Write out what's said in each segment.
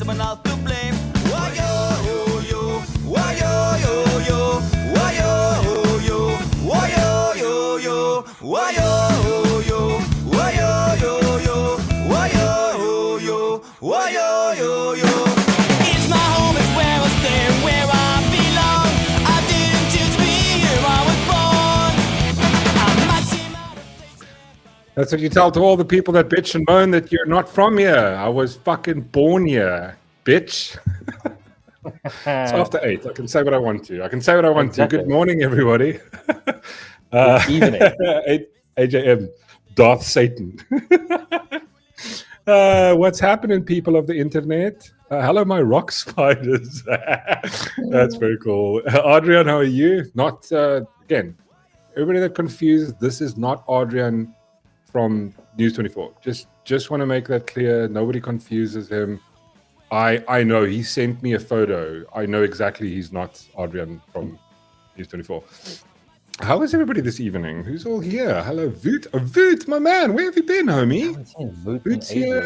someone else to blame. Why yo yo, why yo yo yo, why yo yo, why yo yo, why yo yo, why yo yo, why yo, why yo. It's my home, it's where I stay, where I belong. I didn't choose to be here, I was born. I might seem out of place. That's what you tell to all the people that bitch and moan that you're not from here. I was fucking born here, bitch. It's after 8. I can say what I want to. Exactly. Good morning, everybody. Good evening. 8 a.m. Darth Satan. What's happening, people of the internet? Hello, my rock spiders. That's very cool. Adrian, how are you? Not, again, everybody that confused, this is not Adrian from News 24. Just want to make that clear. Nobody confuses him. I know he sent me a photo. I know exactly he's not Adrian from News 24. How is everybody this evening? Who's all here? Hello, Voot. Voot, my man. Where have you been, homie? Voot's here.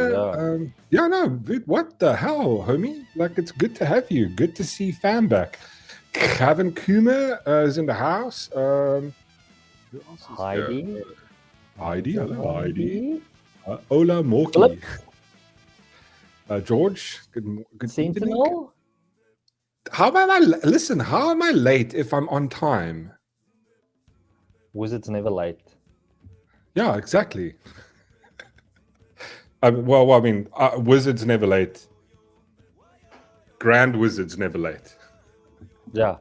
Voot, what the hell, homie? Like, it's good to have you. Good to see fam back. Kevin Kuma is in the house. Who else is Heidi. here? Heidi. Hello, Heidi. Ola Morky. George. Good evening. Sentinel? How am I late if I'm on time? Wizards never late. Yeah, exactly. Wizards never late. Grand Wizards never late. Yeah.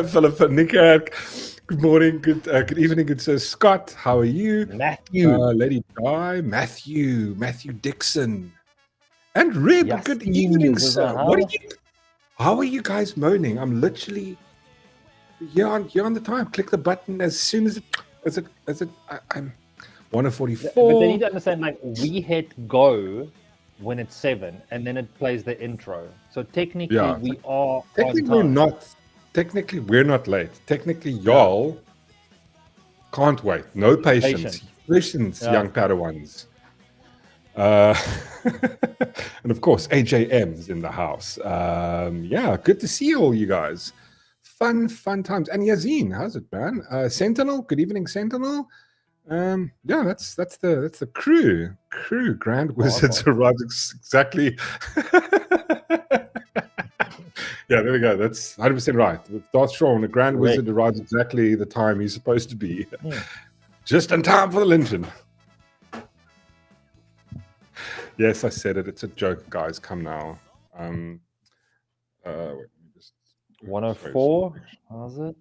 Philip Nick, good morning, good evening. It says Scott, how are you? Matthew. Lady Di, Matthew Dixon, and Rib. Yes, good evening, is sir. that How are you guys moaning? I'm literally here on the time. Click the button as soon as I'm 1:44. But they need to understand, like, we hit go when it's 7, and then it plays the intro. So technically, we are technically on time. Technically, we're not late. Technically, y'all can't wait. No patience. Patience, young Padawans. And of course, AJM's in the house. Good to see all you guys. Fun times. And Yazin, how's it, man? Sentinel, good evening, Sentinel. That's the crew. Grand Wizards arrived exactly. Yeah, there we go. That's 100% right. With Darth Strong, the Grand Wizard arrives exactly the time he's supposed to be. Just in time for the lynching. Yes, I said it. It's a joke, guys. Come now. Wait, let me just 104. How's it?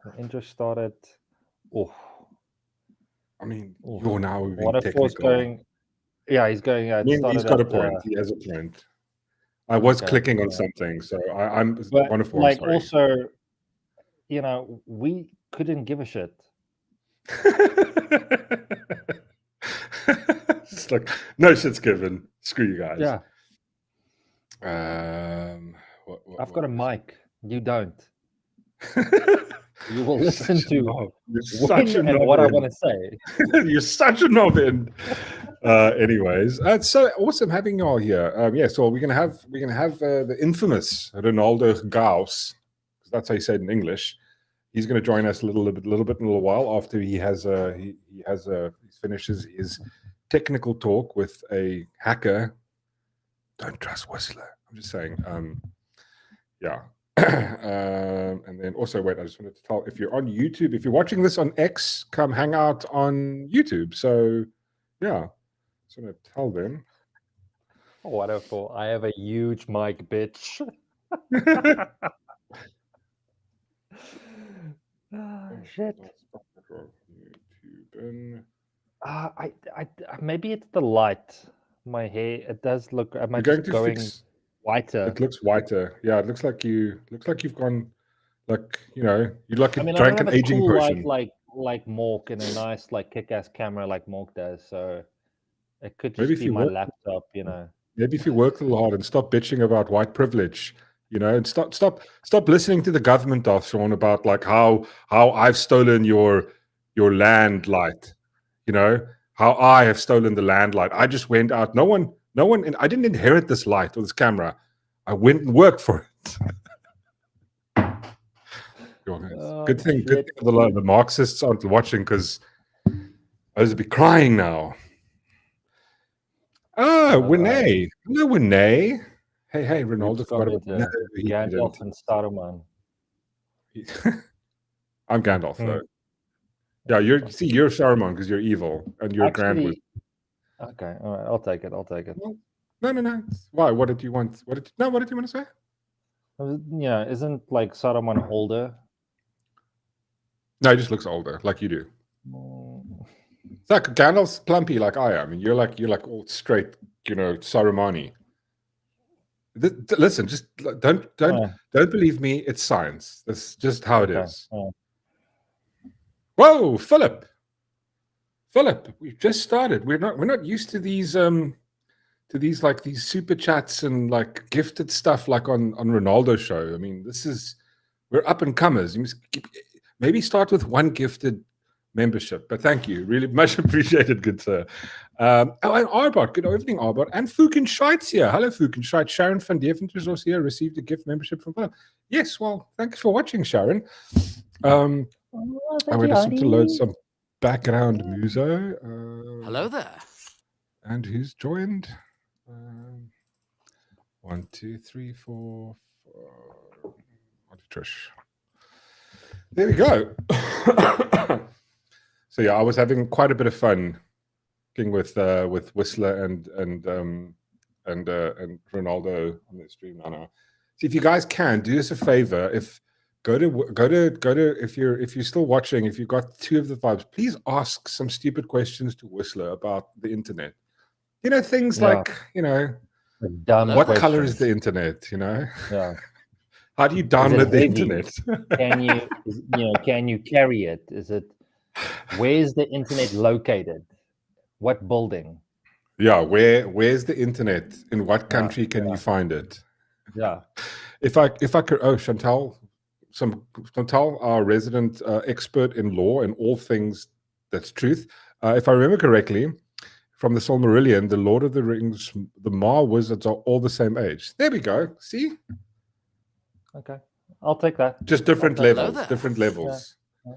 The intro started. Oh. I mean, you're now being 104 is technical. going. Yeah, he's going. He's got a point. He has a point. I was clicking on something, so I'm 104. Like, sorry. also, we couldn't give a shit. It's like, no shit's given. Screw you guys. Yeah. I've got a mic. You don't. You will listen to what I want to say. You're such a knob-in. Anyways, it's so awesome having you all here. So we're gonna have the infamous Renaldo Gouws, because that's how you say it in English. He's gonna join us a little bit in a little while after he finishes his technical talk with a hacker. Don't trust Whistler. I'm just saying. And then also, wait, I just wanted to tell, if you're on YouTube, if you're watching this on X, come hang out on YouTube. So, yeah, just want to tell them. Wonderful. I have a huge mic, bitch. Shit. YouTube. I maybe it's the light. My hair, it does look. Am I just going whiter? It looks whiter. Yeah, it looks like you've gone, like, you like you drank an aging cool potion. Light like Mork, and a nice kick-ass camera like Mork does. So it could just be my laptop, Maybe if you work a little hard and stop bitching about white privilege, and stop listening to the government, Sean, about like how I've stolen your land light, how I have stolen the land light. I just went out. No one No one, and I didn't inherit this light or this camera. I went and worked for it. Good thing the Marxists aren't watching, because those would be crying now. Winay. Hello, Winay. Hey, Renaldo. Gandalf and Saruman. I'm Gandalf, though. Yeah, you're Saruman because you're evil and you're grand. Okay, all right, I'll take it. No. Why? What did you want? What did you want to say? Yeah, isn't like Saruman older? No, he just looks older, like you do. It's like Gandalf's plumpy, like I am, and you're like all straight, Sarumani. Listen, just don't believe me. It's science. That's just how it is. Whoa, Philip, we've just started. We're not used to these these super chats and like gifted stuff like on Renaldo's show. I mean, we're up and comers. You must maybe start with one gifted membership, but thank you, really much appreciated, good sir. And Arbot, good evening, Arbot, and Fukenscheit's here. Hello, Fukenscheit. Sharon van Deventer is also here, received a gift membership from Philip. Yes, well, thanks for watching, Sharon. I went to load some background muso. Hello there. And who's joined? 1, 2, 3, 4. Trish. There we go. So yeah, I was having quite a bit of fun with Whistler and Renaldo on the stream now. So if you guys can do us a favor, go to if you're still watching, if you've got 2 of the vibes, please ask some stupid questions to Whistler about the internet. Things like what color is the internet? Yeah. How do you download the internet? Can you carry it? Where's the internet located? What building? Yeah, where's the internet? In what country can you find it? Yeah. If I could, Chantal, our resident expert in law and all things that's truth. If I remember correctly, from the Silmarillion, the Lord of the Rings, the Mar wizards are all the same age. There we go. See? Okay, I'll take that. Just different levels. Yeah.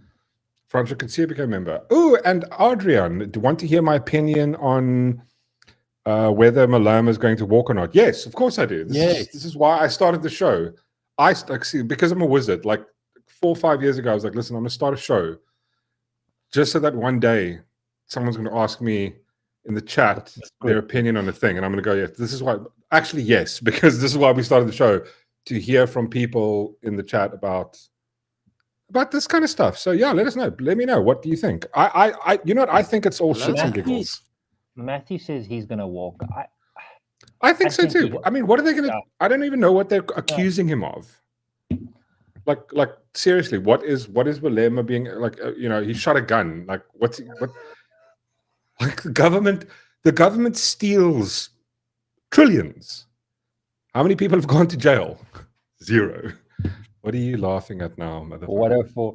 Francois Consier became a member. Oh, and Adrian, do you want to hear my opinion on whether Maloma is going to walk or not? Yes, of course I do. This is why I started the show. Because I'm a wizard, like 4 or 5 years ago, I was like, listen, I'm going to start a show just so that one day someone's going to ask me in the chat their opinion on a thing, and I'm going to go, yes, this is why. Actually, yes, because this is why we started the show, to hear from people in the chat about this kind of stuff. So yeah, let us know. Let me know. What do you think? I think it's all shits and giggles. Matthew says he's going to walk. I think so too. I mean, what are they going to? I don't even know what they're accusing him of. Like seriously, what is Malema being like? He shot a gun. Like what? Like the government steals trillions. How many people have gone to jail? 0. What are you laughing at now, motherfucker? Whatever.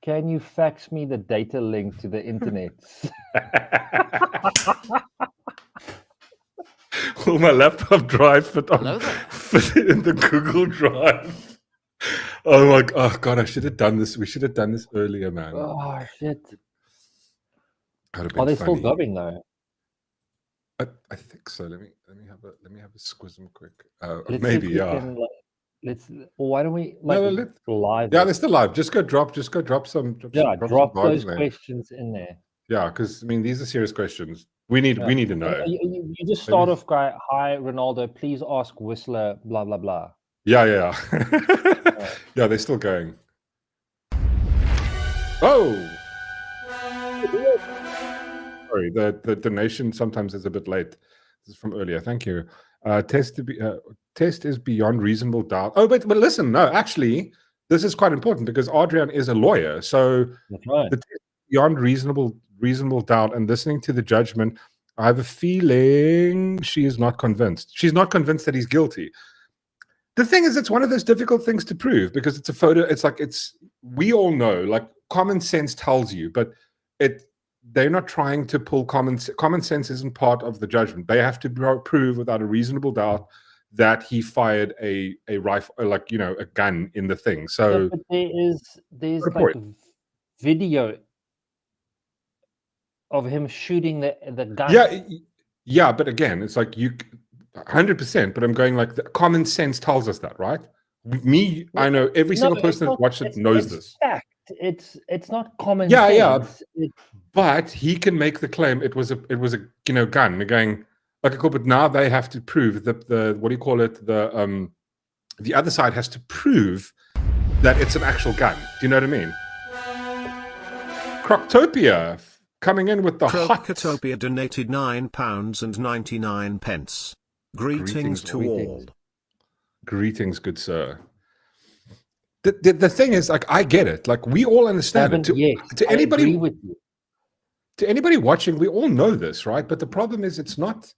Can you fax me the data link to the internet? Will my laptop drive fit in the Google Drive? Oh God! I should have done this. We should have done this earlier, man. Oh shit! Are they still going though? I think so. Let me have a squism quick. Maybe yeah. Why don't we live? Yeah, they're still live. Just go drop some. Drop those questions in there. Yeah, because I mean these are serious questions. We need to know. You just start off, guy. Hi, Renaldo. Please ask Whistler. Blah blah blah. Yeah. Yeah, they're still going. Oh. Sorry, the donation sometimes is a bit late. This is from earlier. Thank you. Test is beyond reasonable doubt. Oh, but listen, no, actually, this is quite important because Adrian is a lawyer. So that's right. The test beyond reasonable doubt, and listening to the judgment, I have a feeling she is not convinced. She's not convinced that he's guilty. The thing is, it's one of those difficult things to prove because it's a photo. We all know, like common sense tells you, but they're not trying to pull common sense isn't part of the judgment. They have to prove without a reasonable doubt that he fired a rifle, like, you know, a gun in the thing. So but there's like video of him shooting the gun. Yeah, but again, it's like 100%. But I'm going like the common sense tells us that, right? I know every single person that watched it knows this. Fact. It's not common sense. Yeah. But he can make the claim it was a you know, gun. They're going like, cool, but now they have to prove the what do you call it? The other side has to prove that it's an actual gun. Do you know what I mean? Croctopia coming in with the Croctopia donated £9.99. Greetings to all. Greetings, good sir. The thing is, like, I get it. Like, we all understand it. To anybody, agree with you. To anybody watching, we all know this, right? But the problem is, it's not.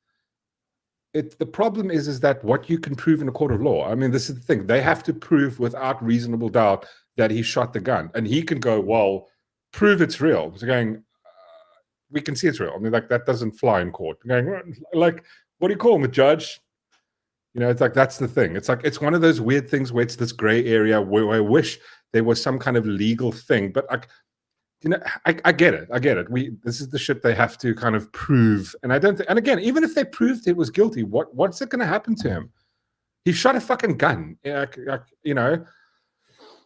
The problem is that what you can prove in a court of law. I mean, this is the thing. They have to prove without reasonable doubt that he shot the gun, and he can go, well, prove it's real. So going, we can see it's real. I mean, like, that doesn't fly in court. Going, like, what do you call him, a judge? You know, it's like, that's the thing. It's like, it's one of those weird things where it's this gray area where I wish there was some kind of legal thing. But you know, I get it. I get it. This is the shit they have to kind of prove. And I don't think, and again, even if they proved it was guilty, what's it going to happen to him? He shot a fucking gun. You know,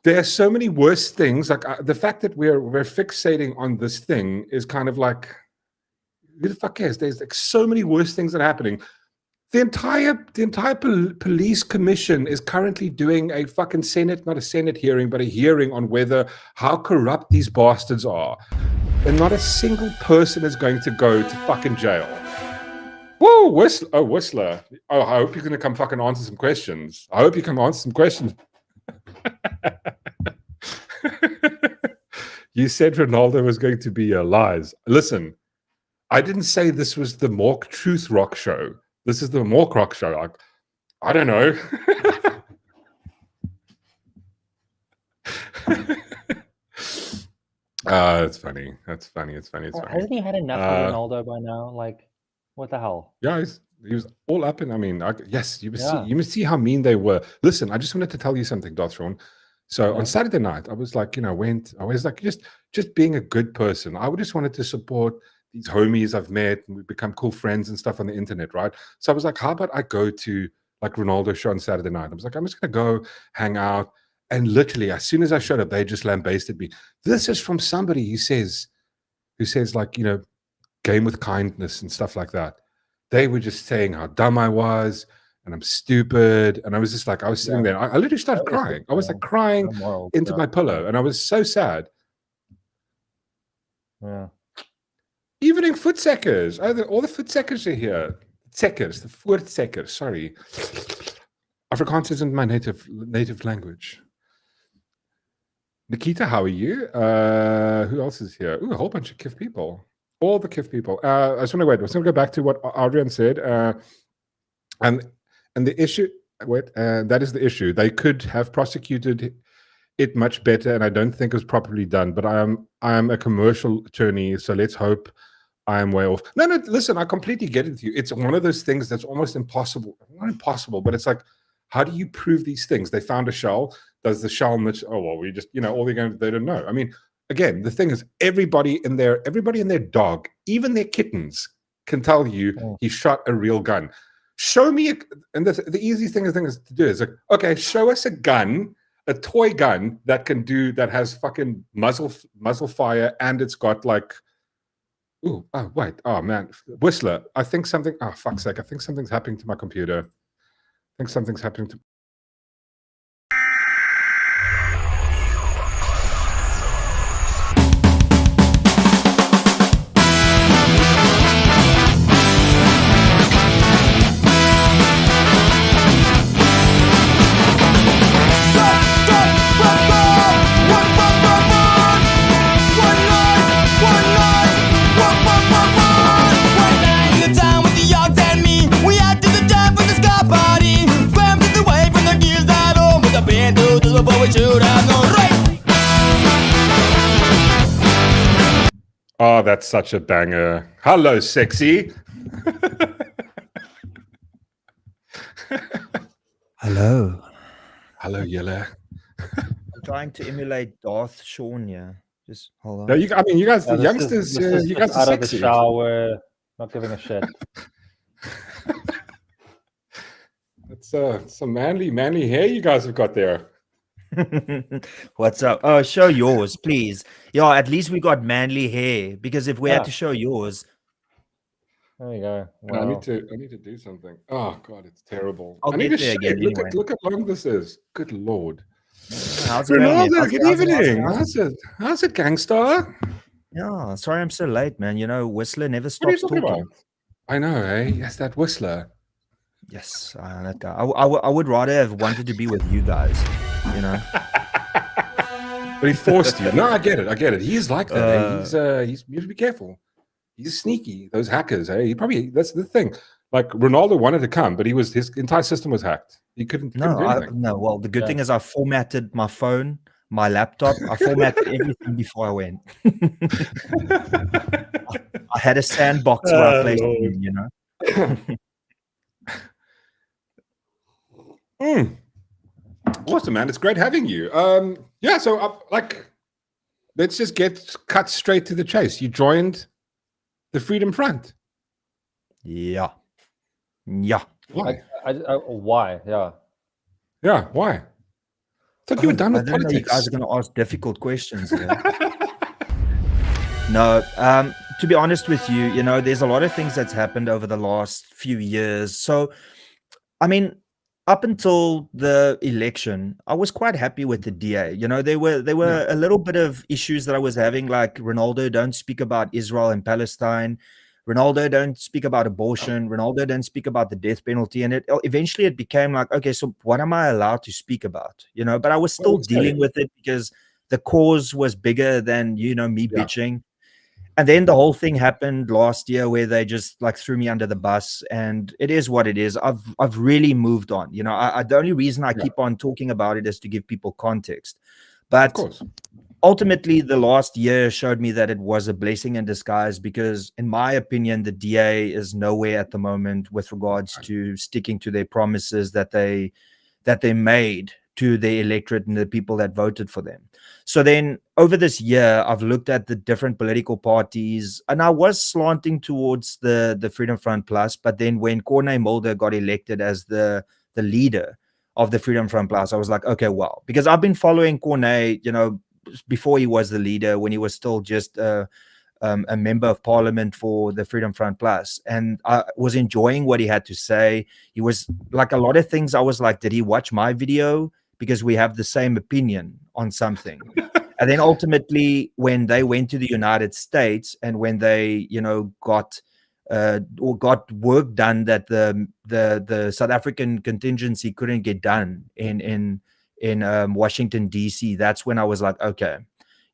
there are so many worse things. Like, the fact that we're fixating on this thing is kind of like, who the fuck cares? There's like so many worse things that are happening. The entire police commission is currently doing a fucking not a Senate hearing, but a hearing on how corrupt these bastards are. And not a single person is going to go to fucking jail. Whoa, Whistler. Oh, I hope you're going to come fucking answer some questions. I hope you can answer some questions. You said Ronaldo was going to be lies. Listen, I didn't say this was the Mork Truth Rock show. This is the Mork Rock show. Like, I don't know. It's funny. That's funny. It's funny. Hasn't he had enough of Ronaldo by now? Like, what the hell? Yeah, he was all up in. I mean, yes, you must see how mean they were. Listen, I just wanted to tell you something, Dothron. So on Saturday night, I was like, you know, I was like, just being a good person. I just wanted to support these homies I've met, and we've become cool friends and stuff on the internet, right? So I was like, how about I go to like Ronaldo's show on Saturday night? I was like, I'm just gonna go hang out. And literally, as soon as I showed up, they just lambasted me. This is from somebody who says like, you know, game with kindness and stuff like that. They were just saying how dumb I was and I'm stupid. And I was just like, I was sitting there. I literally started crying. I was like crying into my pillow, and I was so sad. Yeah. Evening Footseckers. All the Footseckers are here. Seckers, the Footseckers. Sorry, Afrikaans isn't my native language. Nikita, how are you? Who else is here? Ooh, a whole bunch of KIF people. All the KIF people. I just want to wait. I was going to go back to what Adrian said. And the issue. That is the issue. They could have prosecuted it much better, and I don't think it was properly done. But I am a commercial attorney, so let's hope I am way off. No, listen, I completely get it with you. It's one of those things that's almost impossible. Not impossible, but it's like, how do you prove these things? They found a shell. Does the shell match? Oh, well, we just, you know, they don't know. I mean, again, the thing is, everybody and their dog, even their kittens, can tell you he shot a real gun. Show me, and the easy thing is to do is like, okay, show us a gun, a toy gun that has fucking muzzle fire, and it's got like, oh wait, oh man, Whistler, I think something, oh fuck's sake, I think something's happening to my computer. I think something's happening to. Party, swam to the wave. Oh, that's such a banger. Hello, sexy. Hello. Hello, Yella. I'm trying to emulate Darth Shawn here. Just hold No, on. I mean, you guys, the This youngsters, is you just guys are out of the sexy. shower, not giving a shit. It's some manly hair you guys have got there. What's up? Oh, show yours, please. Yeah, at least we got manly hair, because if we had to show yours, There you go. I need Wow. to do something. Oh God, it's terrible. I'll I need get to there shave. again anyway. Look how long this is. Good Lord. How's it going, man? Renaldo, good How's the house evening. going? How's it, gangster? Yeah, sorry I'm so late, man. You know, Whistler never What are you stops talking talking. about? I know, eh? Yes, that Whistler. Yes, that guy. I would rather have wanted to be with you guys, you know. But he forced you. No, I get it. He's like that. He's you have to be careful. He's sneaky. Those hackers, eh? That's the thing. Like Ronaldo wanted to come, but his entire system was hacked. He couldn't do anything. No. Well, the good thing is I formatted my phone, my laptop. I formatted everything before I went. I had a sandbox where I placed him, you know. Awesome, man. It's great having you. Yeah, so let's just get cut straight to the chase. You joined the Freedom Front. Yeah. Why? Why? Yeah. Yeah, why? I thought you were done with I don't know you politics. guys are going to ask difficult questions here. No, to be honest with you, you know, there's a lot of things that's happened over the last few years. So, I mean, up until the election, I was quite happy with the DA. You know, there were a little bit of issues that I was having, like Renaldo, don't speak about Israel and Palestine. Ronaldo, don't speak about abortion. Ronaldo, don't speak about the death penalty. And eventually it became like, okay, so what am I allowed to speak about? You know, but I was still dealing with it because the cause was bigger than, you know, me bitching. And then the whole thing happened last year where they just like threw me under the bus, and it is what it is. I've really moved on. You know, the only reason I keep on talking about it is to give people context. But of course, ultimately, the last year showed me that it was a blessing in disguise, because in my opinion, the DA is nowhere at the moment with regards to sticking to their promises that they made to the electorate and the people that voted for them. So then over this year, I've looked at the different political parties, and I was slanting towards the Freedom Front Plus. But then when Corné Mulder got elected as the leader of the Freedom Front Plus, I was like, okay, well, because I've been following Corné, you know, before he was the leader, when he was still just a member of parliament for the Freedom Front Plus, and I was enjoying what he had to say. He was like, a lot of things I was like, did he watch my video? Because we have the same opinion on something. And then ultimately, when they went to the United States, and when they, you know, got work done that the South African contingency couldn't get done in Washington, D.C., that's when I was like, okay,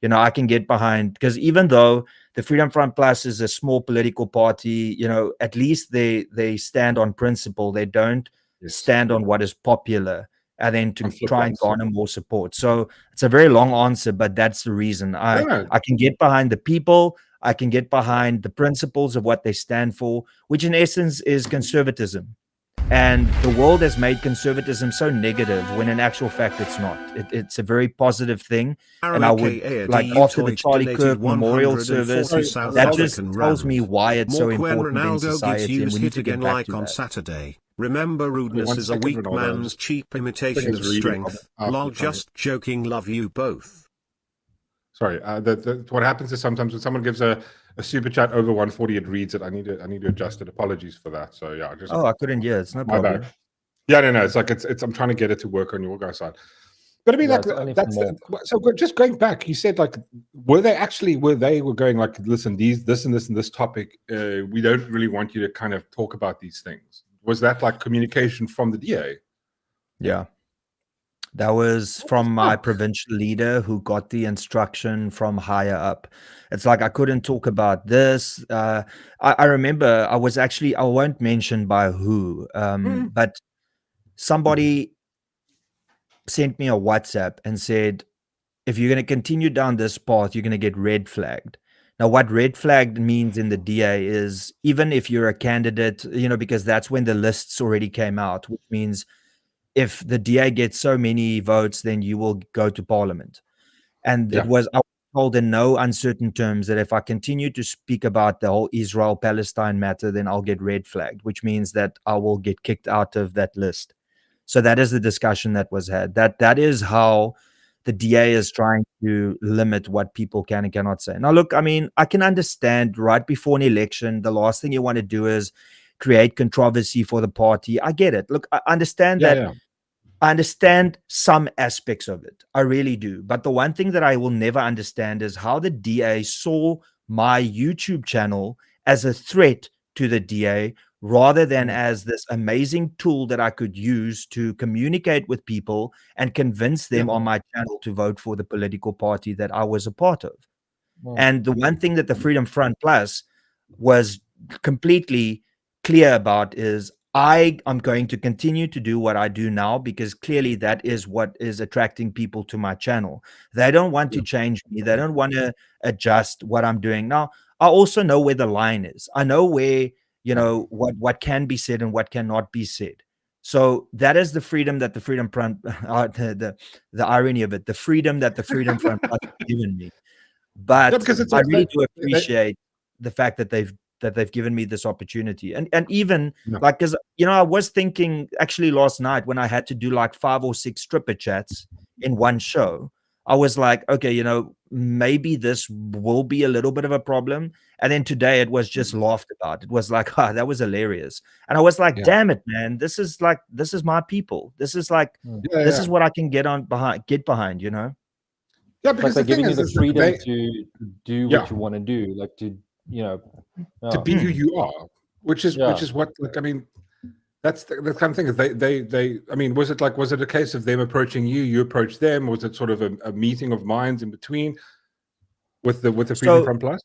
you know, I can get behind, because even though the Freedom Front Plus is a small political party, you know, at least they stand on principle. They don't stand on what is popular, and then to try and garner more support. So it's a very long answer, but that's the reason. I can get behind the people. I can get behind the principles of what they stand for, which in essence is conservatism. And the world has made conservatism so negative, when in actual fact it's not. It's a very positive thing. And I would, like, after the Charlie Kirk memorial service, that just tells me why it's so important in society, and we need to get back to that. On Saturday. Remember, rudeness is a weak man's cheap imitation of strength. Lol, just joking. Love you both. Sorry, what happens is sometimes when someone gives a super chat over 140, it reads it. I need to adjust it. Apologies for that. So yeah, I couldn't hear. It's no problem. Bad. Yeah, no, it's like it's. I'm trying to get it to work on your guys' side. But I mean, so just going back, you said, like, were they going like, listen, this and this topic, we don't really want you to kind of talk about these things. Was that like communication from the DA? Yeah. That was from my provincial leader, who got the instruction from higher up. It's like, I couldn't talk about this. I remember I won't mention by who, but somebody sent me a WhatsApp and said, if you're going to continue down this path, you're going to get red flagged. Now, what red flagged means in the DA is even if you're a candidate, because that's when the lists already came out, which means if the DA gets so many votes, then you will go to parliament. And I was told in no uncertain terms that if I continue to speak about the whole Israel-Palestine matter, then I'll get red flagged, which means that I will get kicked out of that list. So that is the discussion that was had. That is how the DA is trying to limit what people can and cannot say. Now, look, I mean, I can understand right before an election, the last thing you want to do is create controversy for the party. I get it. Look, I understand that. Yeah. I understand some aspects of it. I really do. But the one thing that I will never understand is how the DA saw my YouTube channel as a threat to the DA rather than as this amazing tool that I could use to communicate with people and convince them on my channel to vote for the political party that I was a part of. And the one thing that the Freedom Front Plus was completely clear about is I am going to continue to do what I do now because clearly that is what is attracting people to my channel. They don't want to change me. They don't want to adjust what I'm doing. Now, I also know where the line is. I know where, what can be said and what cannot be said. So that is the freedom that the Freedom Front, the irony of it, the freedom that the Freedom Front has given me. But I really do appreciate the fact that they've given me this opportunity. And even like, because, I was thinking actually last night when I had to do like 5 or 6 stripper chats in one show, I was like, okay, maybe this will be a little bit of a problem. And then today it was just laughed about. It was like, that was hilarious. And I was like, damn it, man, this is my people. This is like, this is what I can get behind, Yeah, because they're giving you the freedom to do what you want to do, like to be who you are, which is what, like, I mean, that's the kind of thing is they I mean, was it a case of them approaching you, you approached them? Was it sort of a meeting of minds in between with the Freedom Front Plus?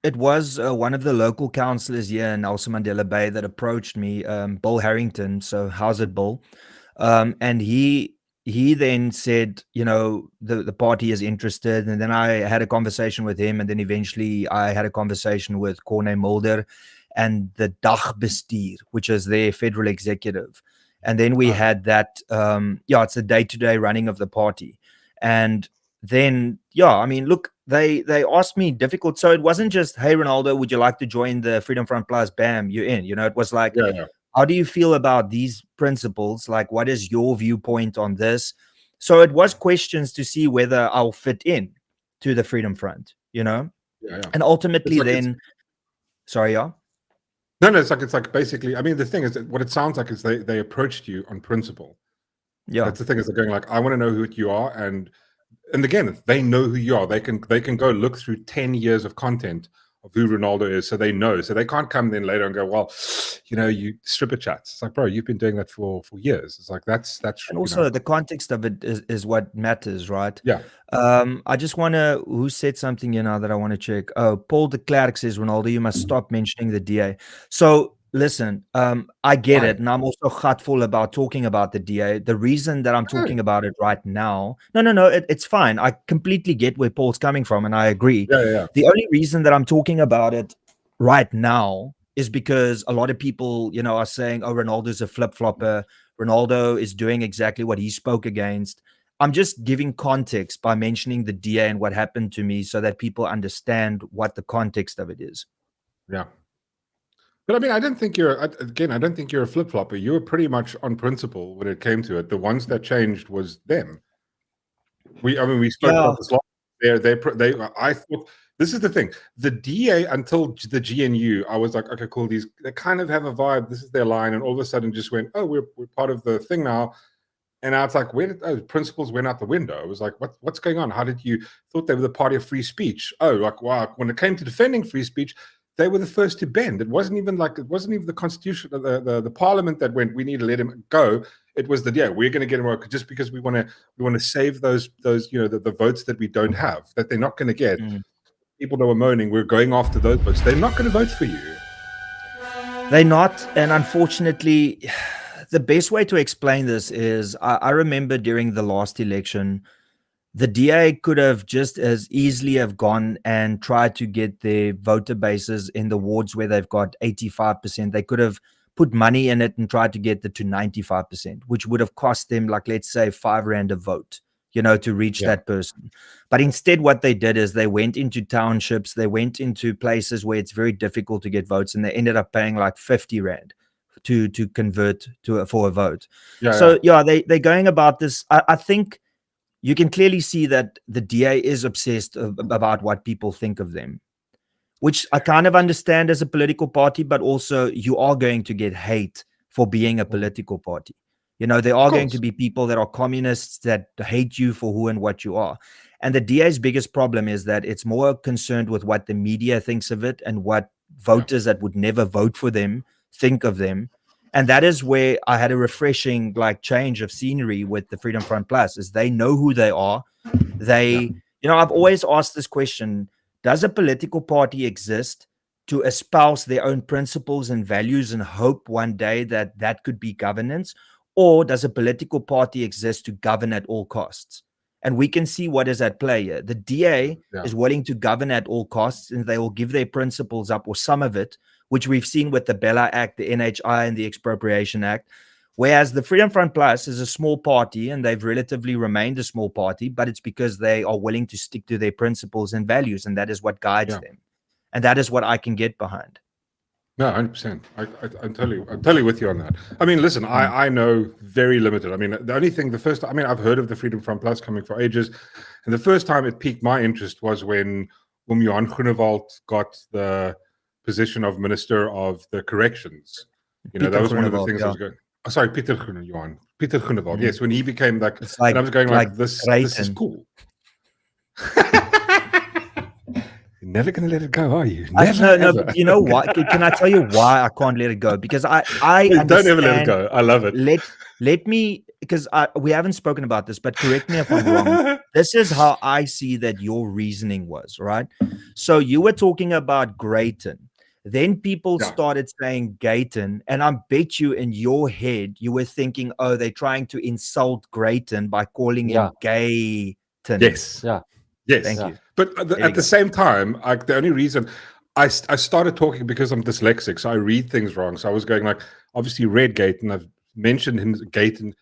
It was one of the local councillors here in Nelson Mandela Bay that approached me, Bill Harrington. So how's it, Bill? And he then said, the party is interested. And then I had a conversation with him. And then eventually I had a conversation with Corne Mulder and the Dagbestuur, which is their federal executive. And then we had that, it's the day-to-day running of the party. And then, I mean, look, they asked me difficult. So it wasn't just, hey, Renaldo, would you like to join the Freedom Front Plus? Bam, you're in. It was like, how do you feel about these principles? Like, what is your viewpoint on this? So it was questions to see whether I'll fit in to the Freedom Front, And ultimately sorry, No, it's like basically, I mean, the thing is that what it sounds like is they approached you on principle. Yeah. That's the thing is they're going like, I want to know who you are. And again, they know who you are. They can go look through 10 years of content of who Renaldo is, so they know. So they can't come then later and go, well, you stripper chats. It's like, bro, you've been doing that for years. It's like that's and also the context of it is what matters, right? Yeah. I just want to, who said something that I want to check? Oh, Paul de Klerk says, Renaldo, you must stop mentioning the DA. So listen, I get it, and I'm also gutful about talking about the DA. The reason that I'm talking about it right now, no, it's fine. I completely get where Paul's coming from, and I agree. Yeah. The only reason that I'm talking about it right now is because a lot of people, are saying, oh, Ronaldo's a flip-flopper. Ronaldo is doing exactly what he spoke against. I'm just giving context by mentioning the DA and what happened to me so that people understand what the context of it is. Yeah. But I mean, I don't think you're a flip-flopper. You were pretty much on principle when it came to it. The ones that changed was them. We spoke about this lot. I thought, this is the thing. The DA until the GNU, I was like, okay, cool. They kind of have a vibe. This is their line. And all of a sudden just went, oh, we're part of the thing now. And I was like, where did principles went out the window? I was like, what's going on? How did you thought they were the party of free speech? Oh, like, wow. When it came to defending free speech, they were the first to bend. It wasn't even the constitution, the parliament that went, we need to let him go. It was we're going to get him out just because we want to save those the votes that we don't have, that they're not going to get. People that were moaning, we're going after those votes. They're not going to vote for you. They're not, and unfortunately, the best way to explain this is I remember during the last election, the DA could have just as easily have gone and tried to get their voter bases in the wards where they've got 85%. They could have put money in it and tried to get it to 95%, which would have cost them, like, let's say, R5 a vote, to reach that person. But instead, what they did is they went into townships, they went into places where it's very difficult to get votes, and they ended up paying like R50 to convert for a vote. They're going about this. I think you can clearly see that the DA is obsessed about what people think of them, which I kind of understand as a political party, but also you are going to get hate for being a political party. There are going to be people that are communists that hate you for who and what you are. And the DA's biggest problem is that it's more concerned with what the media thinks of it and what voters that would never vote for them think of them. And that is where I had a refreshing change of scenery with the Freedom Front Plus, is they know who they are. I've always asked this question: does a political party exist to espouse their own principles and values and hope one day that could be governance? Or does a political party exist to govern at all costs? And we can see what is at play here. The DA is willing to govern at all costs, and they will give their principles up, or some of it, which we've seen with the Bella Act, the NHI, and the Expropriation Act. Whereas the Freedom Front Plus is a small party, and they've relatively remained a small party, but it's because they are willing to stick to their principles and values, and that is what guides them. And that is what I can get behind. No, 100%. I'm totally with you on that. I mean, listen, I know very limited. I mean, the only thing, I've heard of the Freedom Front Plus coming for ages, and the first time it piqued my interest was when Johan Groenewald got the position of Minister of the Corrections. That was one of the things I was going. Oh, sorry, Peter Groenewald. Yes, when he became and I was going this is cool. You're never going to let it go, are you? No, but you know what? Can I tell you why I can't let it go? Because I don't ever let it go. I love it. Let me, because we haven't spoken about this, but correct me if I'm wrong. This is how I see that your reasoning was, right? So you were talking about Greyton. Then people started saying Gayton, and I bet you in your head you were thinking, oh, they're trying to insult Greyton by calling him Gayton. Yes. Yeah. Yes. Thank you. But at the same time, the only reason I started talking because I'm dyslexic, so I read things wrong. So I was going obviously read Gayton. I've mentioned him Gayton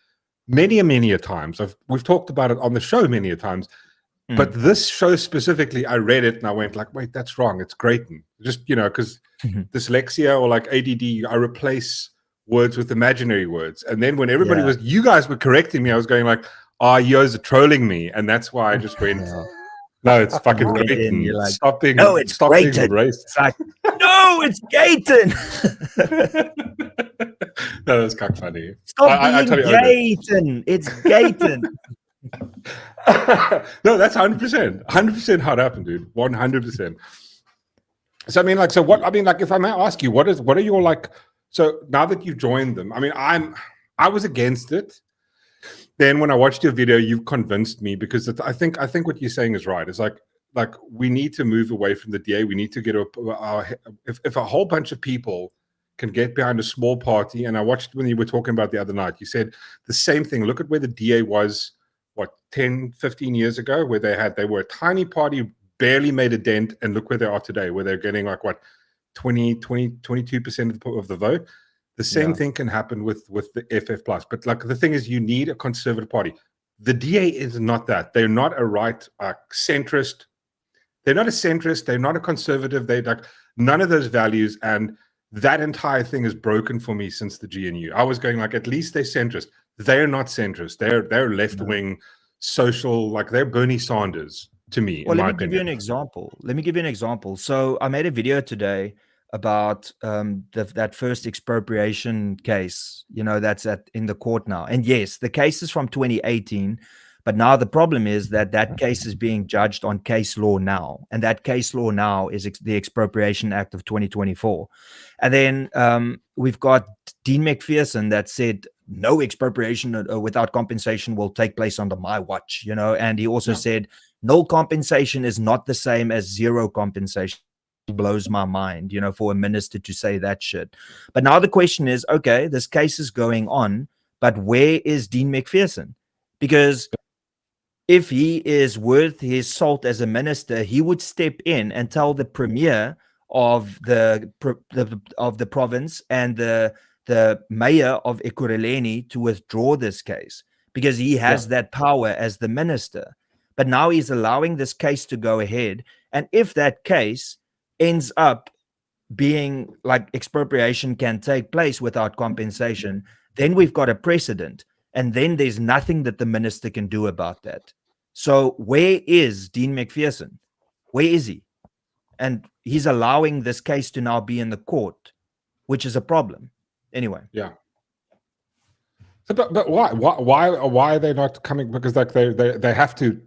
many a times. We've talked about it on the show many a times. But this show specifically, I read it and I went wait, that's wrong. It's Greyton. Just, because dyslexia or ADD, I replace words with imaginary words. And then when everybody you guys were correcting me, I was going you guys are trolling me. And that's why I just went, no, it's fucking Greyton. Stop being racist. It's no, it's Gayton. No, that's kind of funny. Stop being Gayton. It's Gayton. No, that's 100% how it happened, dude. 100%. So if I may ask you, what are your so now that you've joined them, I was against it. Then when I watched your video, you've convinced me, because I think what you're saying is right. It's we need to move away from the DA. We need to get if a whole bunch of people can get behind a small party. And I watched when you were talking about the other night, you said the same thing. Look at where the DA was, 10, 15 years ago, where they were a tiny party, barely made a dent, and look where they are today, where they're getting 22% of the vote. The same thing can happen with the FF plus. But the thing is, you need a conservative party. The DA is not that. They're not a right centrist. They're not a centrist. They're not a conservative. They none of those values. And that entire thing is broken for me since the GNU. I was going at least they're centrist. They're not centrist. They're left wing, social. They're Bernie Sanders to me. Well, let me give you an example. So I made a video today about that first expropriation case. That's in the court now. And yes, the case is from 2018. But now the problem is that case is being judged on case law now. And that case law now is the Expropriation Act of 2024. And then we've got Dean McPherson that said no expropriation without compensation will take place under my watch, and he also said no compensation is not the same as zero compensation. It blows my mind, for a minister to say that shit. But now the question is, okay, this case is going on, but where is Dean McPherson? Because if he is worth his salt as a minister, he would step in and tell the premier of the province and the mayor of Ekurhuleni to withdraw this case, because he has that power as the minister. But now he's allowing this case to go ahead, and if that case ends up being like expropriation can take place without compensation, then we've got a precedent, and then there's nothing that the minister can do about that. So where is Dean McPherson? Where is he? And he's allowing this case to now be in the court, which is a problem. Anyway. Yeah. So, but why are they not coming? Because like they have to.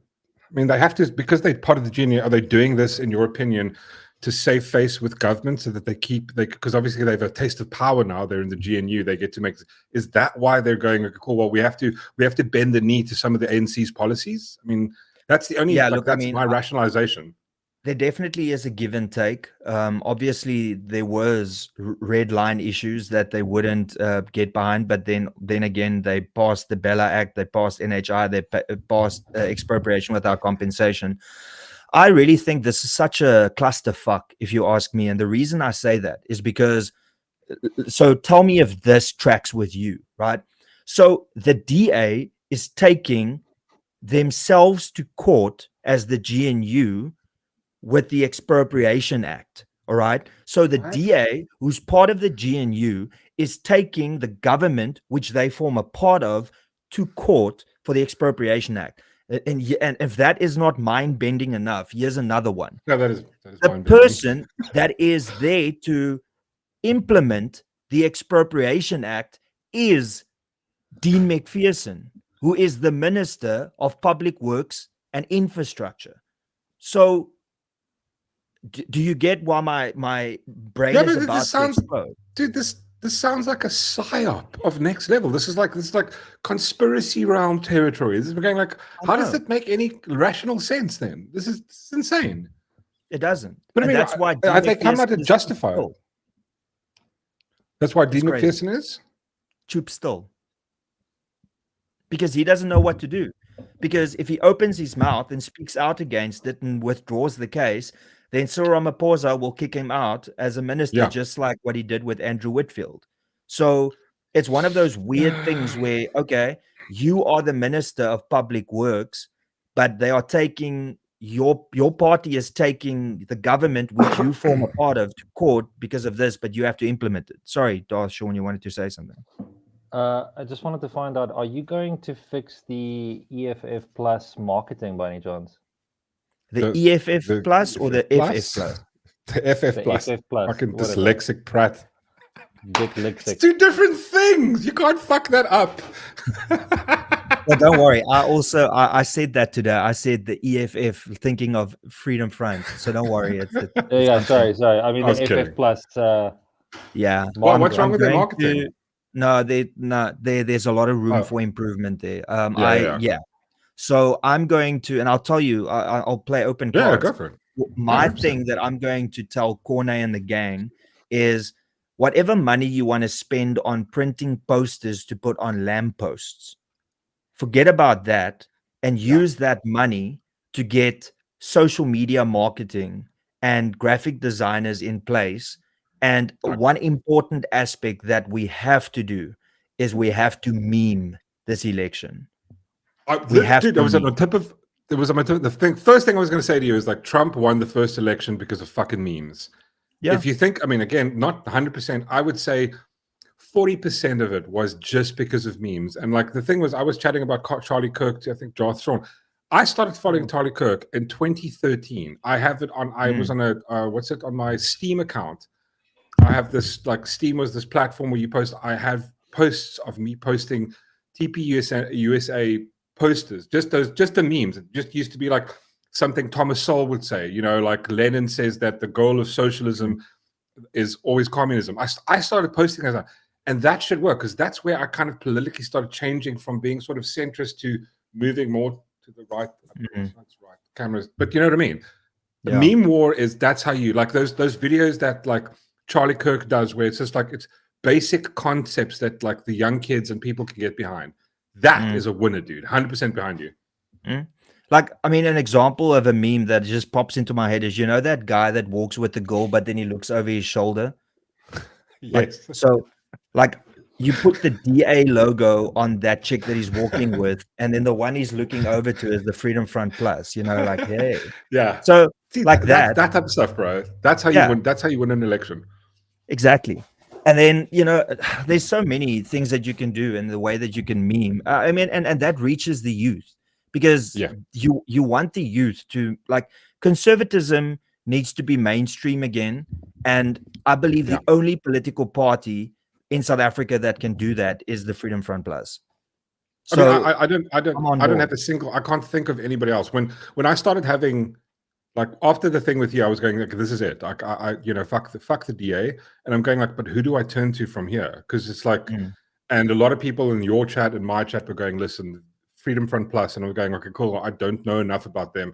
I mean, they have to, because they're part of the GNU. Are they doing this, in your opinion, to save face with government so that because obviously they have a taste of power now, they're in the GNU, they get to make, is that why they're going, cool, well, we have to bend the knee to some of the ANC's policies? I mean, that's the only, my rationalization. There definitely is a give and take. Obviously, there was red line issues that they wouldn't get behind, but then again, they passed the Bella Act, they passed NHI, they passed expropriation without compensation. I really think this is such a clusterfuck, if you ask me. And the reason I say that is because, so tell me if this tracks with you, right? So the DA is taking themselves to court as the GNU with the Expropriation Act, all right? So the DA, who's part of the GNU, is taking the government, which they form a part of, to court for the Expropriation Act. And if that is not mind-bending enough, here's another one. No, that is the person that is there to implement the Expropriation Act is Dean McPherson, who is the Minister of Public Works and Infrastructure. So do you get why my brain is about to explode? Dude, this sounds like a psyop of next level. This is like conspiracy realm territory. This is going like, how does it make any rational sense then? This is insane. It doesn't. But I mean, that's why they come out to justify it. That's why Dean McPherson is? Choop still. Because he doesn't know what to do. Because if he opens his mouth and speaks out against it and withdraws the case, then Cyril Ramaphosa will kick him out as a minister, just like what he did with Andrew Whitfield. So it's one of those weird things where, okay, you are the Minister of Public Works, but they are taking your party is taking the government, which you form a part of, to court because of this, but you have to implement it. Sorry, Sean, you wanted to say something. I just wanted to find out, are you going to fix the EFF Plus marketing by any chance? The EFF Plus or the FF Plus? The FF Plus. FF Plus. Fucking dyslexic prat. Dyslexic. It's two different things. You can't fuck that up. Well, don't worry. I said that today. I said the EFF, thinking of Freedom Front. So don't worry. Sorry. I mean, the FF Plus. Yeah. Well, what's wrong with their marketing? There's a lot of room for improvement there. So I'm going to, and I'll tell you, I'll play open cards. Yeah, go for it. My 100%. Thing that I'm going to tell Corne and the gang is whatever money you want to spend on printing posters to put on lampposts, forget about that and use that money to get social media marketing and graphic designers in place. And one important aspect that we have to do is we have to meme this election. First thing I was going to say to you is like Trump won the first election because of fucking memes. Yeah. If you think, I mean, again, not 100%, I would say 40% of it was just because of memes. And like the thing was, I was chatting about Charlie Kirk to, I think, Darth Sean. I started following Charlie Kirk in 2013. I have it on, I was on on my Steam account. I have this, like, Steam was this platform where you post, I have posts of me posting TP USA posters, just the memes. It just used to be like something Thomas Sowell would say, you know, like Lenin says that the goal of socialism is always communism. I started posting that, and that should work, because that's where I kind of politically started changing from being sort of centrist to moving more to the right. That's right, cameras, but you know what I mean. The meme war that's how you, like, those videos that like Charlie Kirk does, where it's just like, it's basic concepts that like the young kids and people can get behind. That is a winner, dude. 100% behind you. Like, I mean, an example of a meme that just pops into my head is, you know, that guy that walks with the girl, but then he looks over his shoulder. Like, Yes. so, like, you put the DA logo on that chick that he's walking with, and then the one he's looking over to is the Freedom Front Plus. You know, like, hey, Yeah. so See, like that that. type of stuff, bro. That's how you Yeah. win. That's how you win an election. Exactly. And then, you know, there's so many things that you can do in the way that you can meme. I mean, and that reaches the youth, because Yeah. you want the youth to, like, conservatism needs to be mainstream again. And I believe the only political party in South Africa that can do that is the Freedom Front Plus. So I mean, I don't have a single. I can't think of anybody else. When I started having, like, after the thing with you, I was going like, this is it. Like, I you know, fuck the DA, and I'm going like, but who do I turn to from here? Because it's like, and a lot of people in your chat and my chat were going, listen, Freedom Front Plus, and I'm going, okay, cool. I don't know enough about them,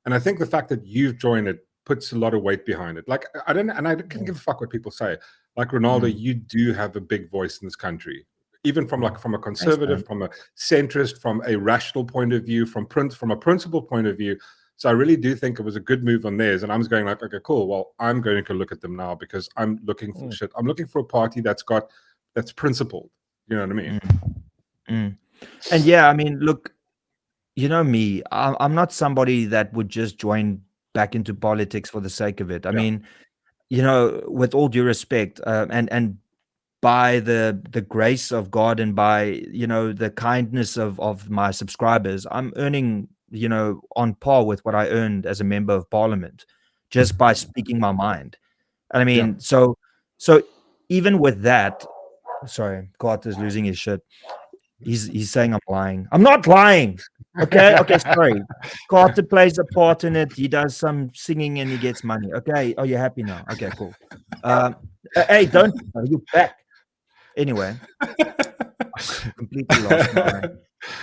and I think the fact that you've joined it puts a lot of weight behind it. Like, I couldn't give a fuck what people say. Like, Renaldo, you do have a big voice in this country, even from a conservative, from a centrist, from a rational point of view, from a principle point of view. So I really do think it was a good move on theirs. And I was going like, okay, cool. Well, I'm going to look at them now because I'm looking for shit. I'm looking for a party that's principled. You know what I mean? And yeah, I mean, look, you know me, I'm not somebody that would just join back into politics for the sake of it. I mean, you know, with all due respect, and by the grace of God, and by, you know, the kindness of my subscribers, I'm earning, you know, on par with what I earned as a member of parliament, just by speaking my mind. And I mean, so even with that, sorry, Carter's losing his shit. He's saying I'm lying. I'm not lying. Okay, okay, sorry. Carter plays a part in it. He does some singing and he gets money. Okay, are you happy now? Okay, cool. Hey, don't, are you back? Anyway,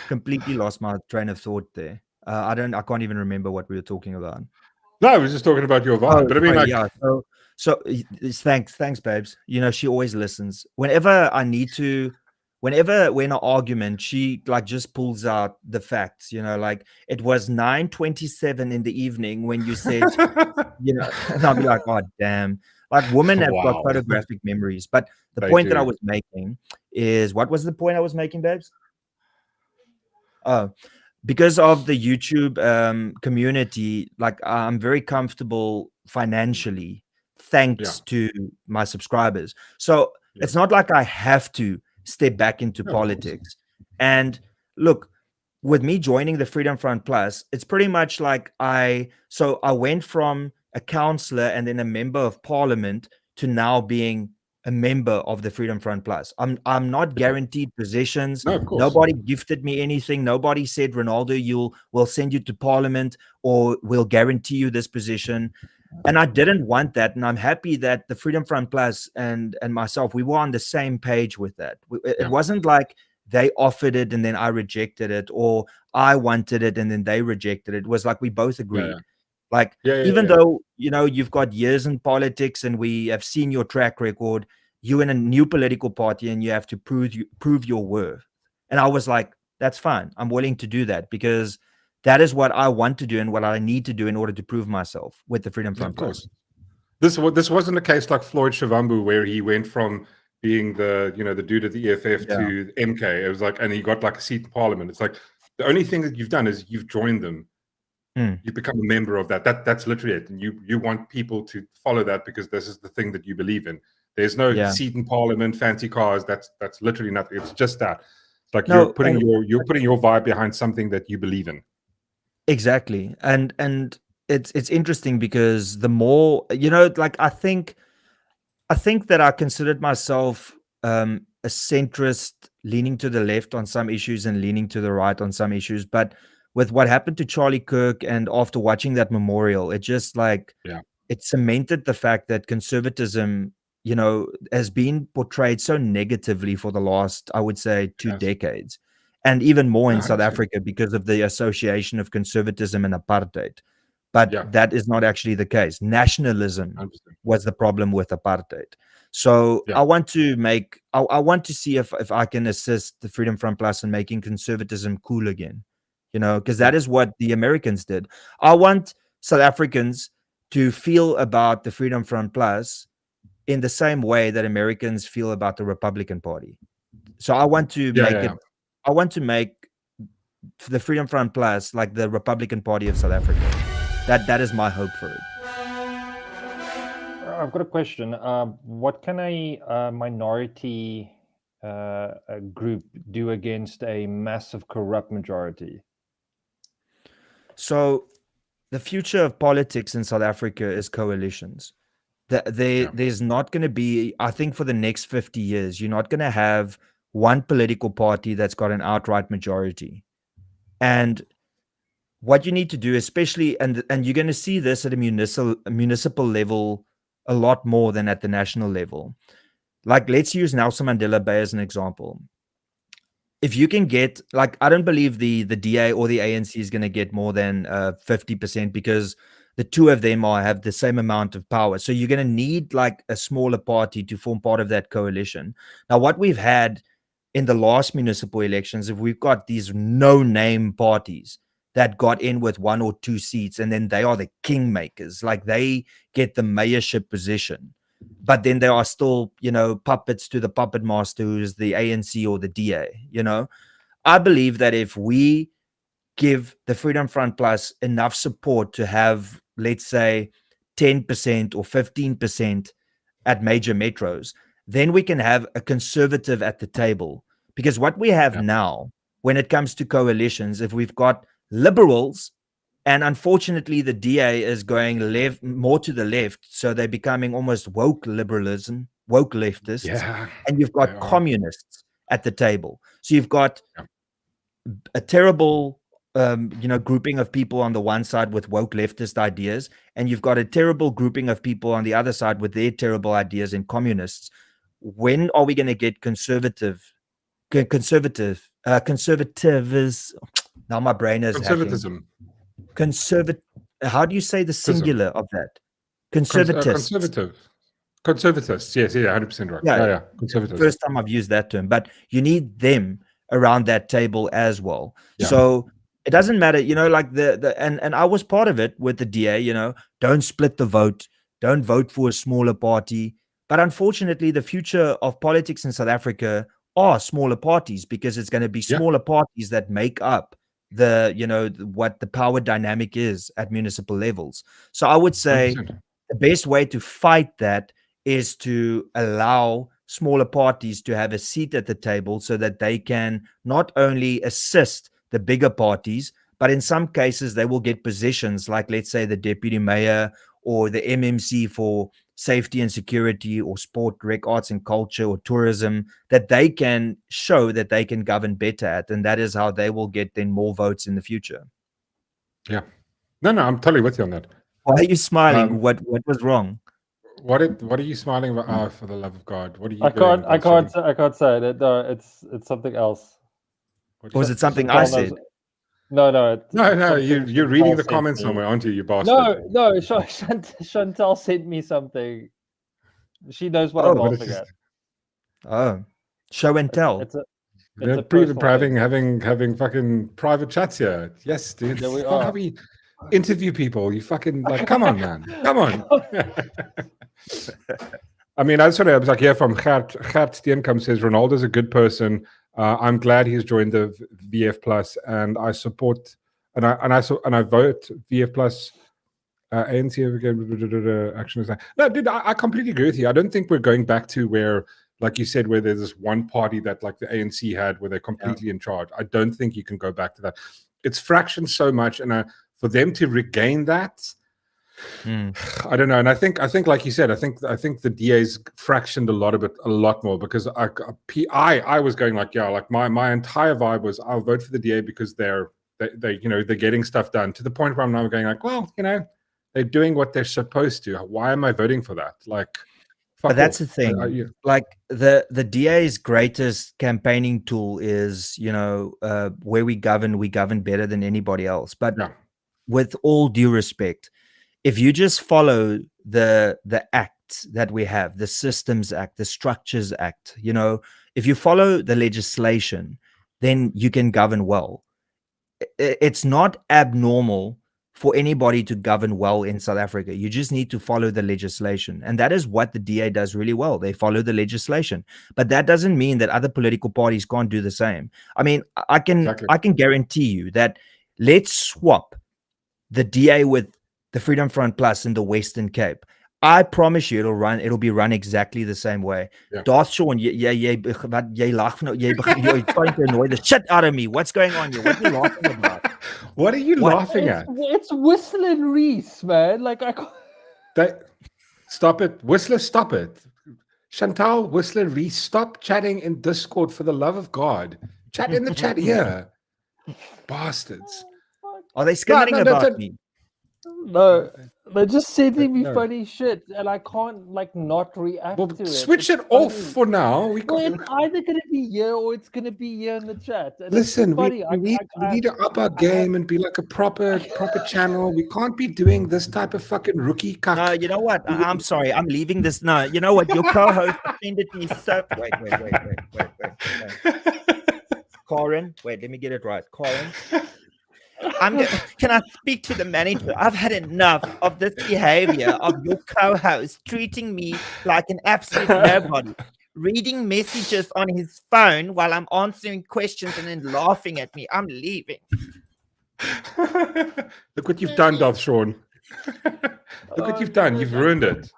completely lost my train of thought there. I can't even remember what we were talking about. No, I was just talking about your vibe. But I mean, sorry, like, yeah. So thanks, babes. You know, she always listens. Whenever I need to, whenever we're in an argument, she, like, just pulls out the facts. You know, like, it was 9:27 in the evening when you said, you know, and I'll be like, oh damn. Like, women have got Wow. photographic memories. But the They point that I do. was making is, what was the point I was making, babes? Oh, because of the YouTube community, like, I'm very comfortable financially, thanks to my subscribers. So it's not like I have to step back into politics. And look, with me joining the Freedom Front Plus, it's pretty much like I went from a councillor and then a member of parliament to now being a member of the Freedom Front Plus. I'm not guaranteed positions. No, of course. Nobody gifted me anything. Nobody said, Renaldo, we'll send you to parliament, or we'll guarantee you this position. And I didn't want that. And I'm happy that the Freedom Front Plus and myself, we were on the same page with that. It wasn't like they offered it and then I rejected it, or I wanted it and then they rejected it. It was like we both agreed. Like, even though, you know, you've got years in politics and we have seen your track record, you're in a new political party and you have to prove your worth. And I was like, that's fine. I'm willing to do that, because that is what I want to do and what I need to do in order to prove myself with the Freedom Front Plus. This wasn't a case like Floyd Shivambu, where he went from being the dude at the EFF to MK. It was like, and he got like a seat in parliament. It's like, the only thing that you've done is you've joined them. You become a member of that. That's literally it. And you want people to follow that because this is the thing that you believe in. There's no seat in parliament, fancy cars. That's literally nothing. It's just that. It's like, you're putting your vibe behind something that you believe in. Exactly. And it's interesting because the more, you know, like, I think that I considered myself a centrist, leaning to the left on some issues and leaning to the right on some issues. But with what happened to Charlie Kirk, and after watching that memorial, it just, like, it cemented the fact that conservatism, you know, has been portrayed so negatively for the last, I would say, 2 decades. And even more in South Africa because of the association of conservatism and apartheid. But that is not actually the case. Nationalism 100%. was the problem with apartheid. So I want to see if I can assist the Freedom Front Plus in making conservatism cool again. because that is what the Americans did. I want South Africans to feel about the Freedom Front Plus in the same way that Americans feel about the Republican Party. So I want to I want to make the Freedom Front Plus like the Republican Party of South Africa. That is my hope for it. I've got a question. What can a minority group do against a massive corrupt majority? So the future of politics in South Africa is coalitions. There's not going to be, I think for the next 50 years, you're not going to have one political party that's got an outright majority. And what you need to do, especially, and you're going to see this at a municipal level a lot more than at the national level. Like, let's use Nelson Mandela Bay as an example. If you can get, like, I don't believe the DA or the ANC is going to get more than 50% because the two of them have the same amount of power. So you're going to need like a smaller party to form part of that coalition. Now, what we've had in the last municipal elections, if we've got these no-name parties that got in with 1 or 2 seats, and then they are the kingmakers, like they get the mayorship position, but then they are still, puppets to the puppet master who's the ANC or the DA. I believe that if we give the Freedom Front Plus enough support to have, let's say, 10% or 15% at major metros, then we can have a conservative at the table. Because what we have now, when it comes to coalitions, if we've got liberals, and unfortunately the DA is going more to the left, so they're becoming almost woke liberalism, woke leftists, and you've got communists at the table. So you've got a terrible grouping of people on the one side with woke leftist ideas, and you've got a terrible grouping of people on the other side with their terrible ideas and communists. When are we going to get conservative is now my brain is conservatism. How do you say the singular of that? Conservatists. Conservatists. Yes, 100% right. Yeah. Conservatives. First time I've used that term, but you need them around that table as well. So it doesn't matter, like and I was part of it with the DA, don't split the vote, don't vote for a smaller party. But unfortunately, the future of politics in South Africa are smaller parties, because it's going to be smaller parties that make up what the power dynamic is at municipal levels. So I would say 100%. The best way to fight that is to allow smaller parties to have a seat at the table, so that they can not only assist the bigger parties, but in some cases they will get positions like, let's say, the deputy mayor or the MMC for safety and security, or sport, rec, arts and culture, or tourism, that they can show that they can govern better at. And that is how they will get then more votes in the future. Yeah. No, I'm totally with you on that. Why are you smiling? What was wrong? What are you smiling about? For the love of God, what are you doing? I can't say it. No, it's something else. Was it something I said? No. You're reading the comments somewhere, aren't you? You bastard. No. Chantal sent me something. She knows what I'm laughing at. Oh, show and tell. They're having fucking private chats here. Yes, dude. Yeah, we are. How we interview people? You fucking come on, man. Come on. I mean, I was like, from Gert Steenkamp says Ronaldo's a good person. I'm glad he's joined the VF Plus, and I support and I vote VF Plus. ANC again. Action is that. No, dude, I completely agree with you. I don't think we're going back to where, like you said, where there's this one party that like the ANC had, where they're completely in charge. I don't think you can go back to that. It's fractioned so much, and for them to regain that, I don't know. And I think like you said, I think the DA's fractioned a lot more, because I was going like, my entire vibe was, I'll vote for the DA because they're getting stuff done, to the point where I'm now going like, well, they're doing what they're supposed to. Why am I voting for that? Like, but that's the thing. Like the DA's greatest campaigning tool is, where we govern better than anybody else. But with all due respect, if you just follow the acts that we have, the Systems Act, the Structures Act, if you follow the legislation, then you can govern well. it's not abnormal for anybody to govern well in South Africa. You just need to follow the legislation. And that is what the DA does really well. They follow the legislation. But that doesn't mean that other political parties can't do the same. I mean, I can guarantee you that let's swap the DA with the Freedom Front Plus in the Western Cape. I promise you it'll be run exactly the same way. Darth Sean, you're trying to annoy the shit out of me. What's going on here? What are you laughing about? What are you laughing at? It's Whistling Reese, man. Like I can't... Stop it. Whistler, stop it. Chantal, Whistler, Reese, stop chatting in Discord for the love of God. Chat in the chat here. Bastards. Are they skimming about me? No, they're just sending me funny shit, and I can't not react to it. Switch it off for now. It's either going to be here or it's going to be here in the chat. And listen, we need to up our game and be like a proper channel. We can't be doing this type of fucking rookie cuck. No, you know what? I'm sorry. I'm leaving this. No, you know what? Your co-host offended me so... Wait. Corin, wait, let me get it right. Corin. Can I speak to the manager? I've had enough of this behavior of your co-host treating me like an absolute nobody, reading messages on his phone while I'm answering questions and then laughing at me. I'm leaving. Look what you've done, Darth Sean. Look what you've done. You've ruined it.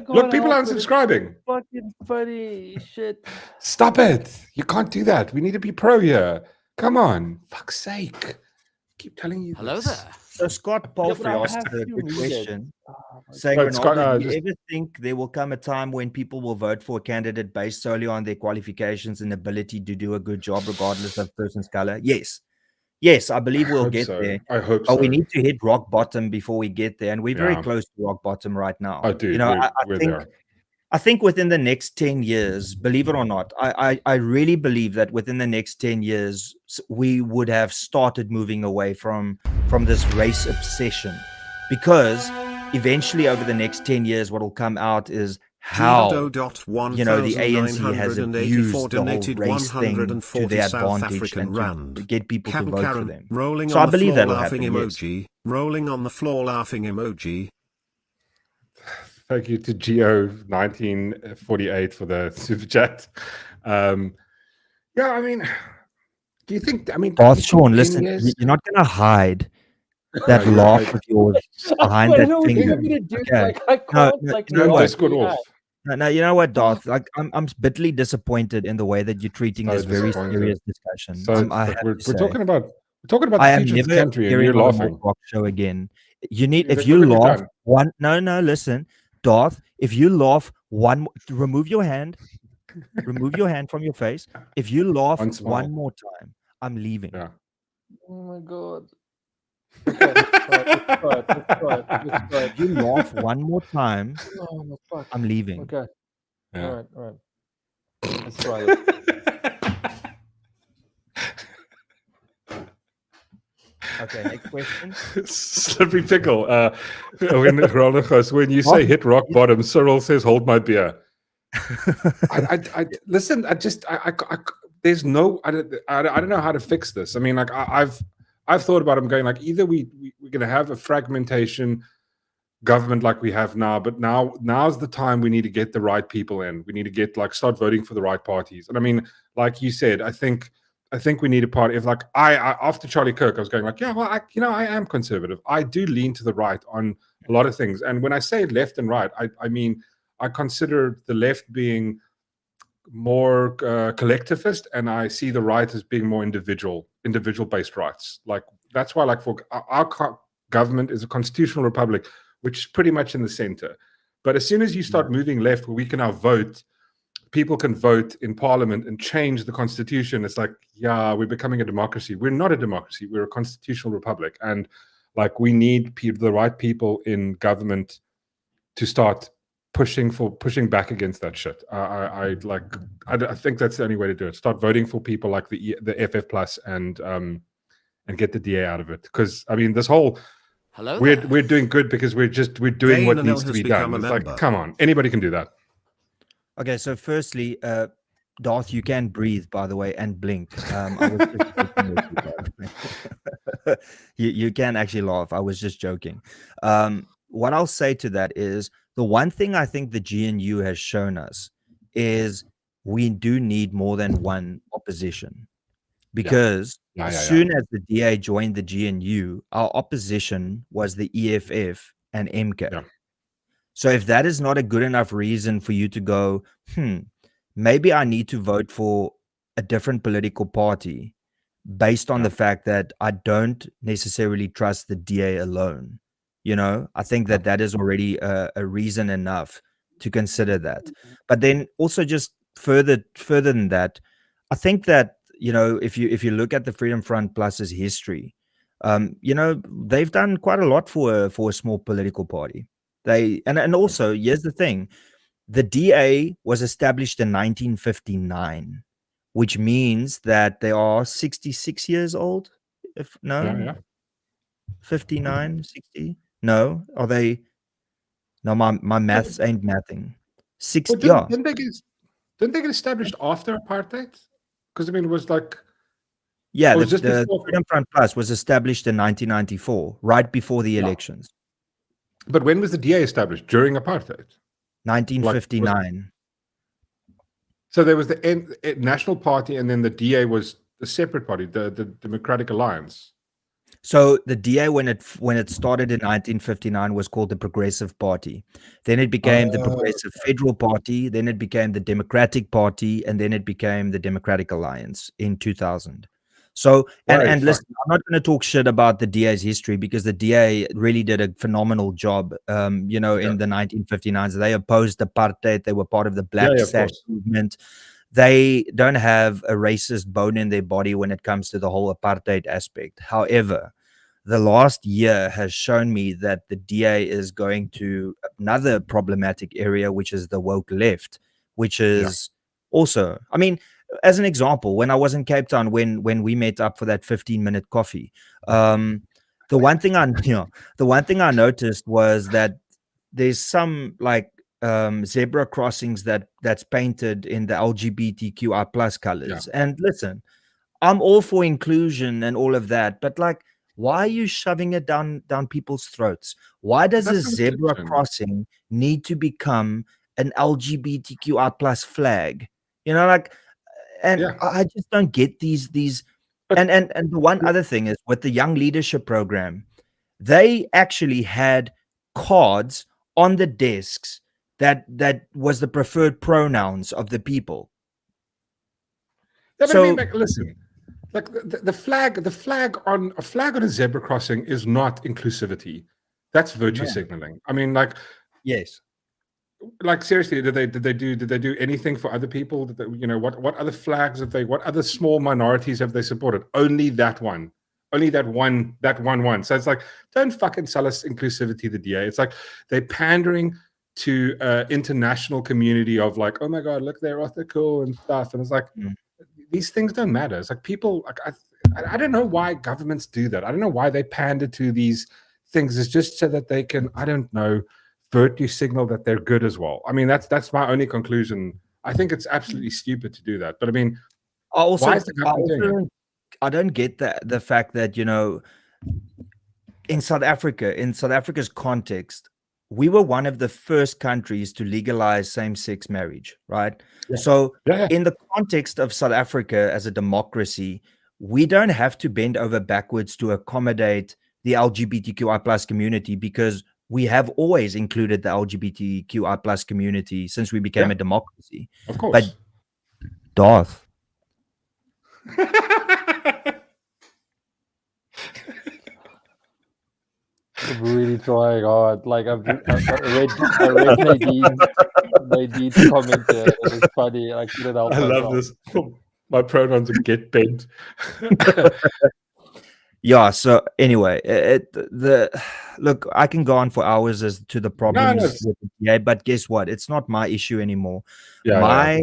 Look, people are unsubscribing. Fucking funny shit. Stop it. You can't do that. We need to be pro here. Come on. Fuck's sake. Keep telling you. Hello there. So Scott Palfrey asked a good question, saying, Renaldo, do you ever think there will come a time when people will vote for a candidate based solely on their qualifications and ability to do a good job regardless of person's color? Yes, I believe we'll get there. I hope so. But we need to hit rock bottom before we get there, and we're very close to rock bottom right now. I do. I think within the next 10 years, believe it or not, I really believe that within the next 10 years, we would have started moving away from this race obsession, because eventually over the next 10 years, what will come out is how, the ANC has abused the whole race thing to their advantage and to get people to vote for them. So I believe that will happen, yes. Rolling on the floor laughing emoji. Thank you to Geo1948 for the super chat. I mean, do you think? Darth Sean, listen, you're not going to hide that laugh of yours behind that finger. No, you know what, Darth? I'm bitterly disappointed in the way that you're treating this very serious discussion. So we're talking about the future of the country, and you're laughing. Show again. You need if you laugh one. No, listen. Darth, if you laugh remove your hand from your face. If you laugh one more time, I'm leaving. Yeah. Oh my God. If you laugh one more time, I'm leaving. Okay. Yeah. All right. Let's try it. Okay, next question. Slippery pickle. When you say hit rock bottom, Cyril says, hold my beer. Listen, there's no, I don't know how to fix this. I mean, like I've thought about it. I'm going either we're going to have a fragmentation government like we have now, but now's the time we need to get the right people in. We need to get start voting for the right parties. And I mean, like you said, I think we need a party. If I after Charlie Kirk, I was going I am conservative. I do lean to the right on a lot of things. And when I say left and right, I mean, I consider the left being more collectivist, and I see the right as being more individual-based rights. That's why, for our government is a constitutional republic, which is pretty much in the center. But as soon as you start moving left, where we can now vote, people can vote in parliament and change the constitution. It's we're becoming a democracy. We're not a democracy. We're a constitutional republic, and we need the right people in government to start pushing back against that shit. I think that's the only way to do it. Start voting for people like the FF Plus and get the DA out of it. Because I mean, this whole we're doing good because we're doing what needs to be done. It's come on, anybody can do that. Okay, so firstly, Darth, you can breathe, by the way, and blink. I was just You can actually laugh. I was just joking. What I'll say to that is the one thing I think the GNU has shown us is we do need more than one opposition. Because as soon as the DA joined the GNU, our opposition was the EFF and MK. Yeah. So if that is not a good enough reason for you to go, maybe I need to vote for a different political party based on the fact that I don't necessarily trust the DA alone. I think that that is already a reason enough to consider that. But then also just further than that, I think that if you look at the Freedom Front Plus's history, they've done quite a lot for a small political party. And also here's the thing: the DA was established in 1959, which means that they are 66 years old. If no, 59, 60. No, are they? No, my maths ain't mathing. 60. Well, Yeah. didn't they get established after apartheid? Because I mean, it was like Yeah, it was just the before. Freedom Front Plus was established in 1994, right before the elections. But when was the DA established? During apartheid? 1959. So there was the National Party, and then the DA was a separate party, the Democratic Alliance. So the DA, when it started in 1959, was called the Progressive Party. Then it became the Progressive Federal Party. Then it became the Democratic Party, and then it became the Democratic Alliance in 2000. So and listen, I'm not going to talk shit about the DA's history because the DA really did a phenomenal job. In the 1959s, they opposed apartheid. They were part of the Black Sash movement. They don't have a racist bone in their body when it comes to the whole apartheid aspect. However, the last year has shown me that the DA is going to another problematic area, which is the woke left, which is also, I mean, as an example, when I was in Cape Town, when we met up for that 15-minute coffee, the one thing I noticed was that there's some like zebra crossings that's painted in the LGBTQI plus colors. And listen, I'm all for inclusion and all of that, but like, why are you shoving it down people's throats? Why does a zebra crossing need to become an LGBTQI plus flag? I just don't get these. And the one other thing is with the Young Leadership Program, they actually had cards on the desks that was the preferred pronouns of the people. So listen, like the flag on a zebra crossing is not inclusivity. That's virtue signaling. I mean, like, yes. Like seriously, did they do anything for other people? What other flags what other small minorities have they supported? Only that one. Only that one. So it's like, don't fucking sell us inclusivity, the DA. It's like they're pandering to international community of like, oh my god, look, they're ethical and stuff. And it's like, these things don't matter. It's like people, like, I don't know why governments do that. I don't know why they pander to these things. It's just so that they can, I don't know, virtue signal that they're good as well. I mean, that's my only conclusion. I think it's absolutely stupid to do that. But I mean, why is the government doing it? I don't get the fact that, in South Africa's context, we were one of the first countries to legalize same-sex marriage, right? So in the context of South Africa as a democracy, we don't have to bend over backwards to accommodate the LGBTQI plus community because we have always included the LGBTQI plus community since we became a democracy. Of course. But Darth. I'm really trying hard. Like I read Nadine's comment there. It was funny. I couldn't help myself. I love this. My pronouns are get bent. Yeah. So anyway, look, I can go on for hours as to the problems with the DA, but guess what? It's not my issue anymore. I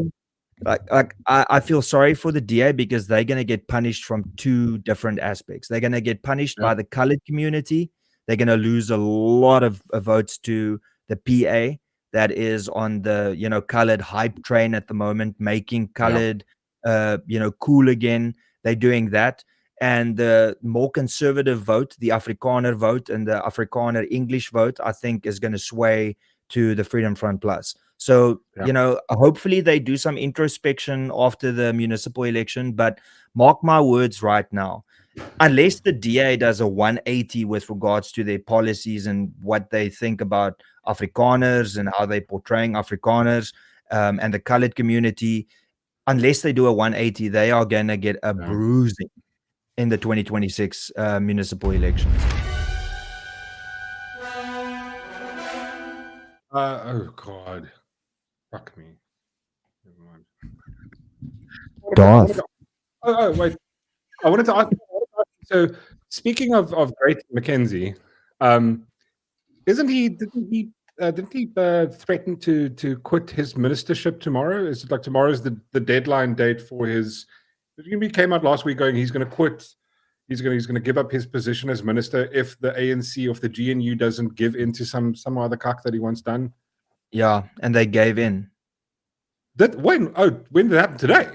feel sorry for the DA because they're going to get punished from two different aspects. They're going to get punished by the colored community. They're going to lose a lot of votes to the PA that is on the colored hype train at the moment, making colored cool again. They're doing that. And the more conservative vote, the Afrikaner vote and the Afrikaner English vote, I think is going to sway to the Freedom Front Plus. So, hopefully they do some introspection after the municipal election, but mark my words right now, unless the DA does a 180 with regards to their policies and what they think about Afrikaners and how they're portraying Afrikaners and the colored community, unless they do a 180, they are going to get a bruising in the 2026 municipal elections. Oh God, fuck me. Never mind. Darth. Oh wait, I wanted to ask. So speaking of Great Mackenzie, didn't he threaten to quit his ministership tomorrow? Is it like tomorrow's the deadline date for his? He came out last week going he's going to quit. He's going to give up his position as minister if the ANC of the GNU doesn't give in to some other cuck that he wants done. Yeah, and they gave in. When did that happen today?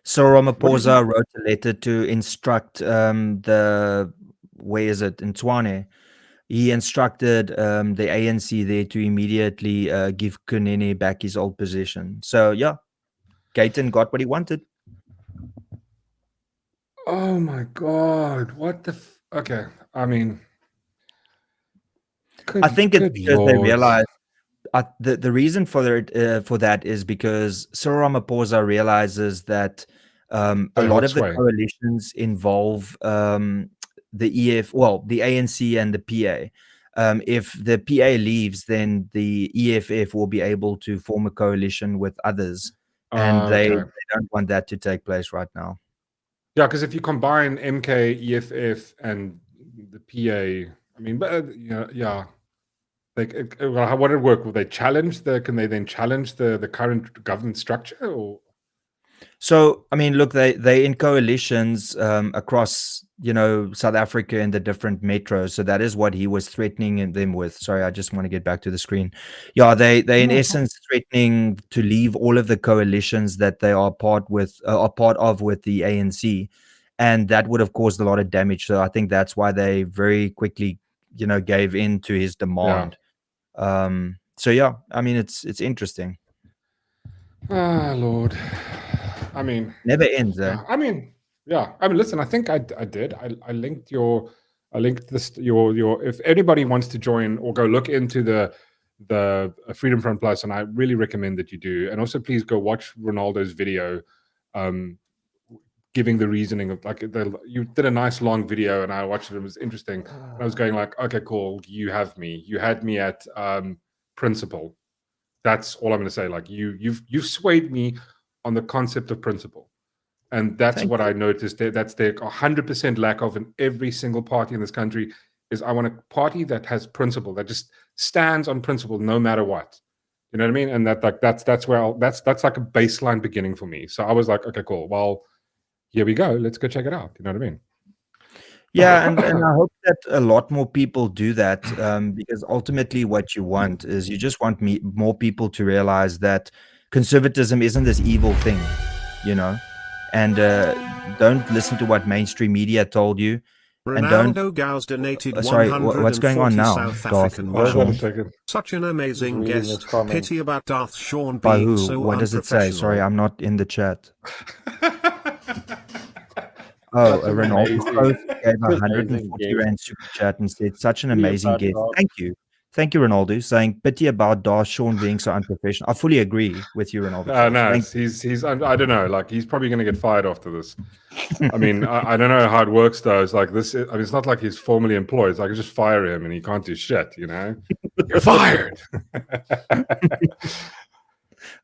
So Ramaphosa wrote a letter to instruct the, where is it, in Tshwane. He instructed the ANC there to immediately give Kunene back his old position. So yeah, Gayton got what he wanted. Oh my God! What the? Okay, I mean, I think it's because they realized the reason for that is because Cyril Ramaphosa realizes that a lot of the coalitions involve the the ANC and the PA. If the PA leaves, then the EFF will be able to form a coalition with others, and they don't want that to take place right now. Yeah, because if you combine MK, EFF, and the PA, I mean, but yeah. Like, how would it work? Will they challenge can they then challenge the current government structure? Or? So, I mean, look, they in coalitions across, South Africa and the different metros. So that is what he was threatening them with. Sorry, I just want to get back to the screen. Yeah, they in essence threatening to leave all of the coalitions that they are part of with the ANC, and that would have caused a lot of damage. So I think that's why they very quickly, gave in to his demand. So yeah, I mean, it's interesting. Ah, Lord. I mean, never ends, eh? I mean, listen, I think I did. I linked this your if anybody wants to join or go look into the Freedom Front Plus, and I really recommend that you do. And also please go watch Ronaldo's video giving the reasoning of you did a nice long video and I watched it. It was interesting. And I was going like, okay, cool. You had me at principle. That's all I'm going to say. Like you've swayed me on the concept of principle. And that's what I noticed. That's the 100% lack of in every single party in this country is I want a party that has principle, that just stands on principle no matter what. You know what I mean? And that's like a baseline beginning for me. So I was like, okay, cool. Well, here we go. Let's go check it out. You know what I mean? Yeah, and I hope that a lot more people do that because ultimately what you want is you just want more people to realize that conservatism isn't this evil thing, and don't listen to what mainstream media told you. Renaldo Gouws donated sorry, what's going on now? South African Such an amazing guest. Pity about Darth Sean By being who? so What does it say? Sorry, I'm not in the chat. Oh, Renaldo gave 140 rand super chat and said, such an amazing guest. Thank you, Renaldo, saying pity about Darth Sean being so unprofessional. I fully agree with you, Renaldo. No, he's I don't know, like he's probably going to get fired after this. I mean, I don't know how it works though. It's like this. I mean, it's not like he's formally employed. It's like I just fire him and he can't do shit. You're fired.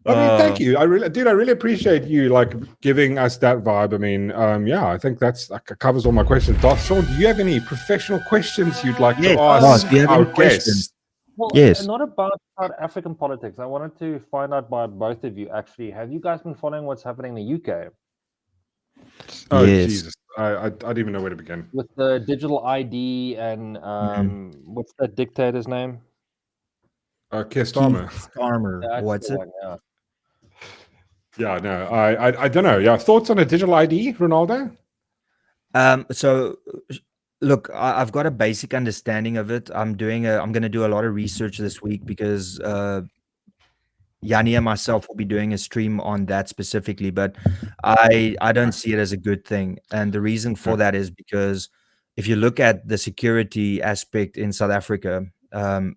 I mean, thank you. I really appreciate you like giving us that vibe. I mean, I think that covers all my questions. Darth Sean, do you have any professional questions you'd like to ask our guests? Well, yes. Not about South African politics. I wanted to find out by both of you. Actually, have you guys been following what's happening in the UK? Oh yes. Jesus, I don't even know where to begin. With the digital ID and what's that dictator's name? Keir Starmer. What's it? Yeah. Yeah, no, I don't know. Yeah, thoughts on a digital ID, Ronaldo? So look, I've got a basic understanding of it. I'm going to do a lot of research this week because Yanni and myself will be doing a stream on that specifically, but I don't see it as a good thing. And the reason for that is because if you look at the security aspect in South Africa,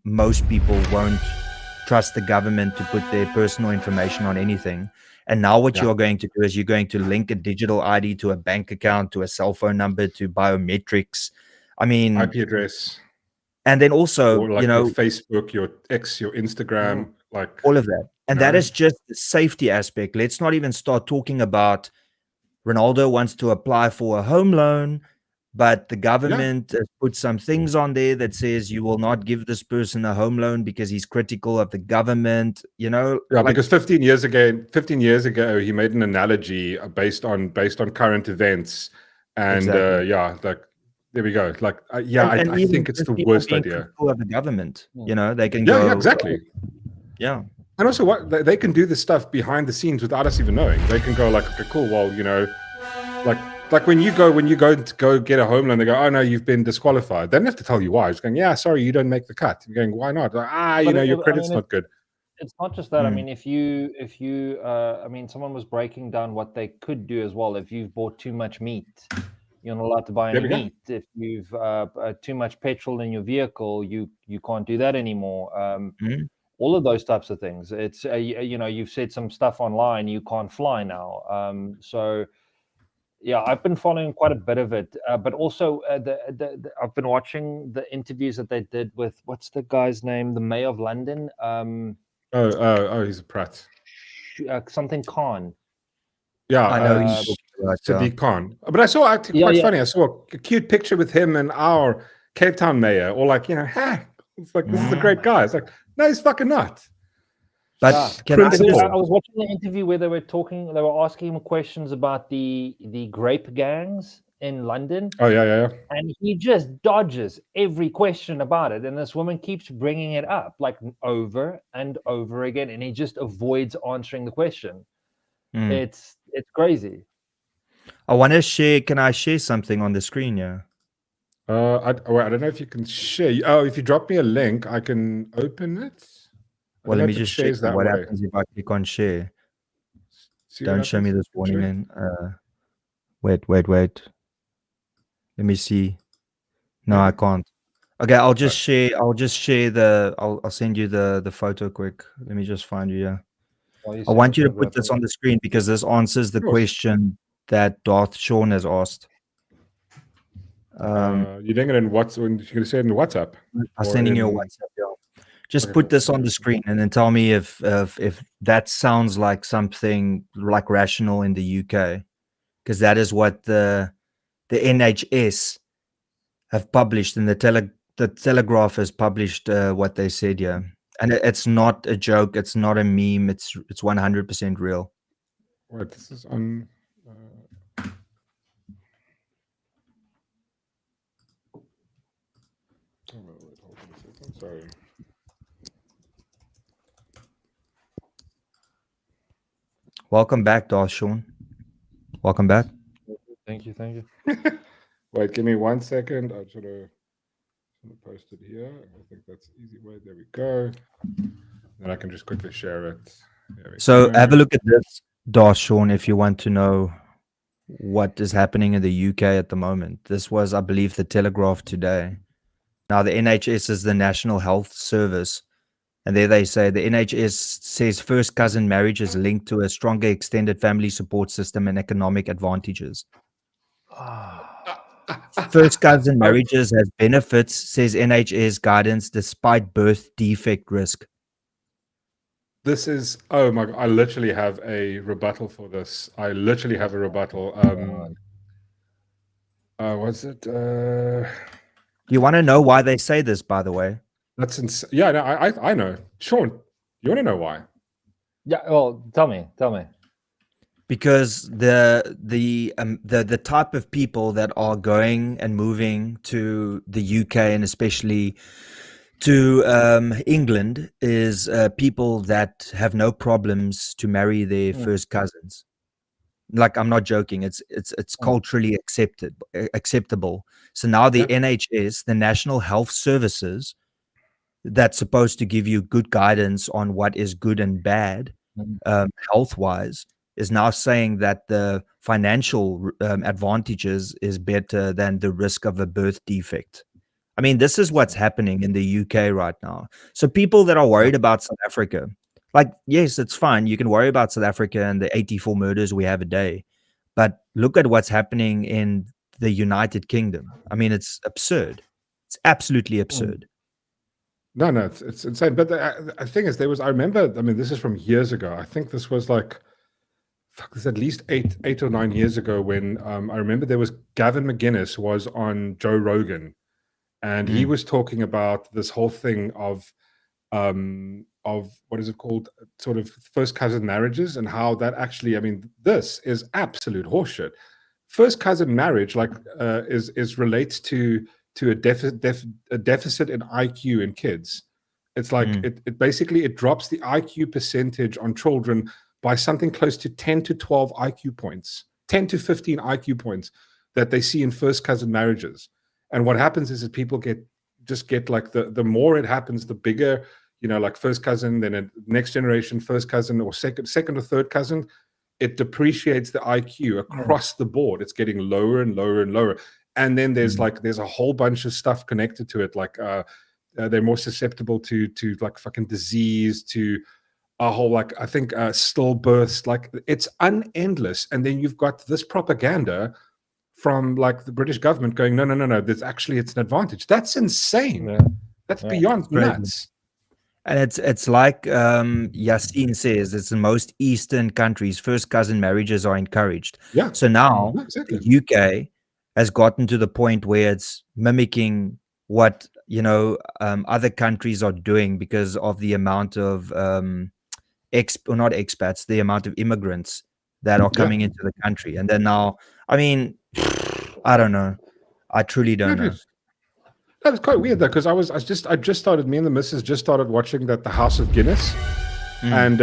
most people won't trust the government to put their personal information on anything. And now what you're going to do is you're going to link a digital ID to a bank account, to a cell phone number, to biometrics. I mean, IP address, and then also, or like your Facebook, your X, your Instagram, like all of that. And that is just the safety aspect. Let's not even start talking about Ronaldo wants to apply for a home loan, but the government has put some things on there that says you will not give this person a home loan because he's critical of the government, you know? Yeah, because 15 years ago, he made an analogy based on current events, and Exactly. like there we go. Like, I even think it's just the people worst being idea. critical of the government, you know, they can Yeah, go, exactly. yeah. And also, what they can do this stuff behind the scenes without us even knowing. They can go like, okay, cool. Well, you know, like when you go to get a home loan, they go, oh no, you've been disqualified. They don't have to tell you why. It's going, yeah, sorry, you don't make the cut. You're going, why not? Like, you know, your credit's not good. It's not just that. I mean, if you, I mean, someone was breaking down what they could do as well. If you've bought too much meat, you're not allowed to buy any meat. If you've too much petrol in your vehicle, you can't do that anymore. All of those types of things. It's you know, you've said some stuff online. You can't fly now. So yeah, I've been following quite a bit of it, but also I've been watching the interviews that they did with what's the guy's name, the mayor of London. Oh, he's a prat. Something Khan. Yeah, I know Sadiq Khan. But I saw actually quite funny. I saw a cute picture with him and our Cape Town mayor, or like, you know, it's like this is a great guy. It's like, no, he's fucking not. But I was watching the interview where they were asking him questions about the grape gangs in London. Oh yeah. And he just dodges every question about it, and this woman keeps bringing it up like over and over again, and he just avoids answering the question. It's crazy. I want to share. Can I share something on the screen? Yeah. I don't know if you can share. Oh, if you drop me a link, I can open it. Well, let me just check what happens if I click on share. Don't show me this warning then. Wait. Let me see. No, I can't. Okay, I'll just share. I'll send you the photo quick. Let me just find you. Yeah. I want you to put this on the screen because this answers the question that Darth Sean has asked. You're doing it in WhatsApp. You're going to say it in WhatsApp. I'm sending you a WhatsApp. Yeah. Just put this on the screen and then tell me if that sounds like something like rational in the UK, because that is what the NHS have published, and the Telegraph has published what they said here, and it's not a joke. It's not a meme. It's 100% real. Wait, this is on. Hold on a second. Sorry. Welcome back, Sean. Welcome back. Thank you. Wait, give me 1 second. I'm sort of post it here. I think that's the easy way. There we go. Then I can just quickly share it. So have a look at this, Sean, if you want to know what is happening in the UK at the moment. This was, I believe, the Telegraph today. Now, the NHS is the National Health Service. And there they say the NHS says first cousin marriage is linked to a stronger extended family support system and economic advantages. First cousin marriages has benefits, says NHS guidance, despite birth defect risk. This is, oh my God, I literally have a rebuttal for this. What's it? Do you want to know why they say this, by the way? That's insane. Yeah, no, I know. Sean, you want to know why? Yeah, well, tell me. Because the type of people that are going and moving to the UK, and especially to England is people that have no problems to marry their first cousins. Like, I'm not joking. It's culturally acceptable. So now the NHS, the National Health Services, that's supposed to give you good guidance on what is good and bad, health wise, is now saying that the financial advantages is better than the risk of a birth defect. I mean, this is what's happening in the UK right now. So people that are worried about South Africa, like, yes, it's fine. You can worry about South Africa and the 84 murders we have a day. But look at what's happening in the United Kingdom. I mean, it's absurd. It's absolutely absurd. No, it's insane. But the thing is, I remember, I mean, this is from years ago. I think this was like, this at least eight or 9 years ago when I remember there was Gavin McGuinness was on Joe Rogan, and he was talking about this whole thing of what is it called, sort of first cousin marriages, and how that actually, I mean, this is absolute horseshit. First cousin marriage, like, is relates to a deficit in IQ in kids. It's like it basically it drops the IQ percentage on children by something close to 10 to 12 IQ points, 10 to 15 IQ points that they see in first cousin marriages. And what happens is that people get like the more it happens, the bigger, you know, like first cousin, then a next generation first cousin, or second or third cousin, it depreciates the IQ across the board. It's getting lower and lower and lower. And then there's a whole bunch of stuff connected to it, like they're more susceptible to like fucking disease, to a whole, like, I think stillbirths, like it's unendless. And then you've got this propaganda from like the British government going, no, there's actually, it's an advantage. That's insane. That's beyond nuts. And it's like Yassine says, it's in most Eastern countries, first cousin marriages are encouraged. Yeah. So now exactly. the UK has gotten to the point where it's mimicking what, you know, other countries are doing because of the amount of not expats, the amount of immigrants that are coming into the country. And then now, I mean, I don't know. I truly don't know. That was quite weird though, because I just started, me and the missus just started watching the House of Guinness, and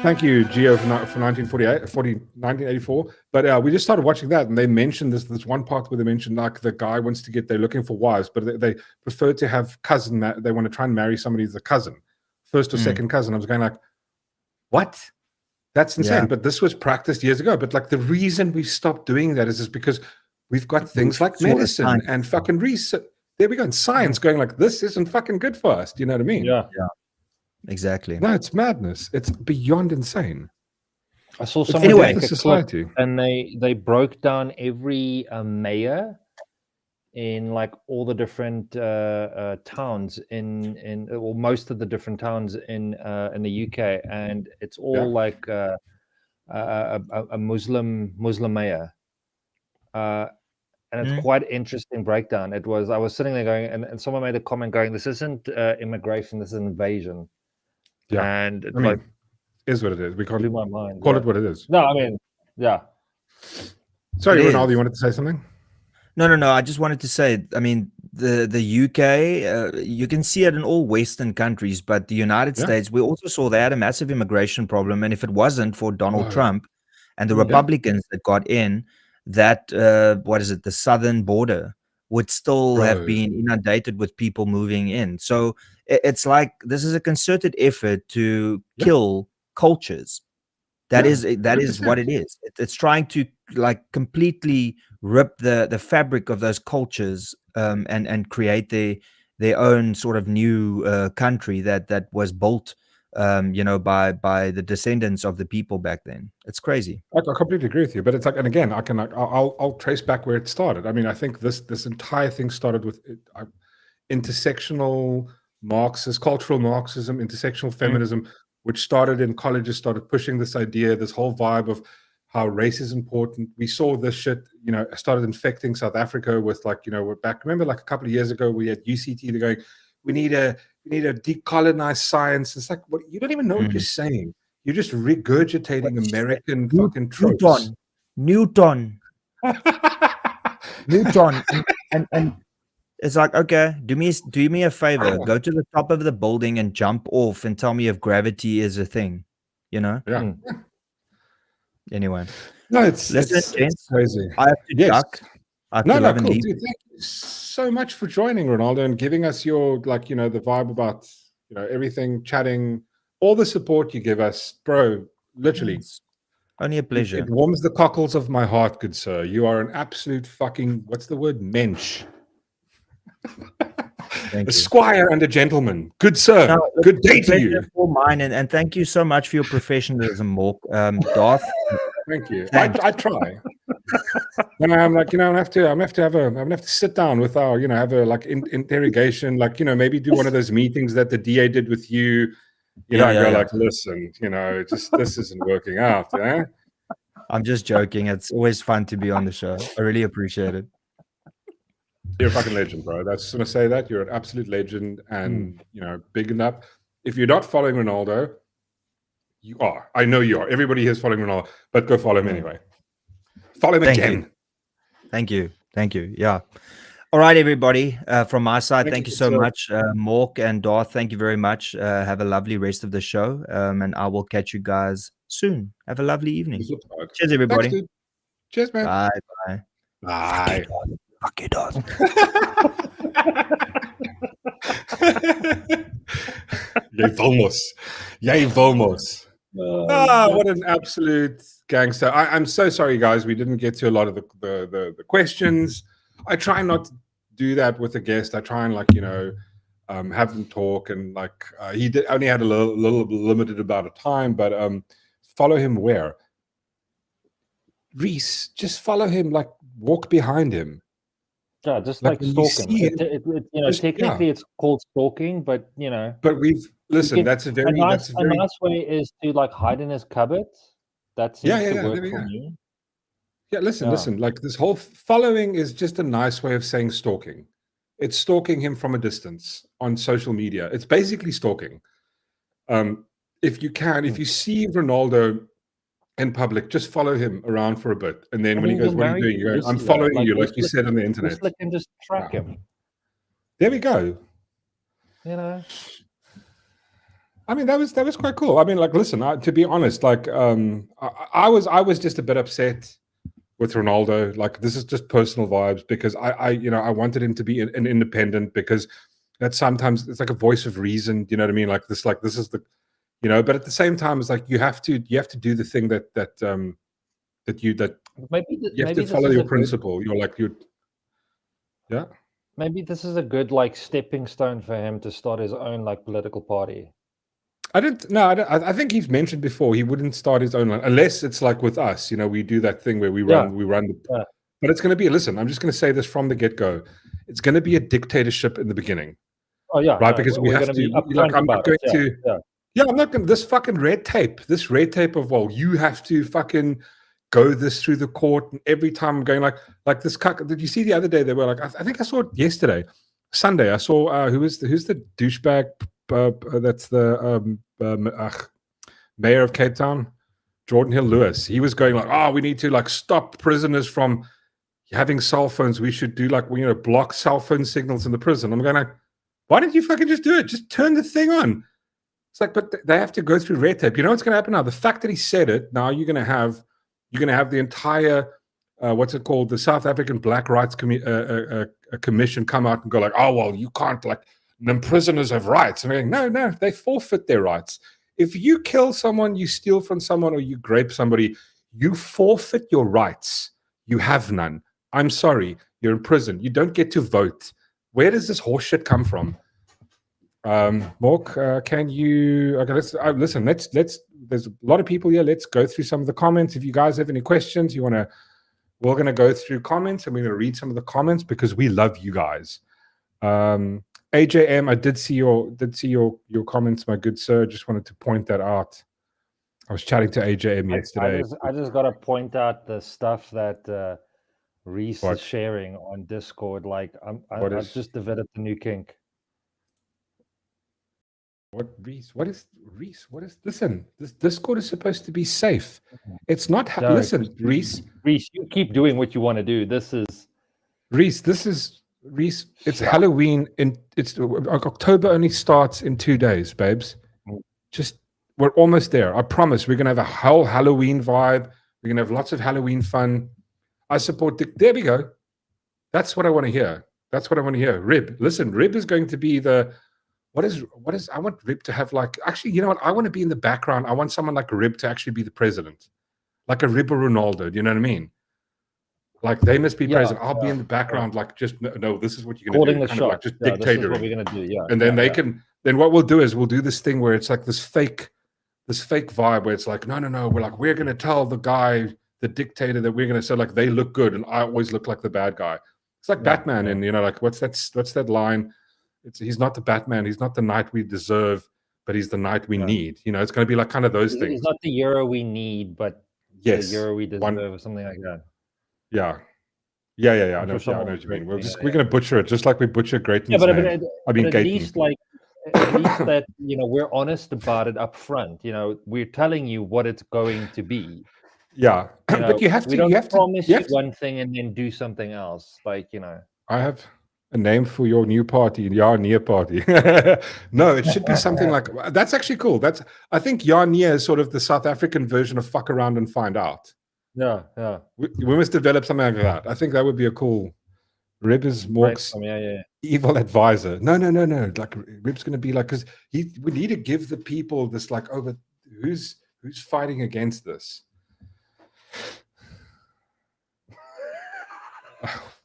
thank you, Gio, for 1984. But we just started watching that, and they mentioned this one part where they mentioned like the guy wants to they're looking for wives, but they prefer to have cousin. They want to try and marry somebody as a cousin, first or second cousin. I was going like, what? That's insane. Yeah. But this was practiced years ago. But like the reason we stopped doing that is because we've got things like medicine and fucking research. There we go. And science going like, this isn't fucking good for us. Do you know what I mean? Yeah. Exactly. No, it's madness. It's beyond insane. I saw some society, and they broke down every mayor in like all the different towns in well, most of the different towns in the UK, and it's all like a Muslim mayor. And it's quite interesting breakdown. I was sitting there going, and someone made a comment going, this isn't immigration, this is invasion. Yeah. And it's like, is what it is. We can't blew my mind. Call it what it is. No, I mean, yeah. Sorry, Renaldo, you wanted to say something? No. I just wanted to say, I mean, the UK, you can see it in all Western countries, but the United States, we also saw they had a massive immigration problem. And if it wasn't for Donald Trump and the Republicans that got in, that the southern border would still have been inundated with people moving in. So it's like this is a concerted effort to kill cultures. That is what it is. It's trying to like completely rip the fabric of those cultures and create their own sort of new country that was built by the descendants of the people back then. It's crazy. I completely agree with you, but it's like, and again, I'll trace back where it started. I mean, I think this entire thing started with intersectional Marxist, cultural Marxism, intersectional feminism, which started in colleges, started pushing this idea, this whole vibe of how race is important. We saw this shit, started infecting South Africa with we're back. Remember, like a couple of years ago, we had UCT, they're going, we need a decolonize science. It's like, what, you don't even know what you're saying. You're just regurgitating American fucking tropes. Newton. And It's like, okay, do me a favor. Go to the top of the building and jump off and tell me if gravity is a thing. You know? Yeah. Anyway. No, it's gents, crazy. I have to duck. I have to love and cool. leave. Dude, thank you so much for joining, Renaldo, and giving us your, like, you know, the vibe about, you know, everything, chatting, all the support you give us, bro. Literally, It's only a pleasure. It warms the cockles of my heart, good sir. You are an absolute fucking, what's the word? Mensch. Thank you. Squire and a gentleman. Good sir. No, good day to you. For mine, and thank you so much for your professionalism, Mork. Darth. Thank you. I try. And I'm like, you know, I'm gonna have to sit down with our, you know, have a like interrogation, like, you know, maybe do one of those meetings that the DA did with you. You know, go like, listen, you know, just this isn't working out. Yeah. I'm just joking. It's always fun to be on the show. I really appreciate it. You're a fucking legend, bro. That's just gonna say that you're an absolute legend, and you know, big enough. If you're not following Renaldo, you are. I know you are. Everybody here is following Renaldo, but go follow him anyway. Follow him again. Thank you. Yeah. All right, everybody. From my side, thank you so much, Mork and Darth. Thank you very much. Have a lovely rest of the show, and I will catch you guys soon. Have a lovely evening. Cheers, everybody. Thanks, cheers, man. Bye. Bye. Fuck you, Darth. Jy vamos. What an absolute gangster. I'm so sorry, guys. We didn't get to a lot of the questions. I try not to do that with a guest. I try and, like, you know, have them talk, and like he only had a little limited amount of time, but follow him where? Reese, just follow him, like walk behind him. Yeah, just like stalking. You know, technically it's called stalking, but you know. But listen. That's a nice way is to like hide in his cupboard. That seems to work for me. Yeah, listen. Like, this whole following is just a nice way of saying stalking. It's stalking him from a distance on social media. It's basically stalking. If you see Renaldo in public, just follow him around for a bit, and then when he goes, "What are you doing?" You go, "I'm following you," like you said on the internet. And just track him. There we go. You know. I mean, that was quite cool. I mean, like, listen, to be honest, like, I was just a bit upset with Renaldo. Like, this is just personal vibes, because I wanted him to be an independent, because that sometimes it's like a voice of reason. You know what I mean? Like this is the, you know. But at the same time, it's like you have to do the thing that you have to follow your principle. Yeah. Maybe this is a good like stepping stone for him to start his own like political party. I think he's mentioned before he wouldn't start his own, unless it's like with us, you know, we do that thing where we run but it's going to be, listen, I'm just going to say this from the get-go, it's going to be a dictatorship in the beginning. Oh yeah, right, because we have to, like, I'm not going to I'm not going to, this fucking red tape of, well, you have to fucking go this through the court, and every time I'm going like this. Did you see the other day they were like, I think I saw it yesterday, Sunday, I saw who's the douchebag, that's the mayor of Cape Town, Jordan Hill Lewis. He was going like, oh, we need to like stop prisoners from having cell phones. We should do like, you know, block cell phone signals in the prison. I'm going like, why didn't you fucking just do it? Just turn the thing on. It's like, but they have to go through red tape. You know what's going to happen now? The fact that he said it, now you're going to have the entire what's it called? The South African Black Rights Commission come out and go like, oh, well, you can't, like, them prisoners have rights. And I'm going, no, they forfeit their rights. If you kill someone, you steal from someone, or you grape somebody, you forfeit your rights. You have none. I'm sorry. You're in prison. You don't get to vote. Where does this horseshit come from? Mork, can you? Okay, listen. Let's. There's a lot of people here. Let's go through some of the comments. If you guys have any questions, we're gonna go through comments, and we're gonna read some of the comments because we love you guys. AJM, I did see your comments, my good sir. Just wanted to point that out. I was chatting to AJM yesterday. I just got to point out the stuff that Reese is sharing on Discord. Like, I just developed a new kink. What, Reese? What is Reese? What is? Listen, this Discord is supposed to be safe. It's not. Listen, Reese. Reese, you keep doing what you want to do. This is Reese. This is Reese, it's Halloween. It's October only starts in 2 days, babes. Just we're almost there. I promise. We're gonna have a whole Halloween vibe. We're gonna have lots of Halloween fun. I support. There we go. That's what I want to hear. That's what I want to hear. Rib, listen. Rib is going to be the. What is? I want Rib to have like. Actually, you know what? I want to be in the background. I want someone like Rib to actually be the president, like a Rib or Renaldo. Do you know what I mean? Like they must be present. I'll be in the background, like just no. This is what you're going to do. The shot. Like just dictating. This is what we're going to do. Yeah. And then they can. Then what we'll do is we'll do this thing where it's like this fake vibe where it's like no. We're going to tell the guy, the dictator, that we're going to say like they look good, and I always look like the bad guy. It's like Batman, and like what's that line? He's not the Batman. He's not the knight we deserve, but he's the knight we need. It's going to be like kind of those things. He's not the hero we need, but the hero we deserve, or something like that. Yeah. I know what you mean. We're going to butcher it, just like we butcher greatness. But at least that we're honest about it up front. We're telling you what it's going to be. Yeah, but you have to. We don't you have promise to, you one thing and then do something else. Like I have a name for your new party, your near party. No, it should be something like that's actually cool. I think your near is sort of the South African version of fuck around and find out. Yeah. We must develop something like that. I think that would be a cool. Rib is Mork's evil advisor. No. Like Rib's going to be like, because we need to give the people this like, but who's fighting against this?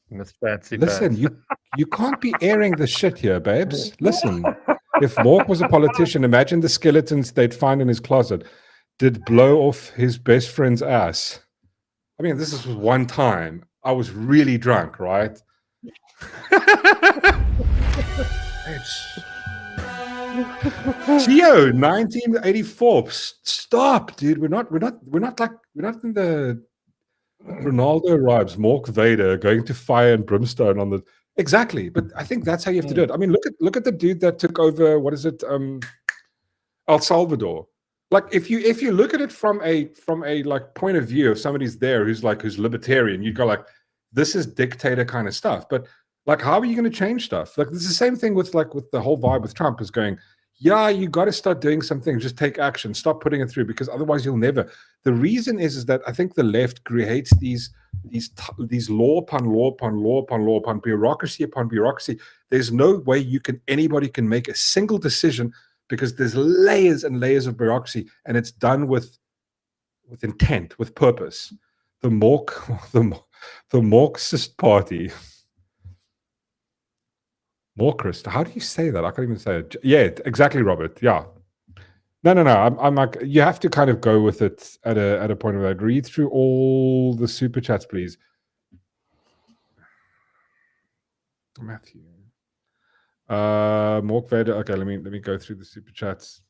That's fancy. Listen, you can't be airing the shit here, babes. Listen, if Mork was a politician, imagine the skeletons they'd find in his closet. Did blow off his best friend's ass. I mean, this is one time. I was really drunk, right? Geo, 1984. Stop, dude. We're not in the Ronaldo arrives, Mork Vader going to fire and brimstone on the exactly. But I think that's how you have to do it. I mean, look at the dude that took over. What is it? El Salvador. Like if you look at it from a like point of view of somebody's there who's libertarian, you go like, this is dictator kind of stuff. But like, how are you going to change stuff? Like, it's the same thing with the whole vibe with Trump is going, yeah, you got to start doing something. Just take action. Stop putting it through, because otherwise you'll never. The reason is that I think the left creates these law upon law upon law upon law upon bureaucracy upon bureaucracy. There's no way anybody can make a single decision, because there's layers and layers of bureaucracy, and it's done with intent, with purpose. The Morkist party. Morkist. How do you say that? I can't even say it. Yeah, exactly, Robert. Yeah. No. I'm like, you have to kind of go with it at a point of that. Read through all the super chats, please. Matthew. Mork Vader. Okay, let me go through the super chats.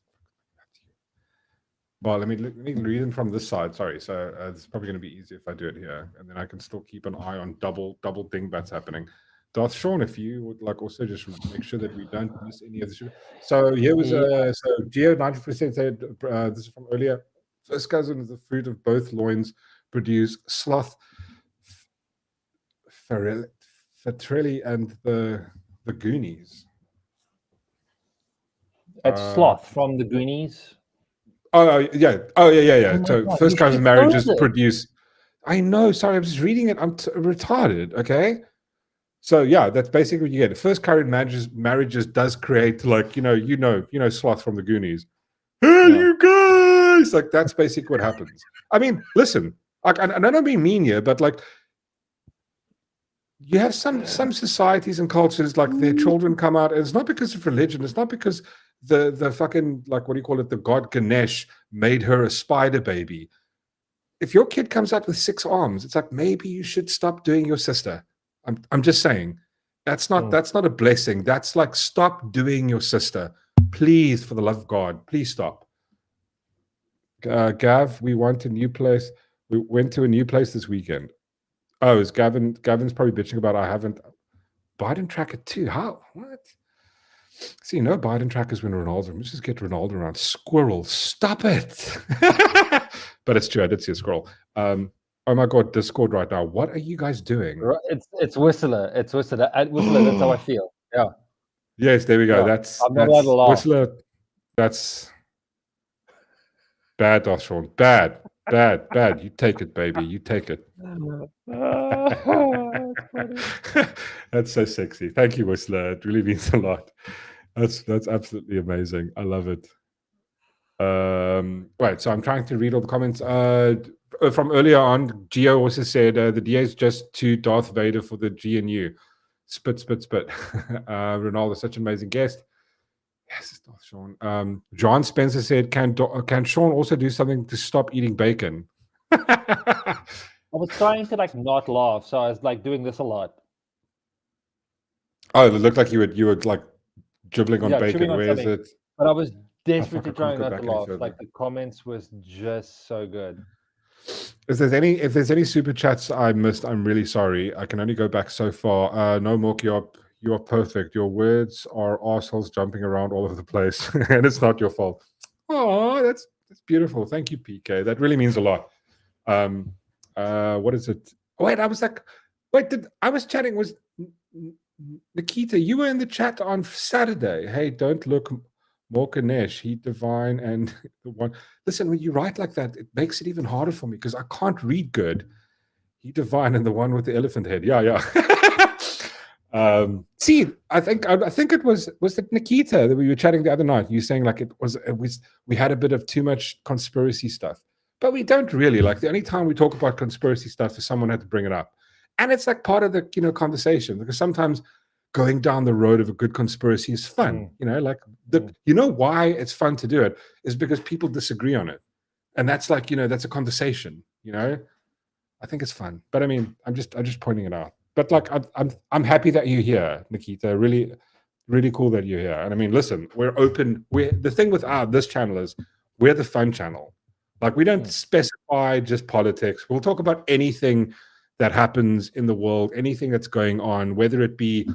Well, let me read them from this side. Sorry, so it's probably going to be easier if I do it here, and then I can still keep an eye on double dingbats happening. Darth Sean, if you would like also just make sure that we don't miss any of the super. So here was so Geo 90% said this is from earlier. First cousin is the fruit of both loins produce sloth, Fatrelli, and the Goonies. It's Sloth from the Goonies. Oh yeah. So God, first cousin marriages produce. I know. Sorry, I'm just reading it. I'm retarded. Okay. So yeah, that's basically what you get. First cousin marriages does create like you know Sloth from the Goonies. Hey, you guys! Like that's basically what happens. I mean, listen. I don't mean mean here, but like. You have some societies and cultures like their children come out, and it's not because of religion. It's not because the fucking like what do you call it? The god Ganesh made her a spider baby. If your kid comes out with 6 arms, it's like maybe you should stop doing your sister. I'm just saying that's not a blessing. That's like stop doing your sister, please, for the love of God, please stop. Gav, we want a new place. We went to a new place this weekend. Oh, is Gavin's probably bitching about I haven't Biden tracker too. How? What? See, no Biden trackers when Ronaldo. Let's just get Ronaldo around. Squirrel, stop it. But it's true. I did see a squirrel. Oh my God, Discord right now. What are you guys doing? It's Whistler. It's Whistler. At Whistler, that's how I feel. Yeah. Yes, there we go. Yeah. That's I'm not allowed to laugh. Whistler. That's bad, Sean. Bad. You take it, baby. You take it. That's funny. That's so sexy. Thank you, Whistler. It really means a lot. That's absolutely amazing. I love it. Right, so I'm trying to read all the comments. From earlier on, Gio also said the DA is just too Darth Vader for the GNU. Spit. Renaldo, such an amazing guest. Yes, it's not Sean. John Spencer said, can Sean also do something to stop eating bacon? I was trying to like not laugh, so I was like doing this a lot. Oh, it looked like you were like dribbling on bacon. On Where something. is it? But I was desperately trying not not to laugh. Like the comments was just so good. If there's any super chats I missed, I'm really sorry. I can only go back so far. No, Mork, you are perfect. Your words are arseholes jumping around all over the place, and it's not your fault. Oh, that's beautiful. Thank you, PK. That really means a lot. What is it? Wait, I was like, I was chatting with Nikita? You were in the chat on Saturday. Hey, don't look. Morkanesh, he divine, and the one. Listen, when you write like that, it makes it even harder for me because I can't read good. He divine and the one with the elephant head. Yeah. See, I think it was it Nikita that we were chatting the other night. You saying like it was we had a bit of too much conspiracy stuff, but we don't really. Like the only time we talk about conspiracy stuff is someone had to bring it up, and it's like part of the conversation because sometimes going down the road of a good conspiracy is fun. Like why it's fun to do it is because people disagree on it. And that's like, that's a conversation, I think it's fun. But I mean, I'm just pointing it out. But like, I'm happy that you're here, Nikita. Really, really cool that you're here. And I mean, listen, we're open. The thing with this channel is we're the fun channel. Like we don't specify just politics. We'll talk about anything that happens in the world, anything that's going on, whether it be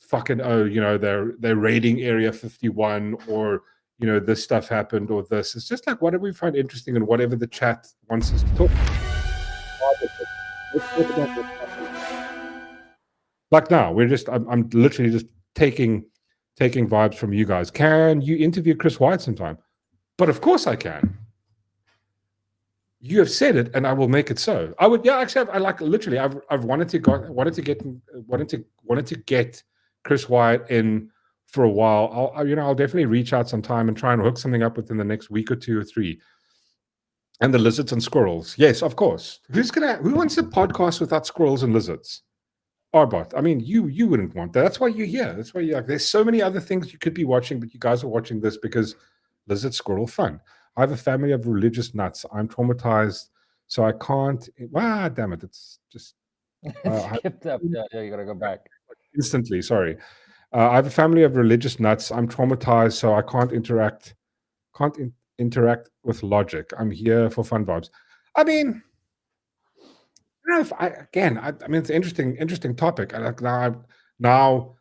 fucking they're raiding Area 51 or this stuff happened or this. It's just like whatever we find interesting and whatever the chat wants us to talk about. Like now, I'm literally just taking vibes from you guys. Can you interview Chris White sometime? But of course I can. You have said it, and I will make it so. I would, actually, I've wanted to get Chris White in for a while. I'll definitely reach out sometime and try and hook something up within the next week or 2 or 3. And the lizards and squirrels, yes, of course. Who wants a podcast without squirrels and lizards? Arbot, I mean, you wouldn't want that. That's why you're here. That's why you're like. There's so many other things you could be watching, but you guys are watching this because lizard squirrel fun. I have a family of religious nuts. I'm traumatized, so I can't. Wow, damn it! It's just skipped up. Yeah, you gotta go back instantly. Sorry. I have a family of religious nuts. I'm traumatized, so I can't interact. Interact with logic. I'm here for fun vibes. I mean, I mean, it's an interesting topic. Now,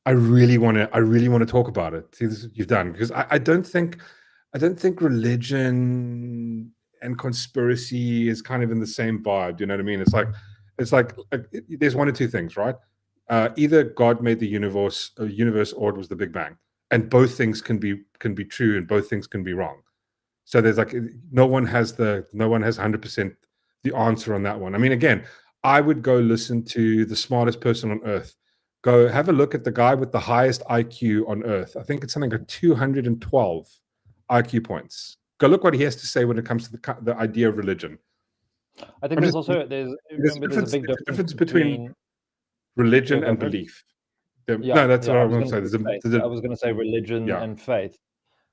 I really want to talk about it. See, this is what you've done because I don't think religion and conspiracy is kind of in the same vibe. You know what I mean? It's like there's one or two things, right? Either God made the universe, or it was the Big Bang, and both things can be true, and both things can be wrong. So there's like no one has 100% the answer on that one. I mean, again, I would go listen to the smartest person on earth. Go have a look at the guy with the highest IQ on earth. I think it's something like 212 IQ points. Go look what he has to say when it comes to the idea of religion. I think there's a big difference between religion and belief. No, that's what I was going to say. I was going to say religion and faith.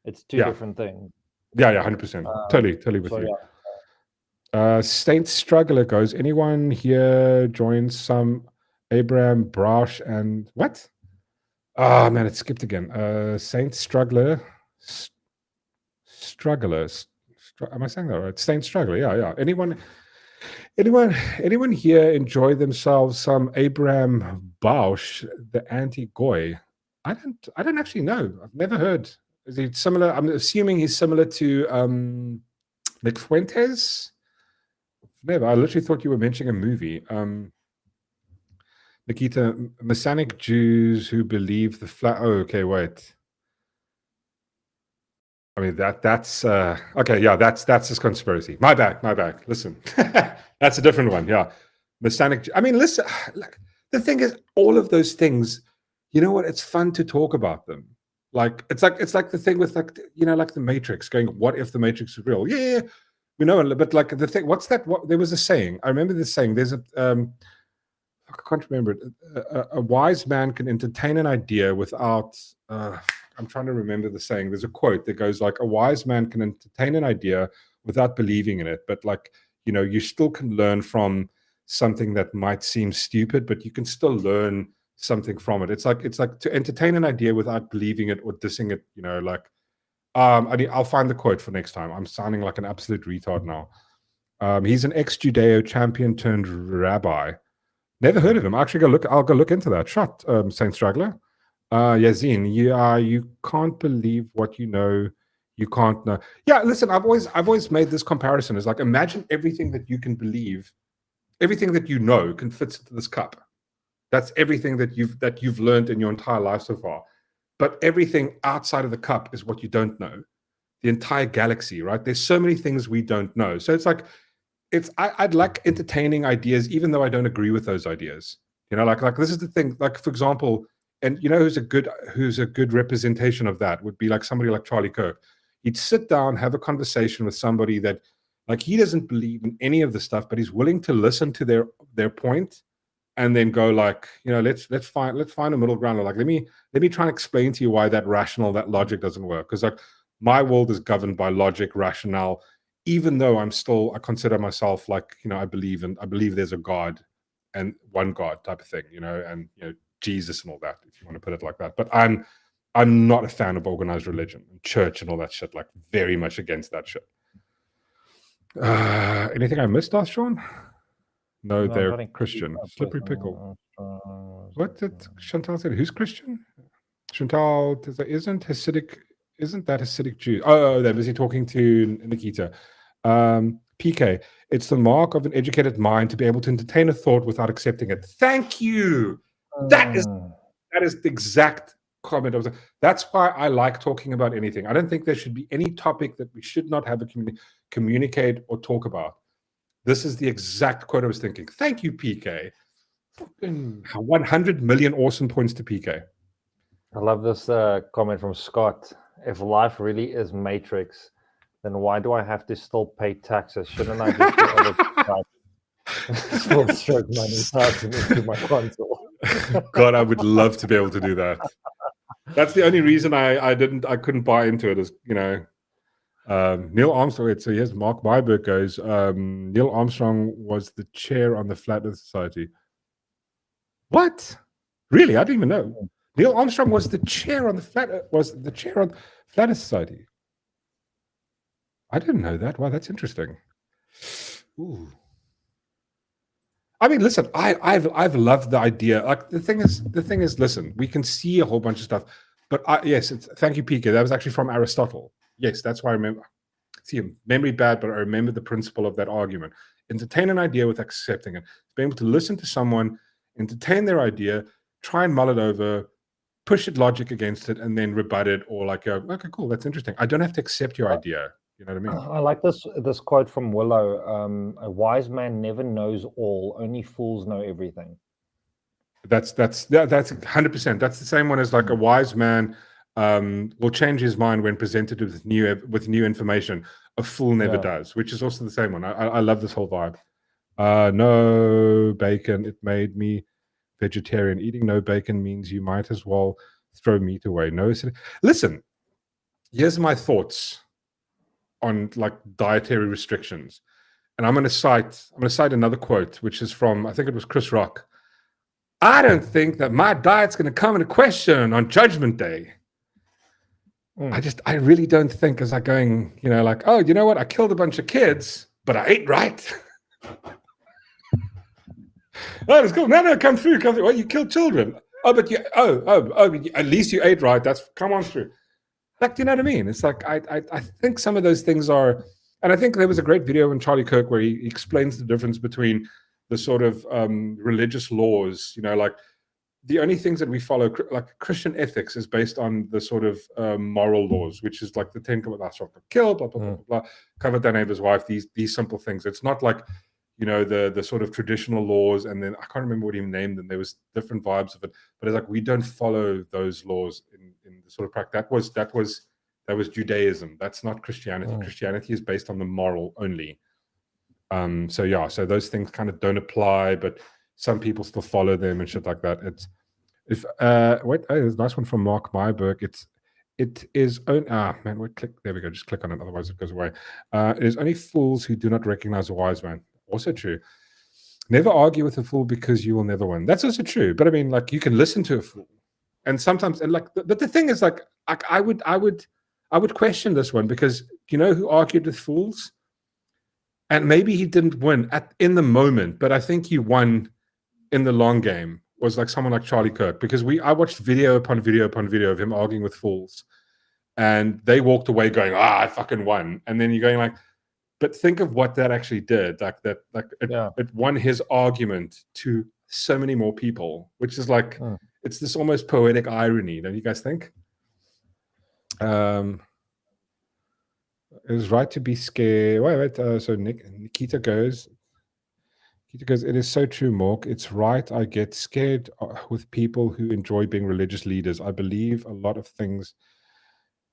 It's two different things. Yeah, 100%. Totally with you. Saint Struggler goes, anyone here joins some Abraham Brausch and what? Oh man, it skipped again. Saint Struggler. Am I saying that right? Saint Struggler, yeah. Anyone here enjoy themselves some Abraham Bausch, the anti-goy? I don't actually know. I've never heard. Is he similar? I'm assuming he's similar to Nick Fuentes. Never. I literally thought you were mentioning a movie. Nikita, Messianic Jews who believe the flat. Oh, okay, wait. I mean that's okay. Yeah, that's this conspiracy. My bad. Listen, that's a different one. Yeah, Messianic. I mean, listen. Like, the thing is, all of those things. You know what? It's fun to talk about them. Like it's like the thing with like like the Matrix. Going, what if the Matrix is real? Yeah, we know. But like the thing, what's that? What there was a saying. I remember this saying. There's a I can't remember it. A wise man can entertain an idea without. I'm trying to remember the saying. There's a quote that goes like, "A wise man can entertain an idea without believing in it, but like you still can learn from something that might seem stupid, but you can still learn something from it. It's like to entertain an idea without believing it or dissing it. I'll find the quote for next time. I'm sounding like an absolute retard now. He's an ex-Judeo champion turned rabbi. Never heard of him. Actually, I'll go look into that. Shut, Saint Straggler. Yazin, you can't believe what you know. You can't know. Yeah, listen. I've always made this comparison. It's like, imagine everything that you can believe, everything that you know can fit into this cup. That's everything that you've learned in your entire life so far. But everything outside of the cup is what you don't know. The entire galaxy, right? There's so many things we don't know. So it's like, I'd like entertaining ideas, even though I don't agree with those ideas. Like this is the thing. Like, for example, and who's a good representation of that would be like somebody like Charlie Kirk. He'd sit down, have a conversation with somebody that, like, he doesn't believe in any of the stuff, but he's willing to listen to their point, and then go like, let's find a middle ground. Or like, let me try and explain to you why that logic doesn't work. Because like my world is governed by logic, rationale. Even though I consider myself like, I believe there's a God and one God type of thing, and Jesus and all that, if you want to put it like that. But I'm not a fan of organized religion and church and all that shit. Like, very much against that shit. Anything I missed, Sean? No, they're Christian. Slippery pickle. What did Chantal say? Who's Christian? Chantal isn't that Hasidic Jew? Oh, they're busy talking to Nikita. PK, it's the mark of an educated mind to be able to entertain a thought without accepting it. Thank you. That is the exact comment. That's why I like talking about anything. I don't think there should be any topic that we should not have a communicate or talk about. This is the exact quote I was thinking. Thank you, PK. 100 million awesome points to PK. I love this comment from Scott. If life really is Matrix, then why do I have to still pay taxes? Shouldn't I just get all the still stroke money passing into my console? God, I would love to be able to do that. That's the only reason I couldn't buy into it. Is Neil Armstrong. So here's Mark Myberg goes. Neil Armstrong was the chair on the Flat Earth Society. What? Really? I didn't even know. Neil Armstrong was the chair on the Flat Earth Society. I didn't know that. Wow, that's interesting. Ooh. I mean, listen, I've loved the idea. Like, the thing is, listen, we can see a whole bunch of stuff, but yes, thank you, PK. That was actually from Aristotle. Yes, that's why I remember. See, memory bad, but I remember the principle of that argument. Entertain an idea with accepting it. Being able to listen to someone, entertain their idea, try and mull it over, push it logic against it, and then rebut it, or like, okay, cool, that's interesting. I don't have to accept your idea. You know what I mean? I like this quote from Willow. A wise man never knows all. Only fools know everything. That's 100%. That's the same one as like a wise man will change his mind when presented with new information. A fool never does, which is also the same one. I love this whole vibe. No bacon. It made me vegetarian. Eating no bacon means you might as well throw meat away. No, listen. Here's my thoughts on like dietary restrictions, and I'm going to cite another quote, which is from, I think it was Chris Rock. I don't think that my diet's going to come into question on Judgment Day. I really don't think, as like going, like, oh, you know what? I killed a bunch of kids, but I ate right. Oh, it's cool. No, come through. Well, you killed children. Oh, but at least you ate right. Come on through. Like, do you know what I mean? It's like I think some of those things are And I think there was a great video in Charlie Kirk where he explains the difference between the sort of religious laws, you know, like the only things that we follow, like Christian ethics, is based on the sort of moral laws, which is like the 10 Commandments, not to kill, blah, blah, blah, blah, blah, covet thy neighbor's wife, these simple things. It's not like, you know, the sort of traditional laws, and then I can't remember what he named them. There was different vibes of it, but it's like we don't follow those laws in the sort of practice. That was Judaism. That's not Christianity. Christianity is based on the moral only. So yeah, so those things kind of don't apply, but some people still follow them and shit like that. It's if wait, oh, there's a nice one from Mark Myberg. It is man, wait, click, there we go, just click on it, otherwise it goes away. It is only fools who do not recognize a wise man. Also true. Never argue with a fool because you will never win. That's also true. But I mean, like, you can listen to a fool, and sometimes, and like, but the thing is, like I would question this one, because you know who argued with fools, and maybe he didn't win in the moment, but I think he won in the long game, was like someone like Charlie Kirk, because I watched video upon video upon video of him arguing with fools, and they walked away going, I fucking won. And then you're going like, but think of what that actually did. It won his argument to so many more people, which is like, it's this almost poetic irony, don't you guys think? It is right to be scared. Wait. So Nikita goes, it is so true, Mork. It's right. I get scared with people who enjoy being religious leaders. I believe a lot of things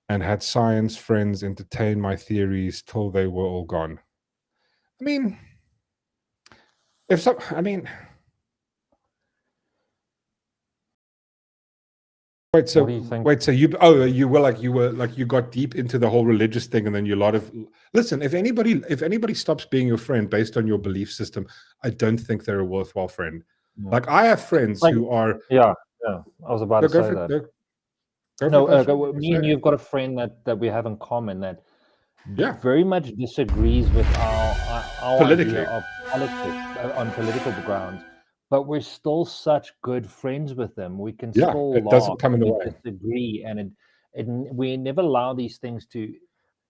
and had science friends entertain my theories till they were all gone. I mean, wait, so you got deep into the whole religious thing, and then listen, if anybody stops being your friend based on your belief system, I don't think they're a worthwhile friend. Like, I have friends who are I was about to say that. Me and you've got a friend that we have in common that very much disagrees with our idea of politics on political grounds, but we're still such good friends with them. We can still it doesn't come in the way. Disagree, and we never allow these things to,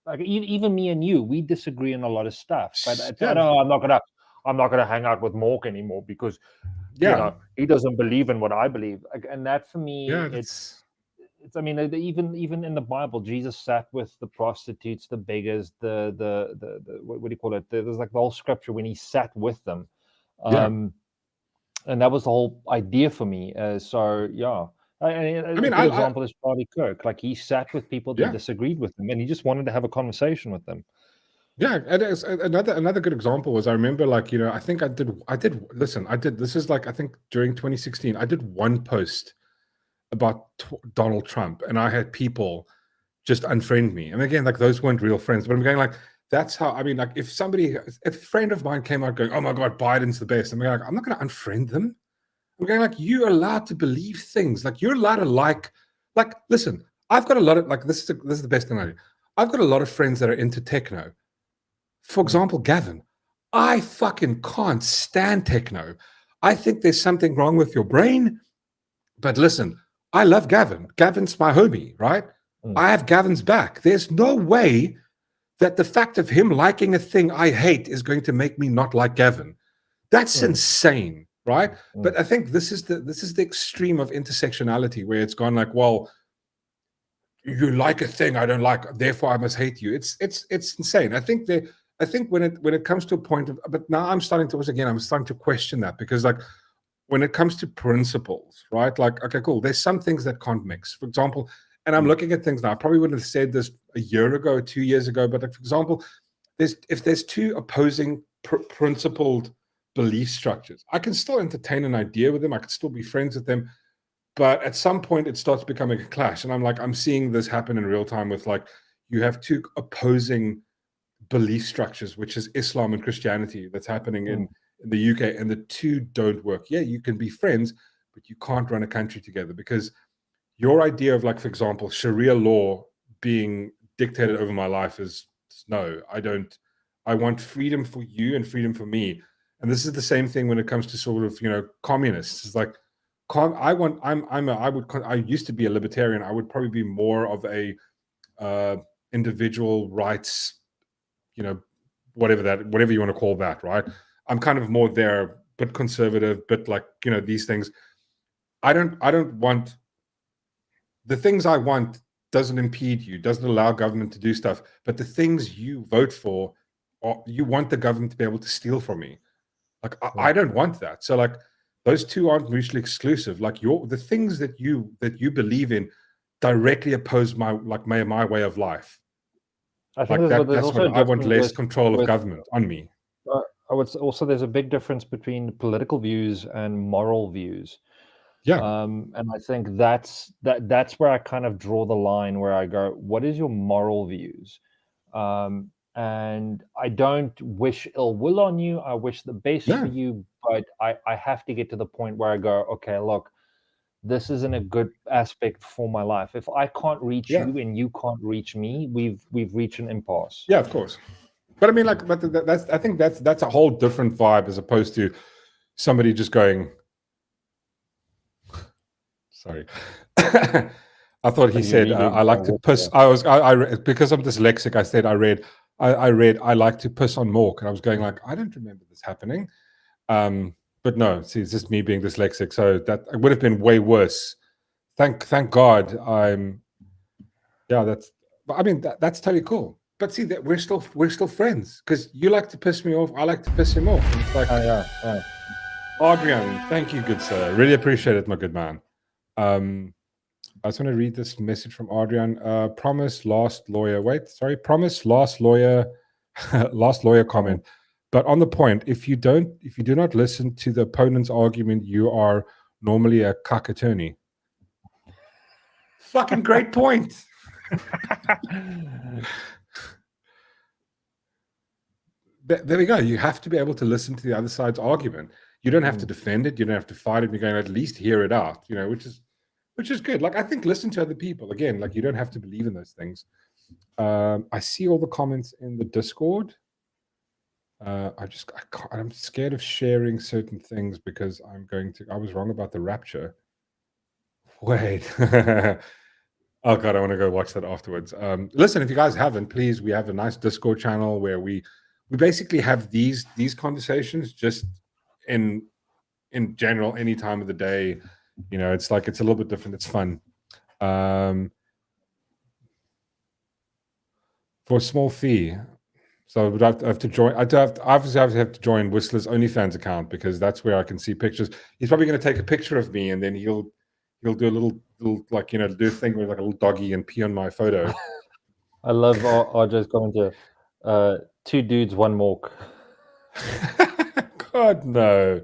like, even me and you, we disagree on a lot of stuff. But I'm not gonna hang out with Mork anymore because you know, he doesn't believe in what I believe, and that for me, it's. I mean, even in the Bible, Jesus sat with the prostitutes, the beggars, the what do you call it? There's like the whole scripture when he sat with them, and that was the whole idea for me. An example is Charlie Kirk. Like, he sat with people that disagreed with him, and he just wanted to have a conversation with them. Yeah, and another good example was, I remember, like, you know, I think I did. This is like, I think during 2016, I did one post about Donald Trump, and I had people just unfriend me. And again, like, those weren't real friends, but I'm going like, that's how, I mean, like, if a friend of mine came out going, oh my God, Biden's the best, I'm going like, I'm not going to unfriend them. I'm going like, you're allowed to believe things. Like, you're allowed to like, listen, I've got a lot of, like, this is the best thing I do. I've got a lot of friends that are into techno. For example, Gavin, I fucking can't stand techno. I think there's something wrong with your brain, but listen, I love Gavin. Gavin's my homie, right? I have Gavin's back. There's no way that the fact of him liking a thing I hate is going to make me not like Gavin. That's insane, right? But I think this is the extreme of intersectionality, where it's gone like, well, you like a thing I don't like, therefore I must hate you. It's insane. I think when it comes to a point of, but now I'm starting to question that, because, like, when it comes to principles, right? Like, okay, cool. There's some things that can't mix. For example, and I'm looking at things now, I probably wouldn't have said this a year ago, 2 years ago, but, like, for example, if there's two opposing principled belief structures, I can still entertain an idea with them. I can still be friends with them. But at some point, it starts becoming a clash. And I'm seeing this happen in real time with, like, you have two opposing belief structures, which is Islam and Christianity, that's happening in the UK, and the two don't work. Yeah, you can be friends, but you can't run a country together, because your idea of, like, for example, Sharia law being dictated over my life is no, I don't. I want freedom for you and freedom for me. And this is the same thing when it comes to sort of, you know, communists. It's like, I used to be a libertarian. I would probably be more of a individual rights whatever you want to call that, right? I'm kind of more there, bit conservative, bit like, these things. I don't want the things I want doesn't impede you, doesn't allow government to do stuff. But the things you vote for, you want the government to be able to steal from me. Like, I don't want that. So like, those two aren't mutually exclusive. Like the things that you believe in directly oppose my way of life. I think like that's also what I want, less control of government on me. I would also, there's a big difference between political views and moral views. Yeah. And I think that's where I kind of draw the line, where I go, what is your moral views? And I don't wish ill will on you. I wish the best for you, but I have to get to the point where I go, okay, look, this isn't a good aspect for my life. If I can't reach you and you can't reach me, we've reached an impasse. Yeah, of course. But I mean, like, I think that's a whole different vibe as opposed to somebody just going, sorry. I thought he said, I like to piss. I because I'm dyslexic, I said, I like to piss on Mork. And I was going like, I don't remember this happening. But no, see, it's just me being dyslexic. So that it would have been way worse. Thank God that's totally cool. But see, that we're still friends, because you like to piss me off, I like to piss him off. And it's like, Adrian, thank you, good sir. Really appreciate it, my good man. I just want to read this message from Adrian. Promise last lawyer comment. But on the point, if you do not listen to the opponent's argument, you are normally a cuck attorney. Fucking great point. There we go. You have to be able to listen to the other side's argument. You don't have to defend it. You don't have to fight it. You're going to at least hear it out, which is good. Like, I think listen to other people. Again, like, you don't have to believe in those things. I see all the comments in the Discord. I'm scared of sharing certain things because I was wrong about the rapture. Wait. Oh God, I want to go watch that afterwards. Listen, if you guys haven't, please, we have a nice Discord channel where we basically have these conversations just in general, any time of the day. It's like, it's a little bit different. It's fun. For a small fee. So I have to join. Obviously I have to join Whistler's OnlyFans account, because that's where I can see pictures. He's probably going to take a picture of me, and then he'll do a little like, do a thing with like a little doggy and pee on my photo. I love RJ's comment here. 2 dudes, 1 Mork. God, no.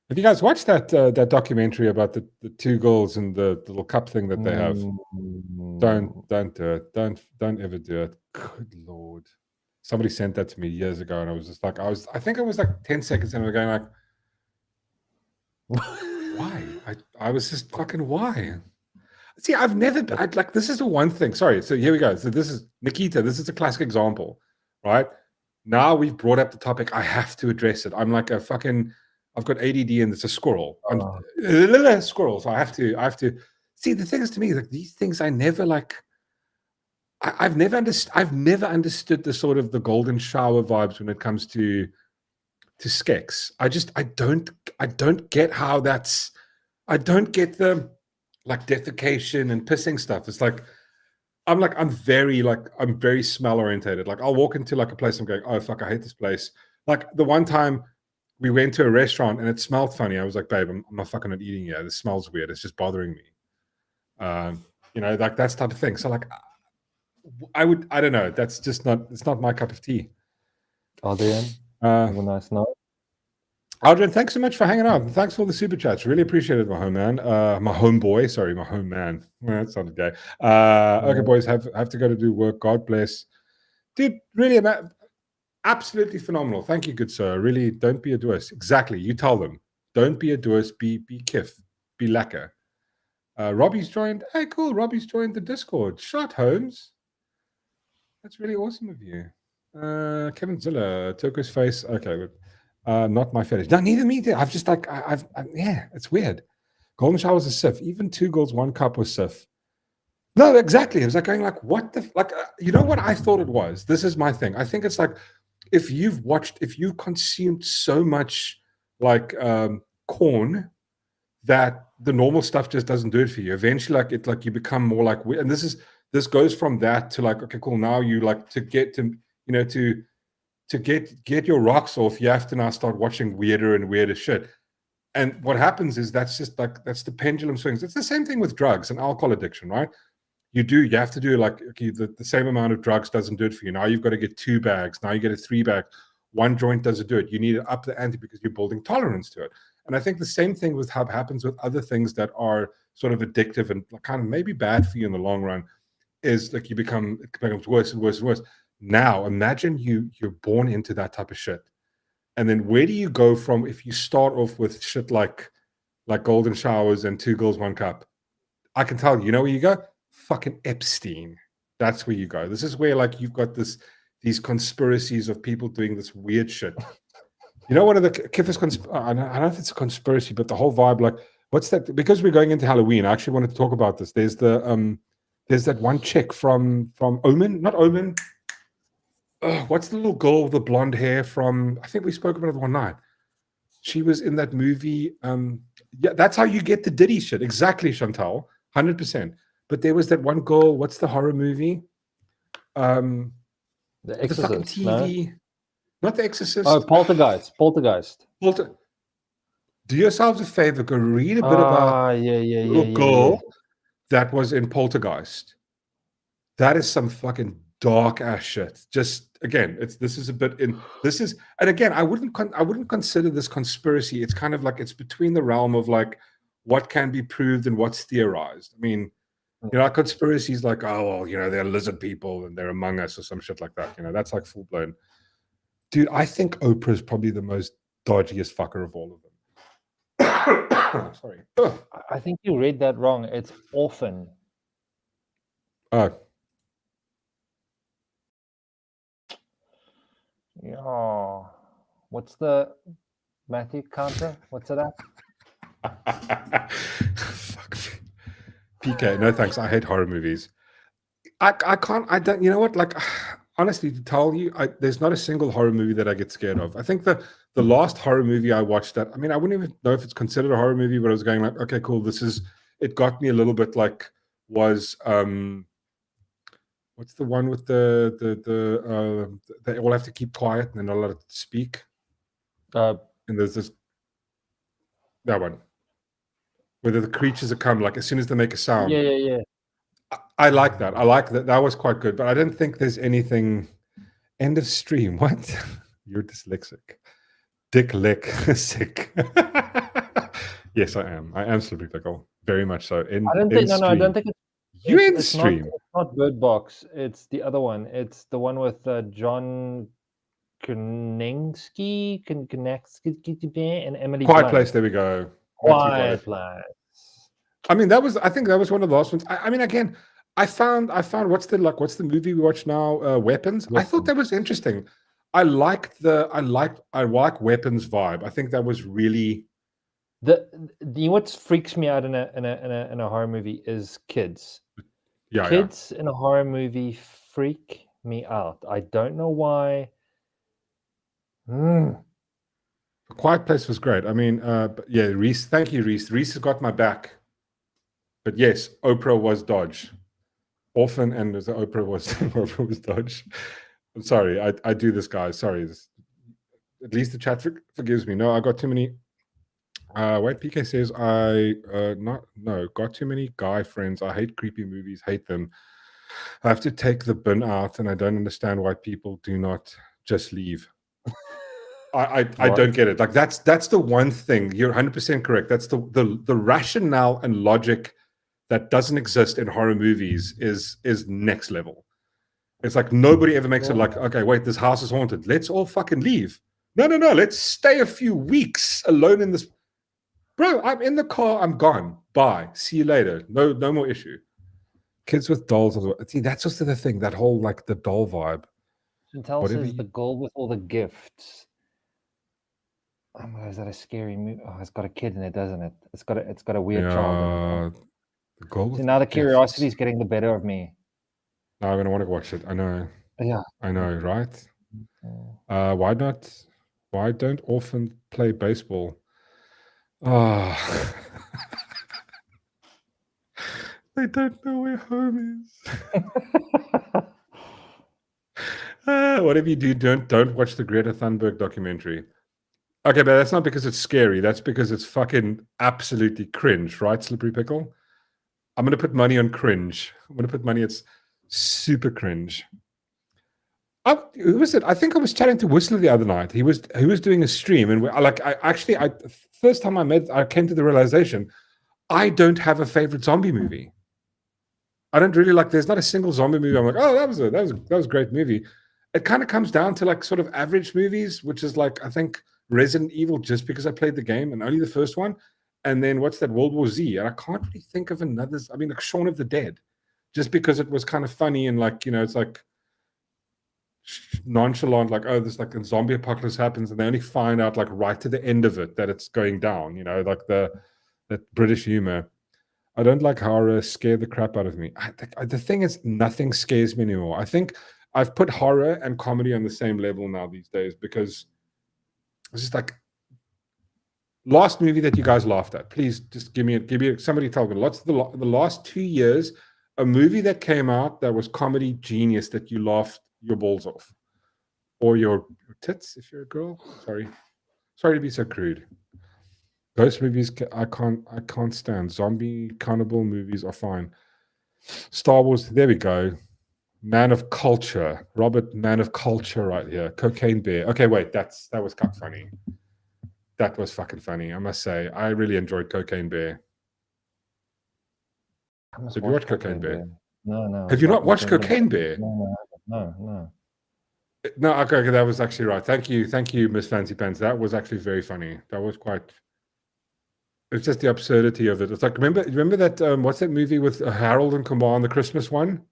Have you guys watched that documentary about the 2 girls and the little cup thing that they have? Don't do it. Don't ever do it. Good Lord. Somebody sent that to me years ago, and I was just like, I think it was like 10 seconds, and I was going like, why? I was just fucking, why? See, this is the one thing. Sorry. So here we go. So this is Nikita. This is a classic example, right? Now we've brought up the topic. I have to address it. I'm like I've got ADD, and it's a squirrel. I'm a squirrel. So I have to see, the thing is, to me, like, these things I never like. I've never understood the sort of the golden shower vibes when it comes to skex. I don't get how that's. I don't get the like defecation and pissing stuff. It's like I'm very smell orientated. Like, I'll walk into like a place, I'm going, oh fuck, I hate this place. Like the one time we went to a restaurant and it smelled funny. I was like, babe, I'm not fucking not eating here. This smells weird. It's just bothering me. Like that type of thing. So like, I don't know. That's just it's not my cup of tea. Adrian, have a nice night. Adrian, thanks so much for hanging out. Thanks for all the super chats. Really appreciate it, my home man. My homeboy. Sorry, my home man. Well, that sounded gay. Okay, boys, have to go to do work. God bless. Dude, really, absolutely phenomenal. Thank you, good sir. Really, don't be a doers. Exactly. You tell them. Don't be a doers. Be kif. Be lacquer. Robbie's joined. Hey, cool. Robbie's joined the Discord. Shot, Holmes. That's really awesome of you. Kevin Zilla, turquoise face. Okay, not my fetish. No, neither me. I've just like, yeah, it's weird. Golden shower was a sif. Even 2 girls, 1 cup was sif. No, exactly. It was like going like, what the like? You know what I thought it was? This is my thing. I think it's like if you consumed so much like corn that the normal stuff just doesn't do it for you. Eventually, like you become more like, and this goes from that to like, okay, cool. Now you like to get to to get your rocks off. You have to now start watching weirder and weirder shit. And what happens is that's just like that's the pendulum swings. It's the same thing with drugs and alcohol addiction, right? You have to do like, okay, the same amount of drugs doesn't do it for you. Now you've got to get 2 bags. Now you get a 3 bag. One joint doesn't do it. You need to up the ante because you're building tolerance to it. And I think the same thing with how happens with other things that are sort of addictive and kind of maybe bad for you in the long run is like it becomes worse and worse and worse. Now imagine you're born into that type of shit. And then where do you go from if you start off with shit like golden showers and 2 girls, 1 cup? I can tell you know where you go? Fucking Epstein. That's where you go. This is where like you've got these conspiracies of people doing this weird shit. You know, one of the Kiffer's I don't know if it's a conspiracy, but the whole vibe, like, what's that? Because we're going into Halloween, I actually wanted to talk about this. There's that one chick from Omen, not Omen. What's the little girl with the blonde hair from? I think we spoke about it one night. She was in that movie. Yeah, that's how you get the Diddy shit. Exactly, Chantal, 100%. But there was that one girl. What's the horror movie? The Exorcist. The fucking TV. No? Not The Exorcist. Oh, Poltergeist. Do yourselves a favor. Go read a bit about the little girl that was in Poltergeist. That is some fucking dark ass shit. Just again, and again, I wouldn't consider this conspiracy. It's kind of like it's between the realm of like what can be proved and what's theorized. I mean, you know, conspiracies like, oh well, you know, they're lizard people and they're among us or some shit like that. You know, that's like full blown. Dude, I think Oprah is probably the most dodgiest fucker of all of them. Sorry. I think you read that wrong. It's orphan. Yeah. What's the Matthew counter? What's it at? Fuck me. PK, no thanks. I hate horror movies. I don't, you know what? Like, honestly, to tell you, there's not a single horror movie that I get scared of. I think the last horror movie I watched I mean, I wouldn't even know if it's considered a horror movie, but I was going like, okay, cool. It got me a little bit like, what's the one with they all have to keep quiet and they're not allowed to speak. And there's that one. Whether the creatures that come, like as soon as they make a sound. Yeah. I like that. I like that. That was quite good, but I didn't think there's anything. End of stream. What? You're dyslexic. Dick lick sick. Yes, I am. I am Slippery Pickle. Very much so. I don't think it's. You in stream? It's not Bird Box. It's the other one. It's the one with John Konietzki and Emily. Quiet Place. There we go. Quiet Place. I mean, I think that was one of the last ones. I mean, again, I found what's the movie we watch now? Weapons. I thought that was interesting. I like Weapons vibe. I think that was really what freaks me out in a horror movie is kids. Yeah, kids in a horror movie freak me out. I don't know why. Quiet Place was great. I mean, but yeah, Reese. Thank you, Reese. Reese has got my back. But yes, Oprah was dodge. Orphan and Oprah was dodge. I'm sorry, I do this, guys. Sorry. At least the chat forgives me. No, I got too many. Wait, PK says got too many guy friends. I hate creepy movies. Hate them. I have to take the bin out, and I don't understand why people do not just leave. I don't get it. Like that's the one thing. You're 100% correct. That's the rationale and logic that doesn't exist in horror movies is next level. It's like nobody ever makes it like, okay, wait, this house is haunted. Let's all fucking leave. No. Let's stay a few weeks alone in this. Bro, I'm in the car. I'm gone. Bye. See you later. No more issue. Kids with dolls. See, that's also the thing. That whole like the doll vibe. Chantal says the girl with all the gifts. Oh, is that a scary movie? Oh, it's got a kid in it, doesn't it? It's got a weird child in it. The goal. So now the curiosity is getting the better of me. Now I'm gonna want to watch it. I know. Yeah. I know, right? Why not? Why don't orphans play baseball? Ah, they don't know where home is. Whatever you do, don't watch the Greta Thunberg documentary. Okay, but that's not because it's scary. That's because it's fucking absolutely cringe, right, Slippery Pickle? I'm gonna put money on cringe. I'm gonna put money. It's super cringe. Who was it? I think I was chatting to Whistler the other night. He was doing a stream, and first time I came to the realization I don't have a favorite zombie movie. I don't really like. There's not a single zombie movie I'm like, oh, that was a great movie. It kind of comes down to like sort of average movies, which is like I think Resident Evil, just because I played the game and only the first one, and then what's that, World War Z, and I can't really think of another. I mean, like Shaun of the Dead, just because it was kind of funny and like it's like nonchalant, like, oh, this like a zombie apocalypse happens, and they only find out like right to the end of it that it's going down. Like that British humor. I don't like horror. Scare the crap out of me. The thing is, nothing scares me anymore. I think I've put horror and comedy on the same level now these days because it's just like last movie that you guys laughed at. Please just give me somebody tell me. The last 2 years, a movie that came out that was comedy genius that you laughed your balls off, or your tits if you're a girl. Sorry to be so crude. Ghost movies I can't stand. Zombie cannibal movies are fine. Star Wars, there we go. Man of culture, Robert, man of culture, right here. Cocaine Bear. Okay, wait, that was kind of funny. That was fucking funny, I must say. I really enjoyed Cocaine Bear. Have you watched Cocaine Bear? No. Have you not watched Cocaine Bear? No. No, okay, that was actually right. Thank you, Miss Fancy Pants. That was actually very funny. That was quite. It's just the absurdity of it. It's like remember that what's that movie with Harold and Kumar, the Christmas one?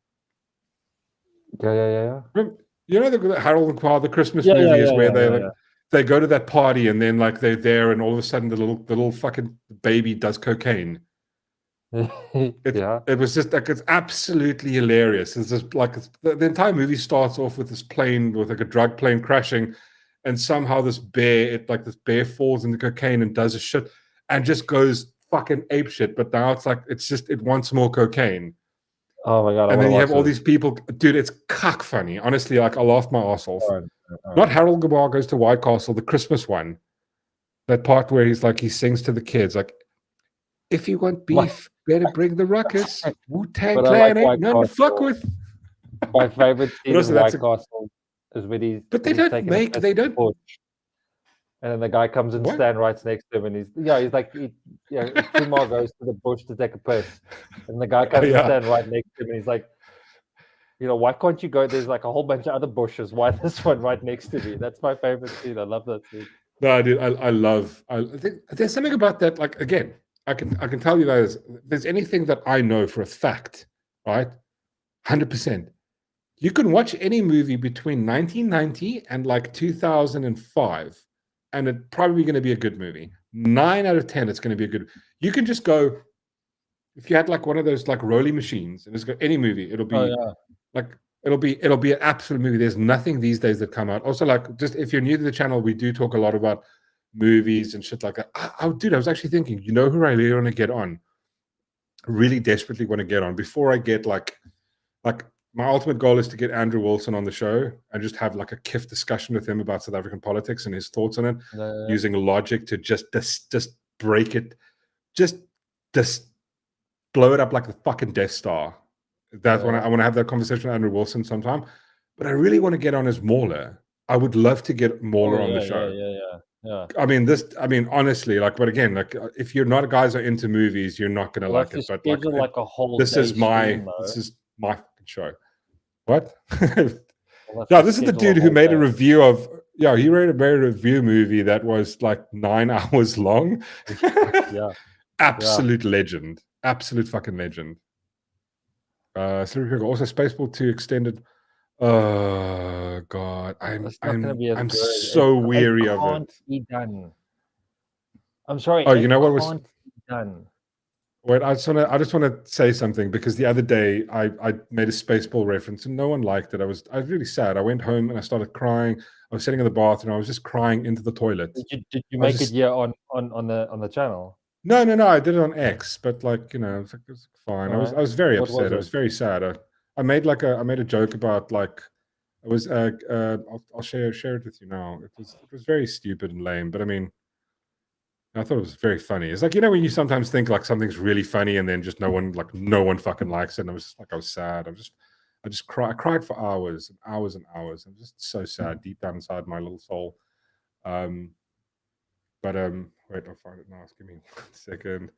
Yeah. Remember, the Harold and Kumar, the Christmas movie is where they go to that party and then like they're there and all of a sudden the little fucking baby does cocaine. It was just like it's absolutely hilarious. It's just like the entire movie starts off with this plane with like a drug plane crashing, and somehow this bear falls into cocaine and does a shit and just goes fucking apeshit. But now it's like it wants more cocaine. Oh my god! And then you have all these people, dude. It's cuck funny. Honestly, like I laughed my ass off. All right. Not Harold Gabar Goes to White Castle, the Christmas one. That part where he sings to the kids like, "If you want beef, better bring the ruckus. Wu-Tang Clan ain't none to fuck with." My favorite scene in White Castle is when he's. But they don't. And then the guy comes and stand right next to him, and he's like, Kumar goes to the bush to take a piss, and the guy comes and stand right next to him, and he's like, why can't you go? There's like a whole bunch of other bushes. Why this one right next to me? That's my favorite scene. I love that scene. No, dude, I think there's something about that. Like again, I can tell you that if there's anything that I know for a fact, right? 100%. You can watch any movie between 1990 and like 2005. And it's probably going to be a good movie. 9 out of 10, it's going to be a good. You can just go. If you had like one of those like rolly machines and just go any movie, it'll be it'll be an absolute movie. There's nothing these days that come out. Also, like just if you're new to the channel, we do talk a lot about movies and shit like that. Dude, I was actually thinking, who I really want to get on? Really desperately want to get on before I get like. My ultimate goal is to get Andrew Wilson on the show and just have like a kiff discussion with him about South African politics and his thoughts on it, using logic to just break it, just blow it up like the fucking Death Star. That's when I want to have that conversation with Andrew Wilson sometime. But I really want to get on as Mauler. I would love to get Mauler on the show. Yeah. I mean, honestly, like, but again, like, if you're not guys are into movies, you're not gonna like it. But like a whole this is my show. What? Yeah, this is the dude who made a review of. Yeah, he made a review movie that was like 9 hours long. Absolute legend. Absolute fucking legend. So also Spaceball 2 extended. Oh god, I'm so weary of it. Be done. I'm sorry. Oh, you know what was done. Wait, I just want to say something, because the other day I made a Spaceball reference and no one liked it. I was really sad. I went home and I started crying. I was sitting in the bathroom. I was just crying into the toilet. Did you make it on the channel? No. I did it on X, but like, you know, it was fine. I was very upset. I was very sad. I made a joke about, like, it was I'll share it with you now. It was very stupid and lame, but I mean, I thought it was very funny. It's like, you know, when you sometimes think like something's really funny and then just no one fucking likes it. And I was just like, I was sad. I just cried. I cried for hours and hours and hours. I'm just so sad deep down inside my little soul. But wait, I'll find it now. Just give me 1 second.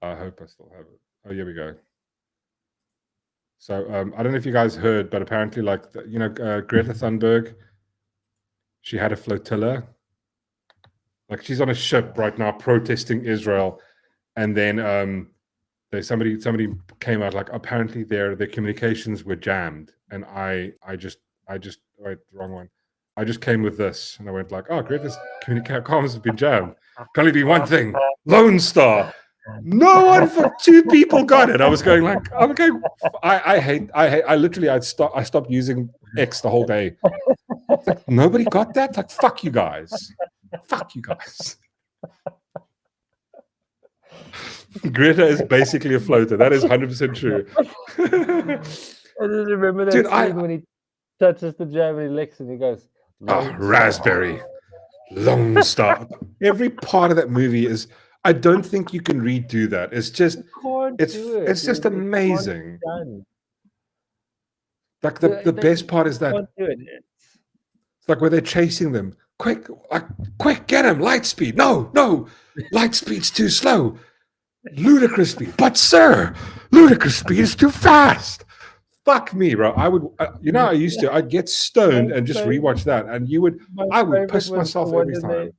I hope I still have it. Oh, here we go. So I don't know if you guys heard, but apparently, like, you know, Greta Thunberg, she had a flotilla. Like, she's on a ship right now protesting Israel, and then somebody came out, like, apparently their communications were jammed, and I just wait, wrong one. I just came with this, and I went like, oh, Greta's comms have been jammed. Can only be one thing: Lone Star. No one for 2 people got it. I was going like, okay, I literally I stopped using X the whole day. Like, nobody got that. Like, fuck you guys. Fuck you guys. Greta is basically a floater. That is 100% true. I just remember that scene when he touches the jam and he licks and he goes, raspberry, Lone Star. Every part of that movie is, I don't think you can redo that. It's just, it's just amazing. Like the best part is that it's like where they're chasing them. Quick, get him! Light speed. No, light speed's too slow. Ludicrous speed. But sir, ludicrous speed is too fast. Fuck me, bro. I would, I'd get stoned and just rewatch that, and I would piss myself every time.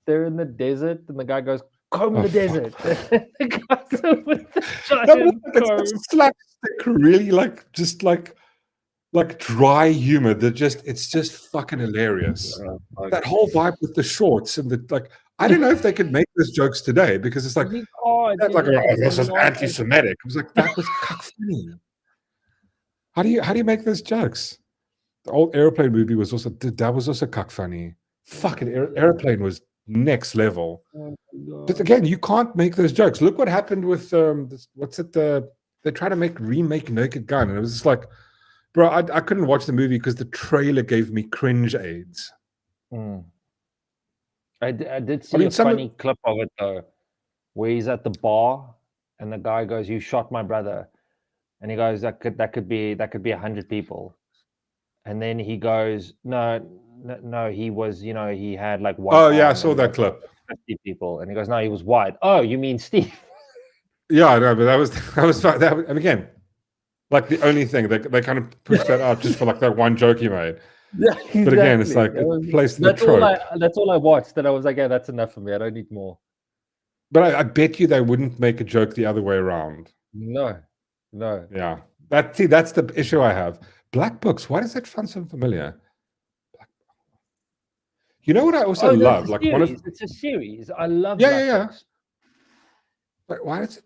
They're in the desert, and the guy goes, comb the desert. The guy's with the giant comb. It's slapstick, really, just dry humor that it's just fucking hilarious. That whole vibe with the shorts and I don't know if they could make those jokes today, because it's like, this is anti-Semitic. It was like, that was funny. How do you make those jokes? The old Airplane movie was also cuck funny. Fucking Airplane was next level. But again, you can't make those jokes. Look what happened with they tried to remake Naked Gun, and it was just like, bro, I couldn't watch the movie because the trailer gave me cringe aids. I did see a funny clip of it though, where he's at the bar and the guy goes, "You shot my brother," and he goes, "That could be 100 people," and then he goes, "No, he was, he had like one." Oh yeah, I saw that clip. 50 people, and he goes, "No, he was white." Oh, you mean Steve? Yeah, I know, but that was and again, like the only thing they kind of pushed that out just for like that one joke he made. Yeah, exactly. But again, it's like it plays the trope. That's all I watched. That I was like, yeah, that's enough for me. I don't need more. But I bet you they wouldn't make a joke the other way around. No. Yeah, that's the issue I have. Black Books. Why does that sound so familiar? You know what I also love? Like it's a series. I love. Yeah. But why is it?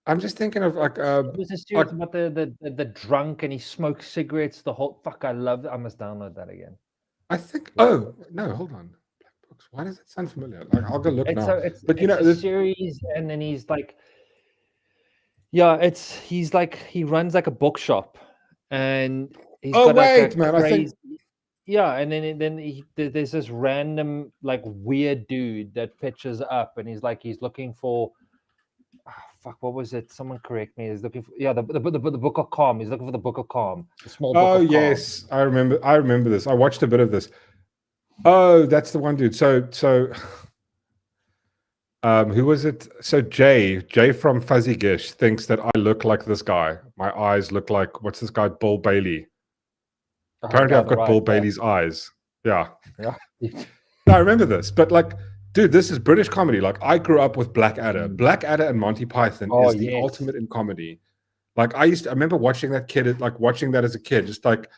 I'm just thinking of like it was a series about the drunk and he smokes cigarettes. The whole I love it. I must download that again. I think. Oh no, hold on. Black Books. Why does it sound familiar? Like, I'll go look now. But it's a series, and then he's like, he's like, he runs like a bookshop, and he's got like man, crazy, I think. Yeah, and then there's this random like weird dude that pitches up, and he's looking for. What was it? Someone correct me. He's looking for the Book of Calm. He's looking for the Book of Calm. The small book of Calm. Yes, I remember this. I watched a bit of this. Oh, that's the one dude. So who was it? So Jay from Fuzzy Gish thinks that I look like this guy. My eyes look like, what's this guy, Bull Bailey? Apparently I've got Bull Bailey's eyes. Yeah. I remember this, but like, dude, this is British comedy. Like, I grew up with Blackadder. Blackadder and Monty Python is the ultimate in comedy. Like, I remember watching that as a kid, just like,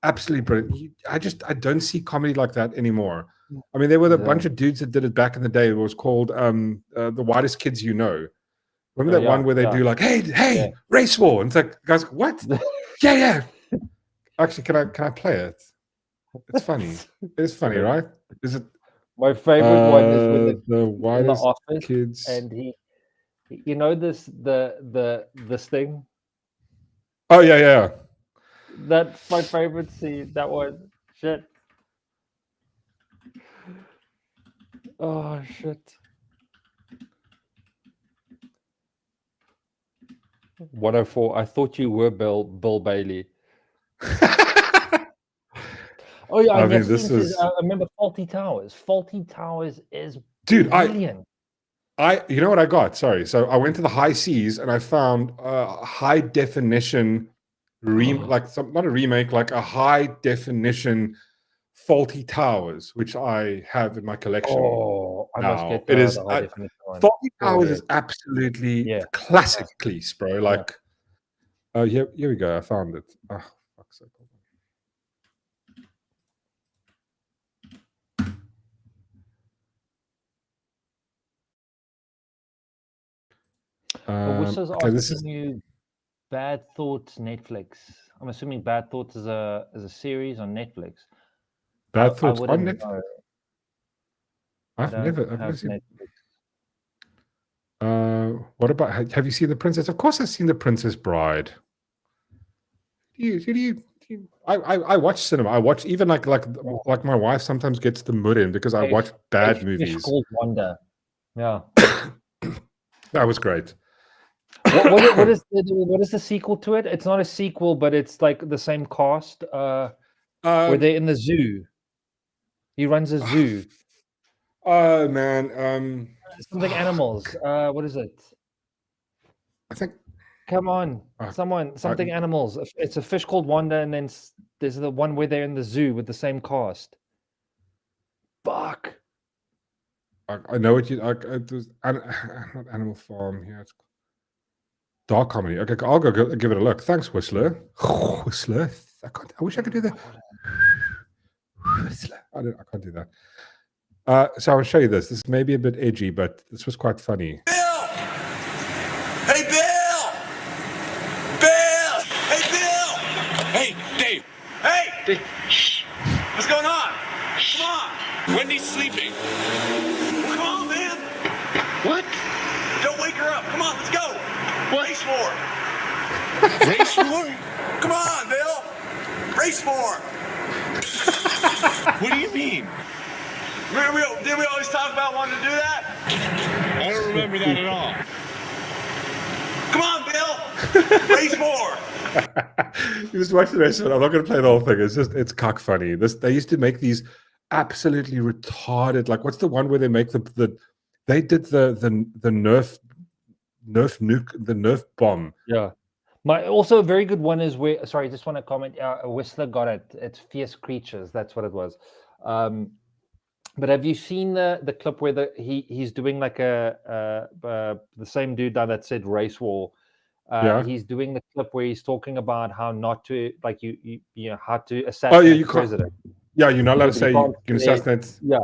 absolutely brilliant. I don't see comedy like that anymore. I mean, there were a bunch of dudes that did it back in the day. It was called the Whitest Kids You Know. Remember that one where they do like, hey, race war, and it's like, guys, what? yeah. Actually, can I play it? It's funny. It's funny, right? Is it? My favorite one is when the in the Whitest office Kids, and he, you know, this thing. Oh yeah. That's my favorite scene. That one. Shit. Oh shit. 104. I thought you were Bill Bailey. Oh yeah, I mean, this is. I remember Faulty Towers. Faulty Towers is Dude, brilliant. You know what I got? Sorry. So I went to the high seas and I found a high definition not a remake, like a high definition Faulty Towers, which I have in my collection. Oh, I must get it is the high definition one. Faulty Towers is absolutely classic piece, bro. Like, here we go. I found it. Oh, fuck's sake. Whistler's asking you Bad Thoughts Netflix. I'm assuming Bad Thoughts is a series on Netflix. Bad Thoughts on Netflix. I've never seen. What about? Have you seen The Princess? Of course, I've seen The Princess Bride. I watch cinema. I watch even like my wife sometimes gets the mood in because I watch bad movies. Fish Called Wanda. Yeah, that was great. What is the sequel to it? It's not a sequel, but it's like the same cast. Where they're in the zoo. He runs a zoo. Oh man, something animals. What is it? I think. Come on, something animals. It's a fish called Wanda, and then there's the one where they're in the zoo with the same cast. Fuck. I know what you. Not Animal Farm here. It's dark comedy. Okay, I'll go give it a look. Thanks, Whistler. Whistler. I wish I could do that. Whistler. I can't do that. So I'll show you this. This may be a bit edgy, but this was quite funny. Bill! Hey, Bill! Bill! Hey, Bill! Hey, Dave! Hey! Dave! Shh! What's going on? Come on! Wendy's sleeping. Well, come on, man! What? Don't wake her up. Come on, let's go! Race war! Race war? Come on, Bill! Race war! What do you mean? Did we always talk about wanting to do that? I don't remember that at all. Come on, Bill! Race war! You just watch the rest of it. I'm not going to play the whole thing. It's cock funny. They used to make these absolutely retarded. Like, what's the one where they make they did the Nerf nuke, the Nerf bomb. Yeah. Also a very good one is where. Sorry, I just want to comment. Whistler got it. It's Fierce Creatures. That's what it was. But have you seen the clip where he's doing like the same dude that said race war? He's doing the clip where he's talking about how not to how to assassinate the president. Yeah, you're not allowed to say you can assassinate. Yeah.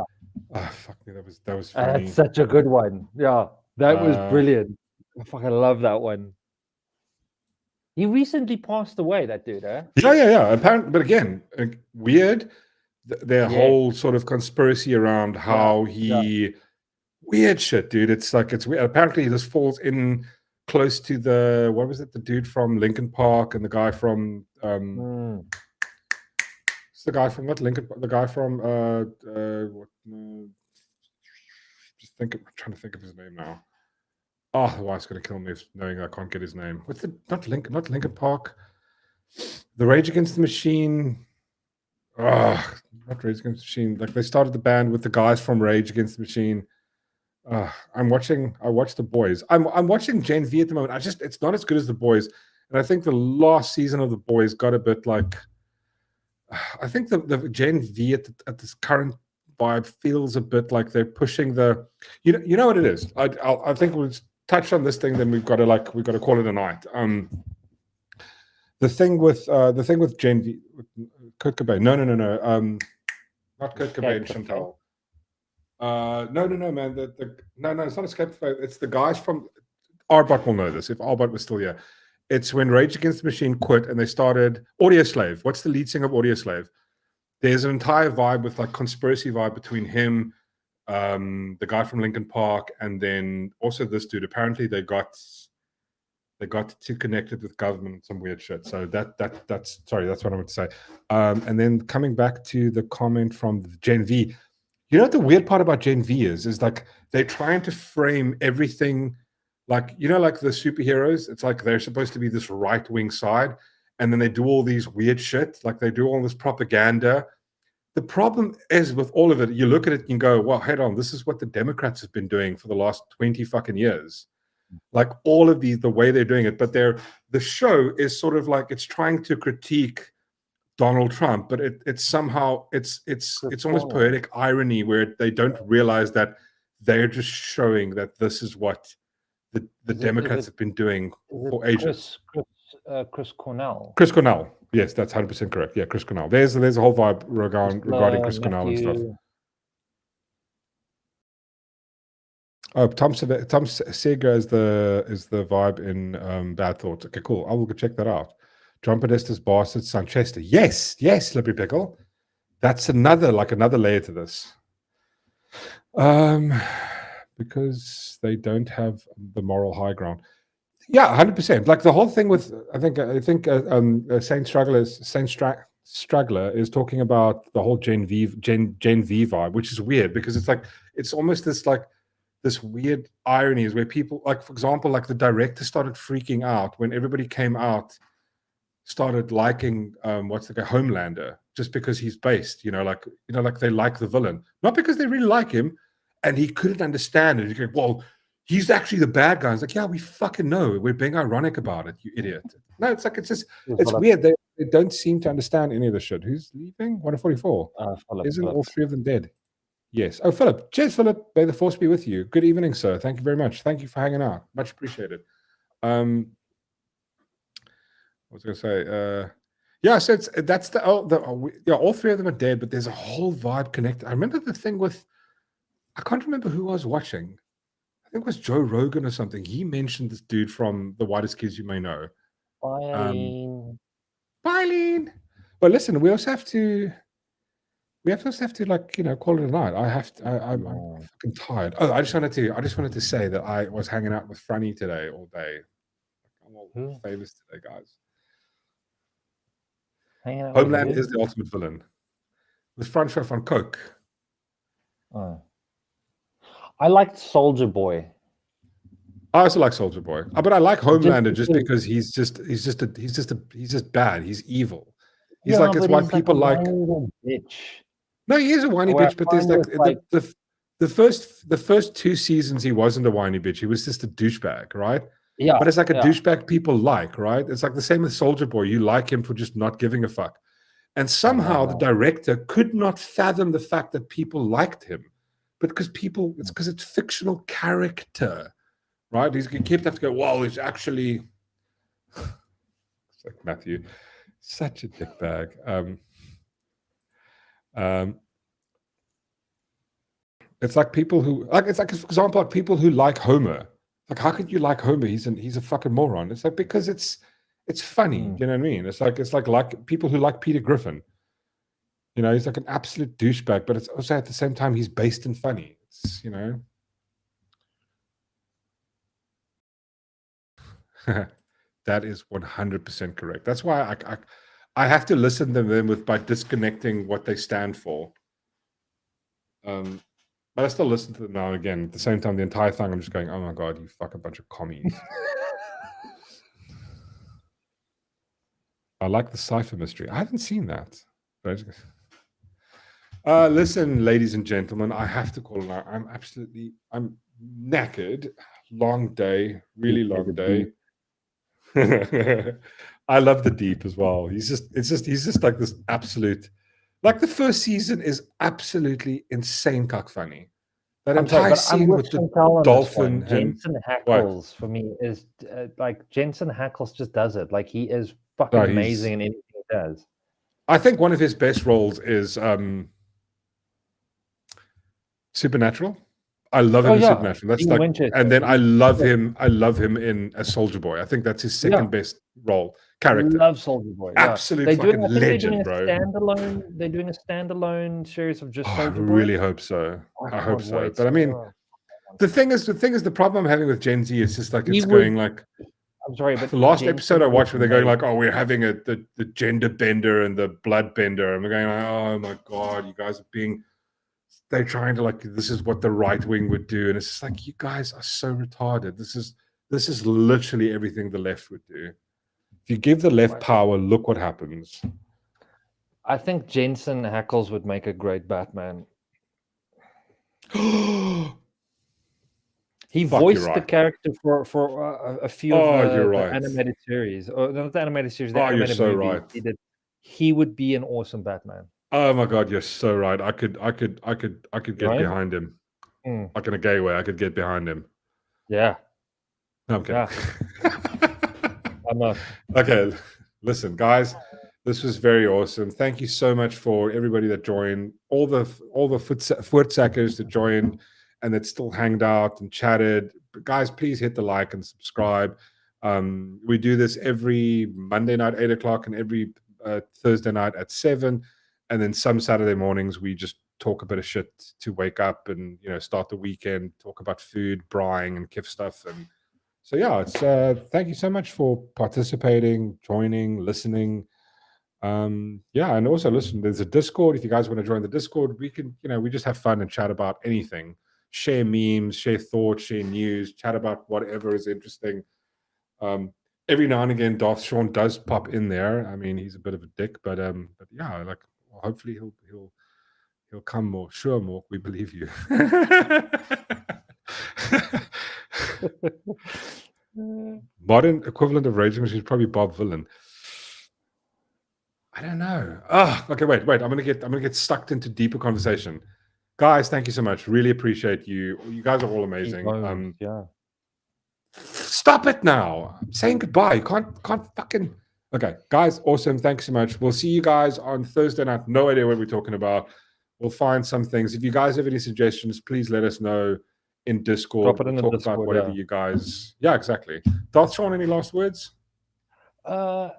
Oh, fuck me, that was funny. That's such a good one. Yeah, that was brilliant. I fucking love that one. He recently passed away, that dude, eh? Yeah. Apparently, but again, weird. Their whole sort of conspiracy around how weird shit, dude. It's like it's weird. Apparently, this falls in close to the dude from Linkin Park and the guy from it's the guy from I'm trying to think of his name now. Oh, the wife's gonna kill me knowing I can't get his name. What's not Linkin Park? The Rage Against the Machine. Not Rage Against the Machine. Like, they started the band with the guys from Rage Against the Machine. I watched The Boys. I'm watching Gen V at the moment. It's not as good as The Boys. And I think the last season of The Boys got a bit like, I think the Gen V at this current vibe feels a bit like they're pushing the, you know what it is. I think we'll touch on this thing, then we've got to call it a night. The thing with Gen V, Kurt Cobain. No. Not Kurt Cobain, Chantal. No, man. No, it's not Escape the Faith. It's the guys from Arbot will know this. If Arbot was still here, it's when Rage Against the Machine quit and they started Audio Slave. What's the lead singer of Audio Slave? There's an entire vibe with like conspiracy vibe between him, the guy from Linkin Park, and then also this dude. Apparently, they got too connected with government, some weird shit. So that's sorry, that's what I meant to say. And then coming back to the comment from Gen V, you know what the weird part about Gen V is like they're trying to frame everything like, you know, like the superheroes. It's like they're supposed to be this right-wing side, and then they do all these weird shit, like they do all this propaganda. The problem is with all of it, you look at it and go, well, head on, this is what the Democrats have been doing for the last 20 fucking years. Like all of the way they're doing it, but the show is sort of like it's trying to critique Donald Trump, but it's somehow it's almost poetic irony where they don't realize that they're just showing that this is what the Democrats have been doing for ages. Chris Cornell. Chris Cornell, yes, that's 100% correct. Yeah, Chris Cornell. There's a whole vibe regarding Chris Cornell and stuff. Oh, Tom Seger is the vibe in Bad Thoughts. Okay, cool. I will go check that out. John Podesta's Bastard, Sanchester. Yes, Slippery Pickle. That's another layer to this. Because they don't have the moral high ground. Yeah, 100%. Like the whole thing with I think Saint Straggler is talking about the whole Gen V vibe, which is weird because it's like it's almost this weird irony is where people, like, for example, like the director started freaking out when everybody came out, started liking what's the guy, Homelander, just because he's based, like they like the villain, not because they really like him, and he couldn't understand it. He's like, well, he's actually the bad guy. It's like, yeah, we fucking know. We're being ironic about it, you idiot. No, it's like it's weird. They don't seem to understand any of the shit. Who's leaving? 144. Isn't all three of them dead? Yes. Oh, Philip. Cheers, Philip. May the force be with you. Good evening, sir. Thank you very much. Thank you for hanging out. Much appreciated. What was I going to say? Yeah, so all three of them are dead, but there's a whole vibe connected. I remember the thing with, I can't remember who I was watching. I think it was Joe Rogan or something. He mentioned this dude from The Whitest Kids You May know. Bylene. But listen, we also have to call it a night. I'm fucking tired. Oh, I just wanted to say that I was hanging out with Franny today all day. I'm all famous today, guys. Homeland is the ultimate villain. With Francois van Coke. Oh. I liked Soldier Boy. I also like Soldier Boy, but I like Homelander just because he's just bad. He's evil. He's it's why people like. Bitch. No, he is a whiny bitch, but there's the first 2 seasons he wasn't a whiny bitch. He was just a douchebag, right? Yeah. But it's like a douchebag people like, right? It's like the same with Soldier Boy. You like him for just not giving a fuck. And somehow the director could not fathom the fact that people liked him. But it's because it's fictional character, right? He kept having to go, well, it's actually it's like Matthew, such a dickbag. It's like people who for example, like people who like Homer. Like, how could you like Homer? He's a fucking moron. It's like because it's funny. You know what I mean? It's like people who like Peter Griffin. He's like an absolute douchebag, but it's also at the same time he's based and funny. It's that is 100% correct. That's why I have to listen to them by disconnecting what they stand for. But I still listen to them now and again. At the same time, the entire thing, I'm just going, oh my God, you fucking bunch of commies. I like the Cypher mystery. I haven't seen that. But listen, ladies and gentlemen, I have to call it out. I'm knackered. Long day, really long day. I love the Deep as well. He's just like this absolute, like the first season is absolutely insane cock funny. That entire scene with the dolphin and Jensen Hackles for me is like Jensen Hackles just does it. Like he is fucking amazing in anything he does. I think one of his best roles is Supernatural. I love him Oh, in yeah. Supernatural. That's Dean like, Winchester. and then I love him. I love him in A Soldier Boy. I think that's his second best role character. Love Soldier Boy. Yeah. Absolute They're fucking doing, I think legend, they're doing a standalone. They're doing a standalone series of just I Soldier Boy. really hope so. I hope can't so. wait. But I mean, Oh, the thing is, the problem I'm having with Gen Z is just like He it's would- going like. I'm sorry, but The last Jensen episode I watched where they're going made- like, "Oh, we're having the gender bender and the blood bender," and we're going like, "Oh my god, you guys are being." They're trying to like, this is what the right wing would do, and it's just like, you guys are so retarded. This is literally everything the left would do. If you give the left power, look what happens. I think Jensen Ackles would make a great Batman. He Fuck, voiced you're the right. character for a few Oh, of you're the right. animated series, or not the animated series, the Oh, you're animated so movies. right. He did. He would be an awesome Batman. Oh my god, you're so right. I could get Right? behind him. Mm. Like in a gay way, I could get behind him. Yeah, No, I'm kidding. I'm not. Okay, listen, guys, this was very awesome. Thank you so much for everybody that joined, all the Voortsackers that joined and that still hanged out and chatted. But guys, please hit the like and subscribe. We do this every Monday night 8 o'clock and every Thursday night at 7, and then some Saturday mornings we just talk a bit of shit to wake up and start the weekend, talk about food, braaiing, and kiff stuff. And so yeah, it's thank you so much for participating, joining, listening. Yeah, and also listen, there's a Discord. If you guys want to join the Discord, we can, we just have fun and chat about anything. Share memes, share thoughts, share news, chat about whatever is interesting. Every now and again, Darth Sean does pop in there. I mean, he's a bit of a dick, but yeah, like hopefully he'll come more. Sure, Mork, we believe you. Modern equivalent of Rage Machine is probably Bob Villain. I don't know. Okay, wait. I'm gonna get sucked into deeper conversation. Guys, thank you so much. Really appreciate you. You guys are all amazing. Yeah. Stop it now. I'm saying goodbye. You can't fucking. Okay, guys, awesome. Thanks so much. We'll see you guys on Thursday night. No idea what we're talking about. We'll find some things. If you guys have any suggestions, please let us know in Discord. Drop it in We'll the talk about Discord, whatever you guys. Yeah, exactly. Darth Sean, any last words? Oh,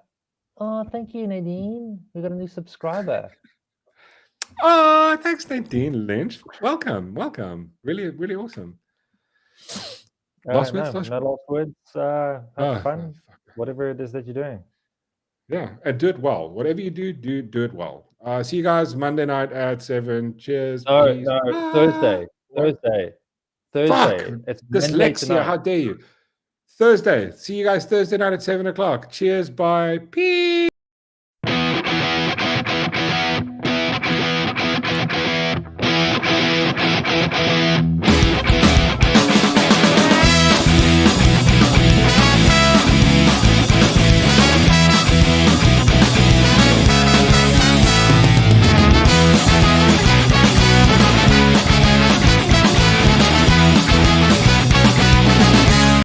thank you, Nadine. We got a new subscriber. Oh, thanks, Nadine Lynch. Welcome. Really, really awesome. Last words? No last words. Have fun. Fuck. Whatever it is that you're doing. Yeah, and do it well. Whatever you do it well. See you guys Monday night at 7. Cheers. Peace. No, Thursday. Fuck. It's Dyslexia. How dare you? Thursday. See you guys Thursday night at 7 o'clock. Cheers. Bye. Peace.